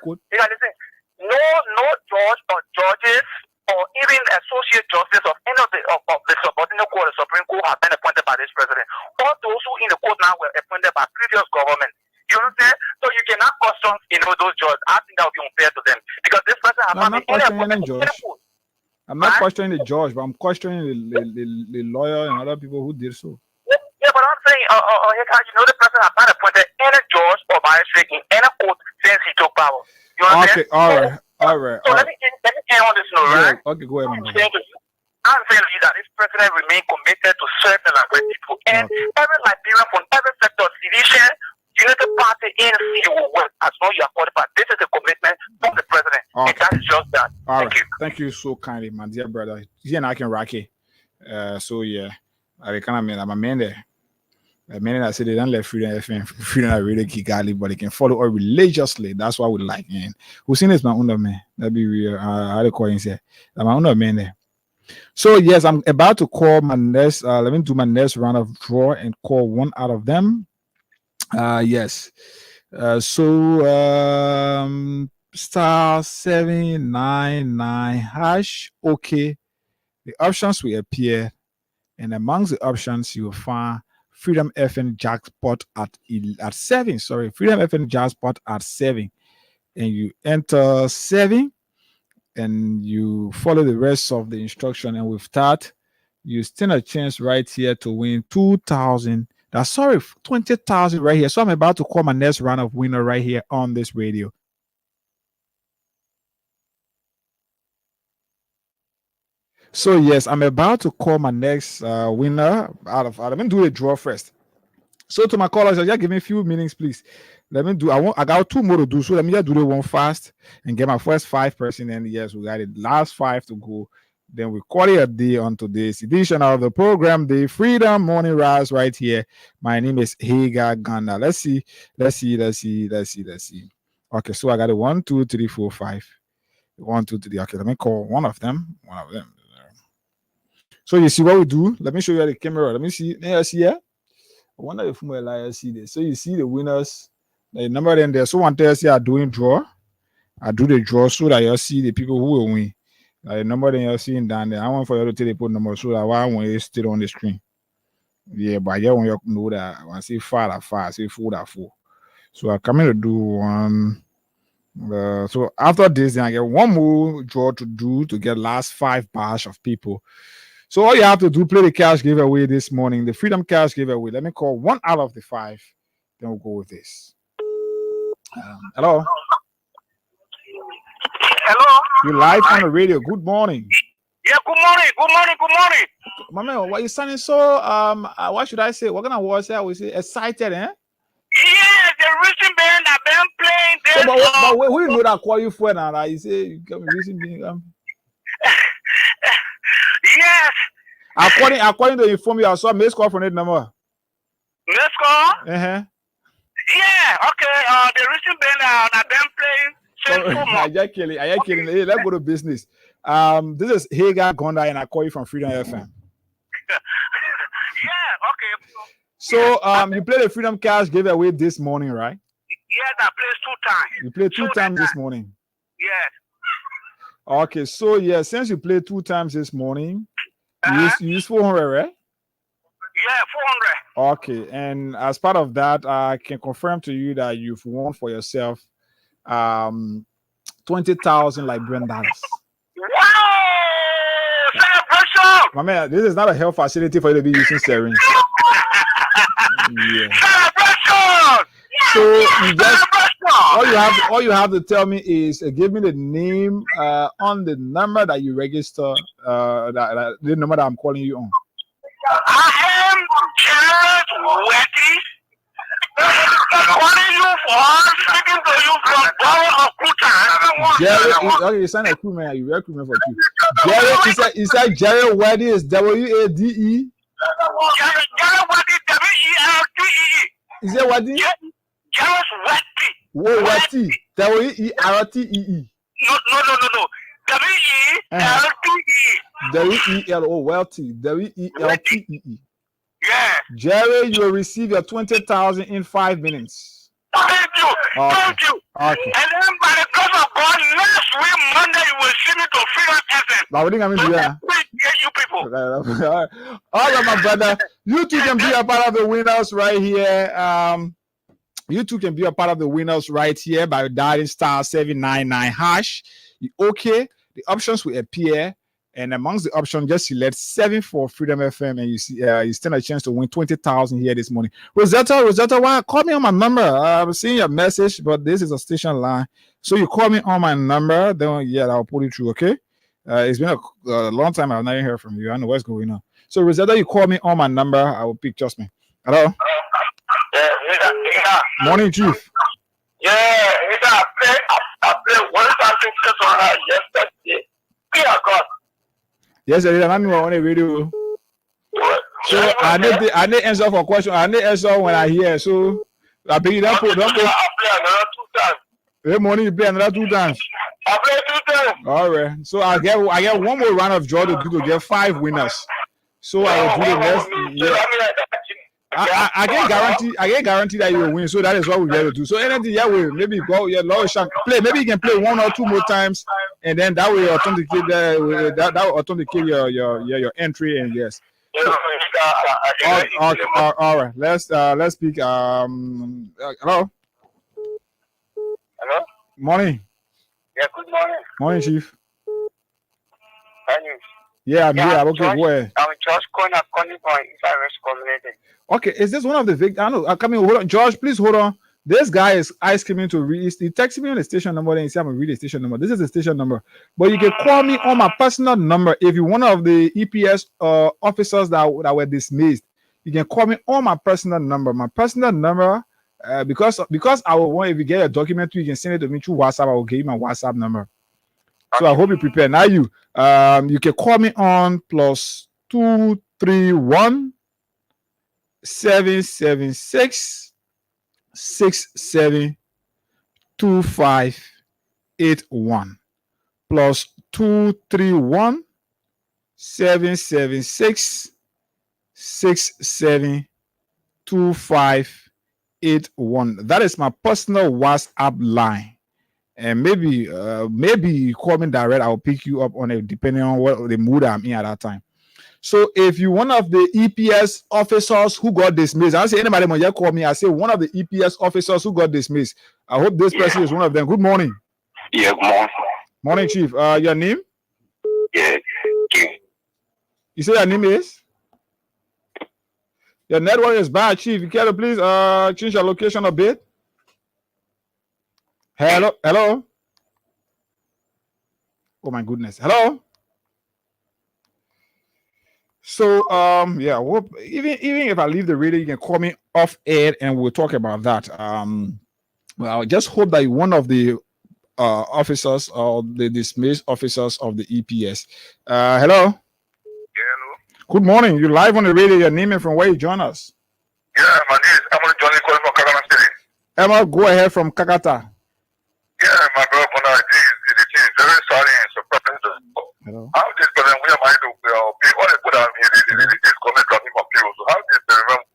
judge or judges or even associate justice of any of the subordinate court or Supreme Court have been appointed by this president. All those who in the court now were appointed by previous government. You understand? So you cannot question, those judges. I think that would be unfair to them because this person has not been any judge. I'm not questioning the judge, but I'm questioning the lawyer and other people who did so. Yeah, but I'm saying, the person has not appointed any judge or magistrate in any court since he took power. You understand? Okay, all right. So let me end on this note, right? Okay, go ahead, man. I'm saying to you that this president remains committed to serve the Liberian people, and every Liberian from every sector, civilian, Unity Party, ANC will work as long as you are qualified. This is a commitment from the president. Okay. And that is just that. Thank you. Thank you so kindly, my dear brother. Yeah, I can rock it. So yeah, I kind of mean I'm a man there. The minute I say they don't let Freedom FM, Freedom I really Kigali, but they can follow us religiously. That's what we like. And Hussein is my under man. That be real. How they call him say, I'm my under man there. So yes, I'm about to call my next. Let me do my next round of draw and call one out of them. Yes. Star 799 hash. Okay. The options will appear, and amongst the options you will find Freedom FM jackpot at 7. Sorry, Freedom FM jackpot at 7, and you enter 7, and you follow the rest of the instruction, and with that, you stand a chance right here to win 2,000. That's 20,000 right here. So I'm about to call my next round of winner right here on this radio. So yes, I'm about to call my next winner let me do a draw first. So to my callers, just give me a few minutes, please. Let me do. I got 2 more to do. So let me just do the one fast and get my first 5 person. And yes, we got it. Last 5 to go. Then we call it a day on today's edition of the program, the Freedom Morning Rise, right here. My name is Hagar Ghana. Let's see. Okay, so I got a 1, 2, 3, 4, 5. 1, 2, 3. Okay, let me call one of them. So you see what we do? Let me show you the camera. Let me see. Yeah, see here. I wonder if I see this. So you see the winners. The number then there. So one tells you are doing draw. I do the draw so that you see the people who will win. The number then you're seeing down there. I want for you to take the put number so that one is still on the screen. Yeah, but yeah, when you know that I say 5 at 5, I say 4 at 4. So I'm coming to do one. So after this, then I get one more draw to do to get last 5 batch of people. So all you have to do, play the cash giveaway this morning, the Freedom Cash giveaway. Let me call 1 out of the 5. Then we'll go with this. Hello. Hello. You live on the radio. Good morning. Yeah, good morning. My man, why you sounding so what should I say? What kind of words I would say? Excited, eh? Yeah, the recent band I've been playing this. So, but who you know that call you for now? You say you come recent band. Yes. According to inform you, I saw miss call from that number. Miss call? Uh-huh. Yeah, okay. The recent band I've been playing. I just kidding. Hey, let's go to business. This is Hagar Gonda, and I call you from Freedom FM. Yeah, okay. So you played the Freedom Cash giveaway this morning, right? Yes, I played 2 times. You played 2 times this morning. Yes. Okay, so yeah, since you played 2 times this morning, you used 400, right? Yeah, 400. Okay, and as part of that, I can confirm to you that you've won for yourself 20,000 Liberian dollars. Wow! Celebration! My man, this is not a health facility for you to be using steroids. Yeah. Celebration! So you just all you have to tell me is give me the name on the number that you register, the number that I'm calling you on. I am Jared Weddy. Calling you for speaking to you from Borough of Kuta. Jared, okay, you sound like crew man. You very crew man for you. Jared, he said Jared Weddy is WADE. Jared Weddy, WERTEE. Is that Weddy? Jared Weddy. Whoa, Weddy. WERTEE. No. WELTE. Wealthy. WELTEE. Yeah. Jerry, you will receive your 20,000 in 5 minutes. Thank you. Okay. Thank you. Okay. And then by the grace of God, next week, Monday, you will see me to Freedom FM. Now, what do you mean? You people. All right, my brother. You two can be a part of the winners right here. You two can be a part of the winners right here by dialing *799#. Okay, the options will appear, and amongst the options, just select 7 for Freedom FM, and you see, you stand a chance to win 20,000 here this morning. Rosetta, why? Call me on my number. I'm seeing your message, but this is a station line, so you call me on my number. Then I'll put it through. Okay. It's been a long time I've not heard from you. I know what's going on. So Rosetta, you call me on my number. I will pick. Trust me. Hello. Yeah. Morning, Chief. Yeah, I played 1,000 yesterday. Yeah, God. Yes, I did. I'm on the radio. So I need answer for question. I need answer when I hear. So I beg you, don't put. I play another 2 times. Every morning you play another 2 times. I play 2 times. All right. So I get one more round of draw to do to get 5 winners. So I will do the next. Yeah. I can guarantee that you will win. So that is what we got to do. So anything, maybe go play. Maybe you can play 1 or 2 more times, and then that will authenticate that will authenticate your entry. And yes. All right. Let's speak. Hello. Hello. Morning. Yeah. Good morning. Morning, Chief. Morning. Yeah, I'm here. Okay, go ahead. I'm just calling from inside West community. Okay, is this one of the victims? I know. I'm coming. Hold on, George. Please hold on. This guy is ice creaming to read. He texted me on the station number. Then he said, "I'm gonna read the station number." This is the station number, but you can call me on my personal number if you're one of the EPS officers that were dismissed. You can call me on my personal number. My personal number, because I will want, if you get a document, you can send it to me through WhatsApp. I will give you my WhatsApp number. So I hope you prepare. Now you can call me on +231 776 672581 +231 776 672581. That is my personal WhatsApp line. And maybe you call me direct. I'll pick you up on it depending on what the mood I'm in at that time. So if you one of the EPS officers who got dismissed, I say anybody when you call me, I say one of the EPS officers who got dismissed. I hope this person is one of them. Good morning. Yeah, good morning. Morning, Chief. Your name? Yeah. You say your name is? Your network is bad, Chief. You care to please change your location a bit? Hello? Hello? Oh my goodness. Hello? So yeah, even if I leave the radio, you can call me off air and we'll talk about that. Well, I just hope that one of the officers or the dismissed officers of the EPS. Hello? Yeah, hello. Good morning. You're live on the radio. Your name and from where you join us? Yeah, my name is Emma Johnny calling from Kakata City. Emma, go ahead from Kakata. Yeah, my brother, the thing is very sorry and surprising. Hello. How this president, we are mind to pay all the good out here, this government coming from people. So how this president,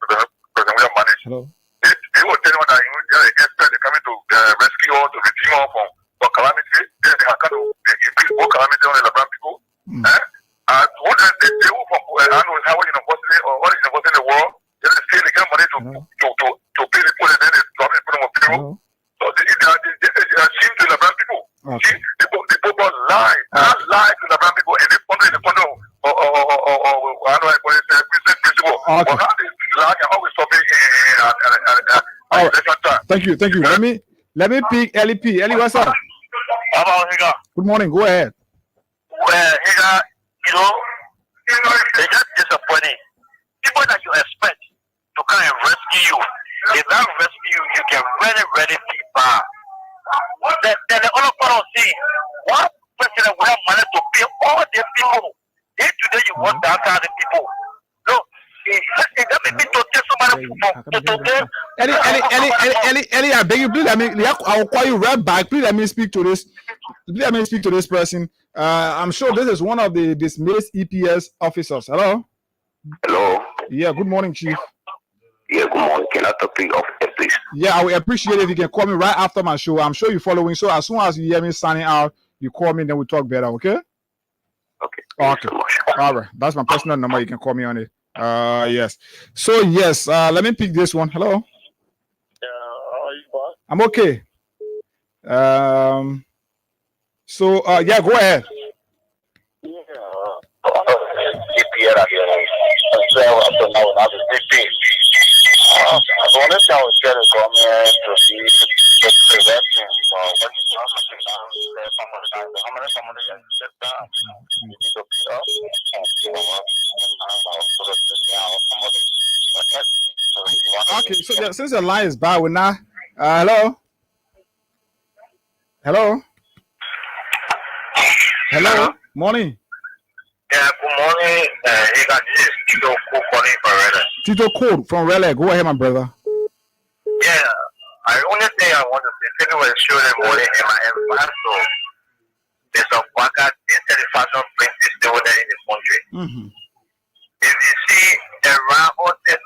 we are managed? Hello. They will tell you that they are expert, they're coming to rescue or to redeem all from calamity. Then they are kind of increase more calamity on the Labran people. What they will from Howard University or what university in the world, they still get money to pay the people and then they drop it for people. So they seem to the black people. Okay. The people lie to the black people and they ponder I don't know what it is, principle. But how they lie and always stop it at different time. Thank you. Let me pick Ellie P. Ellie, what's up? How about Higa? Good morning. Go ahead. Well, Higa, it's just disappointing. People that you expect to come and rescue you, if that rescue you, you can really be bad. Then the other part of thing, one president will have money to pay all the people. Then today you want to answer the people. No, that may be to tell somebody Ellie, I beg you, please. I will call you right back. Please let me speak to this. Let me speak to this person. I'm sure this is one of the dismissed EPS officers. Hello. Hello. Yeah. Good morning, Chief. Yeah, good morning. Can I talk to you off air, please? Yeah, I would appreciate it if you can call me right after my show. I'm sure you're following. So as soon as you hear me signing out, you call me, then we talk better. Okay. Okay. Okay. All right. That's my personal number. You can call me on it. Yes. So yes. Let me pick this one. Hello. how are you, boss? I'm okay. So yeah, go ahead. Okay, so since the line is bad, we're now. Hello. Hello. Morning. Yeah, good morning. You got this Tito Code calling from Raleigh. Tito Code from Raleigh. Go ahead, my brother. Yeah, I only thing I want to say, anyway, show them money in my advance. So there's a worker dissatisfaction brings this over there in the country. Mm-hmm. If you see around all this,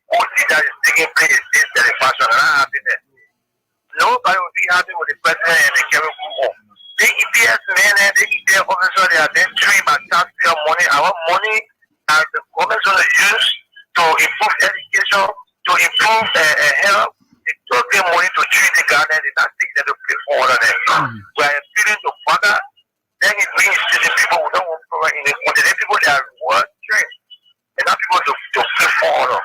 what that is taking place is dissatisfaction and happiness. Nobody will be happy with the president and the chemical. The EPS men and the EPS officer, they are then treating my taxpayer money, our money, as the government going to use to improve education, to improve health. They took their money to treat the garden, they not take them to pay for all of them. We are appealing to father, then it means to the people who don't want to provide in the country. The people that are working, and not people to pay for all of them.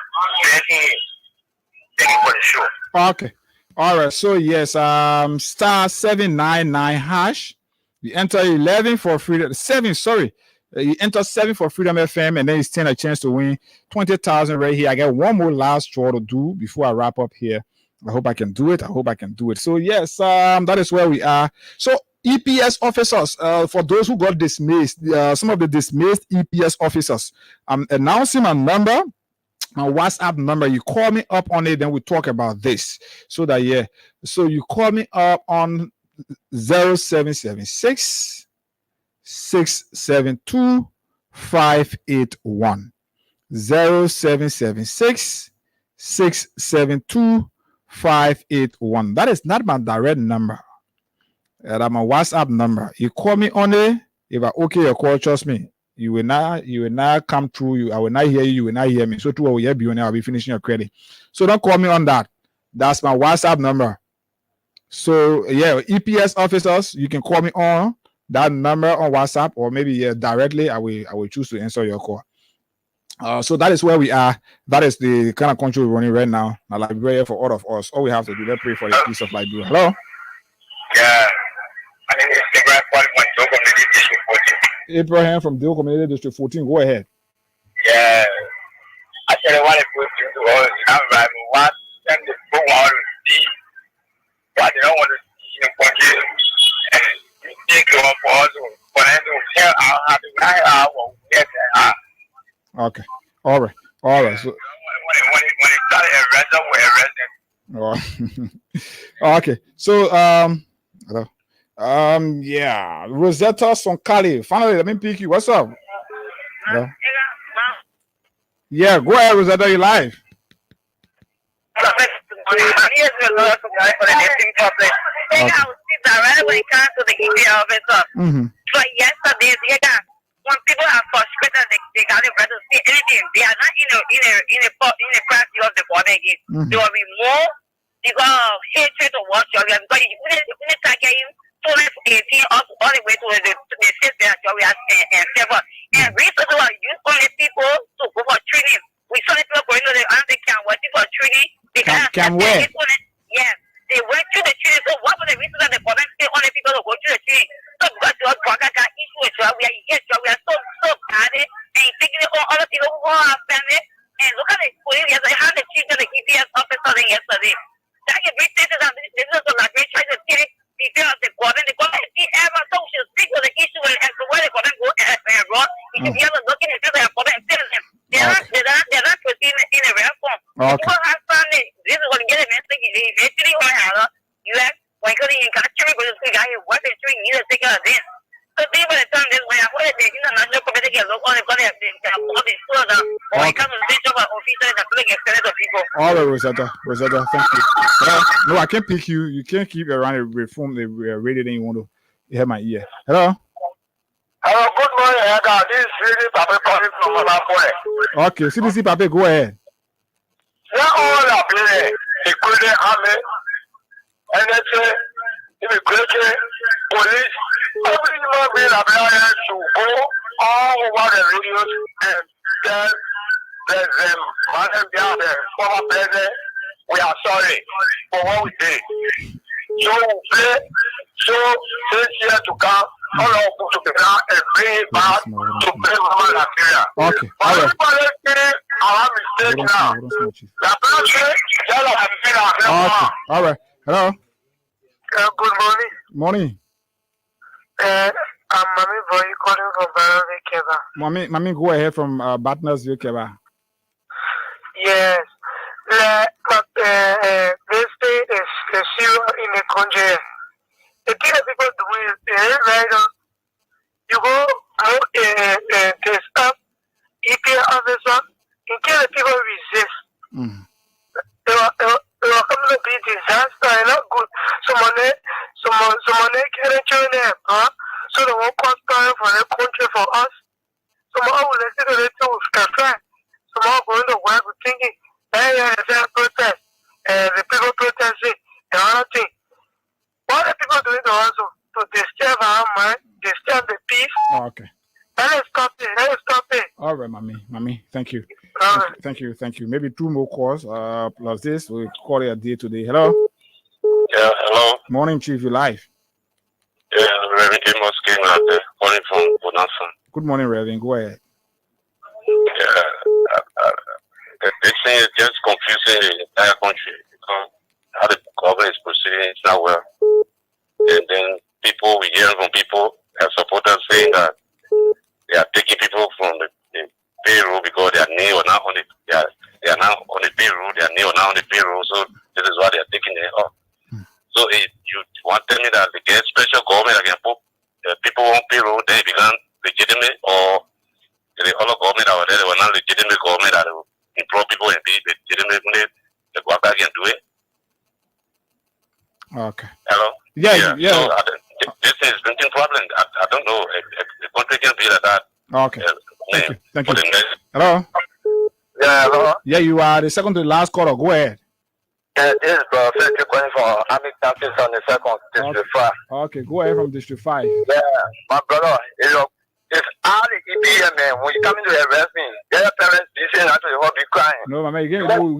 Thank you for the show. Okay. All right. So yes, *799#. You enter 11 for freedom. 7. Sorry, you enter 7 for Freedom FM, and then you stand a chance to win 20,000 right here. I got one more last draw to do before I wrap up here. I hope I can do it. So yes, that is where we are. So EPS officers, for those who got dismissed, some of the dismissed EPS officers, I'm announcing my number, my WhatsApp number. You call me up on it, then we talk about this. So that, yeah. So you call me up on 0776 672 581. 0776 672 581. That is not my direct number. That's my WhatsApp number. You call me on it. If I okay your call, trust me, you will not come through. I will not hear you. You will not hear me. So too, I'll be finishing your credit. So don't call me on that. That's my WhatsApp number. So yeah, EPS officers, you can call me on that number on WhatsApp, or maybe directly. I will choose to answer your call. So that is where we are. That is the kind of country we're running right now. Now, Liberia, for all of us, all we have to do, let's pray for the peace of Liberia. Hello. Yeah. My name is Abraham from Dole Community District 14. Abraham from Dole Community District 14. Go ahead. Yeah. Actually, what I put into all is what and the people want to see what they don't want to see in the country. And you take it on for us for them to tell how to write our yes. Okay. All right. So when it started arresting, okay. So hello. Yeah, Rosetta from Cali. Finally, let me pick you. What's up? Hello? Yeah, go ahead, Rosetta. You live. So yesterday, when people are frustrated, they got it to see anything. They are not in a crafty of the body again. They will be more because of hatred towards you. Because you wouldn't target him so let's 18 up all the way to the state that we are and seven. And we also use only people to go for training. We saw the people going to the camp working for training. Camp where? Yes, they went to the training. So what was the reason that the government say only people to go to the training? So because the got issue with we are so bad and thinking of other people who are family. And look at the police yesterday, how the chief of the EPS officer yesterday. That can be this is like they try to get it detail of the government. The government ever so should speak to the issue and so where the government go and run. You should be able to look in the government and tell them. They're not proceeding in a reform. People have family. This is what get a message. Eventually going to have US when you in country, but it's going to work and you need to take care of this. So people that turn this way, I want to take international community and look on the body of all these schools when it comes to the job of officers and public extended of people. All right, Rosetta, thank you. No, I can't pick you. You can't keep around the reform the radio, then you want to hear my ear. Hello? Hello, good morning, Edgar. This is really Papa calling from Malapoe. Okay, CDC Papa, go ahead. Yeah, all up here, including army, NSA, immigration, police, every human being applied to go all over the radios and tell President Madam Biabe, former president, we are sorry for what we did. So we pray, so this year to come, all of us to be down and bring it back to play Mama Nigeria. Okay. But everybody think our mistake now. The president, tell us okay. All right. Hello? Good morning. Morning. I'm Mami Boy calling from Barrow Keba. Mami, go ahead from Batnersville, Keba. Yes. This thing is zero in the country. The thing that people do is right. You go out test up EPA officer in case the people resist. They will come to be disaster and not good. Someone can't join them, huh? So they won't cause time for the country for us. Someone will listen to the truth, that's right. Someone going to work with thinking, hey, there's a protest, and the people protesting, and other thing. What are people doing to us to disturb our mind, disturb the peace? Oh, okay. Let us stop it. All right, Mami, thank you. Right. Thank you. Maybe 2 more calls, plus this. We'll call it a day today. Hello? Yeah, hello. Morning, Chief, you live. Yeah, Reverend Amos came out there, calling from Bonanza. Good morning, Reverend. Go ahead. Yeah, this thing is just confusing the entire country because how the government is proceeding is not well. And then people people, we hearing from people and supporters saying that they are taking people from the payroll because their name or not on it. They are now on the payroll. Their name or not on the payroll. So this is why they are taking it off. So if you want to tell me that they get special government that can put people on payroll, then it become legitimate, or the other government out there, they were not legitimate government that will employ people and be legitimate when the Guaca can do it. Okay. Hello? Yeah. So this is a problem. I don't know. The country can be like that. Okay. Thank you. Hello? Yeah, hello? Yeah, you are the second to the last caller. Go ahead. This is Frederick calling from Army Campus on the second District 5. Okay, go ahead from District 5. Yeah, my brother, it's all the EPM, man. When you come in to arrest me, their parents be saying that they will be crying. No, man, we're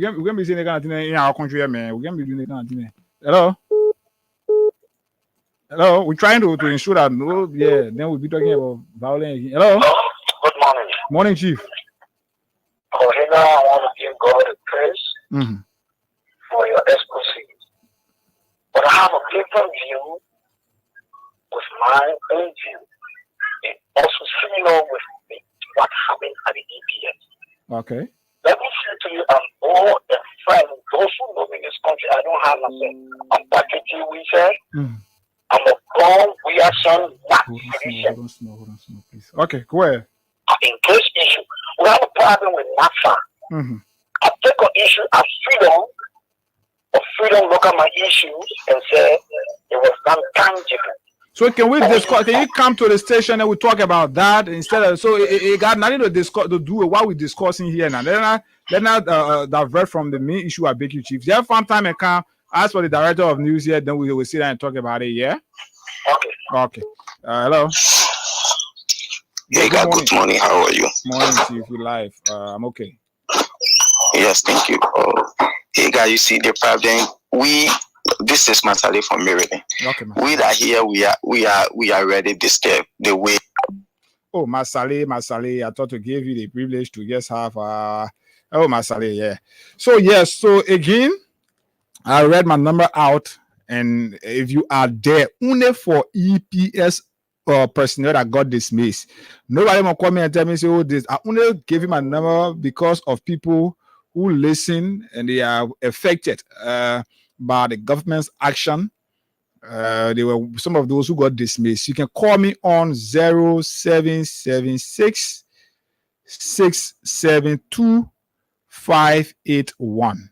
going to be saying the kind of thing in our country, man. We're going to be doing the kind of thing. Hello? Hello? We're trying to ensure that, then we'll be talking about violence. Hello? Good morning. Morning, Chief. Oh, hey, now I want to give God a praise for your exposé. But I have a different view with my own view. And also similar with what happened at the EPS. Okay. Let me say to you, I'm more a friend. Those who know me in this country, I don't have nothing. I'm packaging, we say. I'm a born reaction, not solution. Hold on, please. Okay, go ahead. In this issue, we have a problem with NAFA. I take an issue as freedom look at my issues and say it was not tangible. So can we discuss? Can you come to the station and we talk about that instead of? So it got nothing to discuss to do with what we're discussing here now. Let not divert from the main issue at BQ Chiefs. You have fun time and come ask for the director of news here. Then we will sit down and talk about it. Yeah. Okay. Hello. Hey, good morning. How are you? Morning, Chief. We live. I'm okay. Yes, thank you. Hey, guys, you see the problem. This is Masale from Maryland. Okay, we are here. We are ready to step the way. Oh, Masale. I thought to give you the privilege to just have. Masale, yeah. So again, I read my number out, and if you are there, only for EPS personnel that got dismissed. Nobody will call me and tell me, say, this. I only gave him my number because of people who listen and they are affected by the government's action. There were some of those who got dismissed. You can call me on 0776 672 581.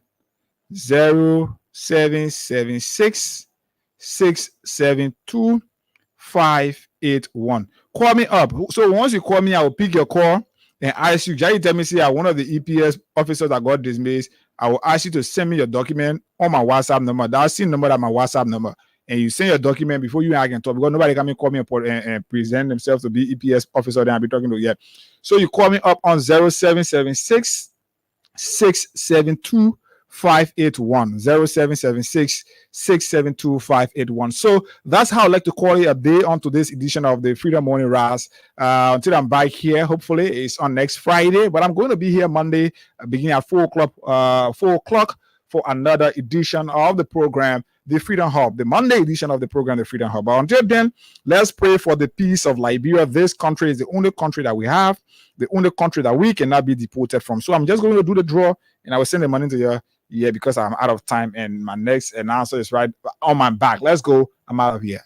0776 672 581. Call me up. So once you call me, I will pick your call and ask you. Jay, tell me, say, one of the EPS officers that got dismissed. I will ask you to send me your document on my WhatsApp number. That's the number, that my WhatsApp number. And you send your document before you and I can talk, because nobody can call me and present themselves to be EPS officer. Then I'll be talking to you. So you call me up on 0776 672 581. 0776 672 581. So that's how I'd like to call it a day on today's edition of the Freedom Morning Rise. Until I'm back here, hopefully it's on next Friday, but I'm going to be here Monday beginning at 4 o'clock for another edition of the program, the Freedom Hub, the Monday edition of the program, the Freedom Hub. But until then, let's pray for the peace of Liberia. This country is the only country that we have, the only country that we cannot be deported from. So I'm just going to do the draw, and I will send the money to you. Yeah, because I'm out of time and my next answer is right on my back. Let's go. I'm out of here.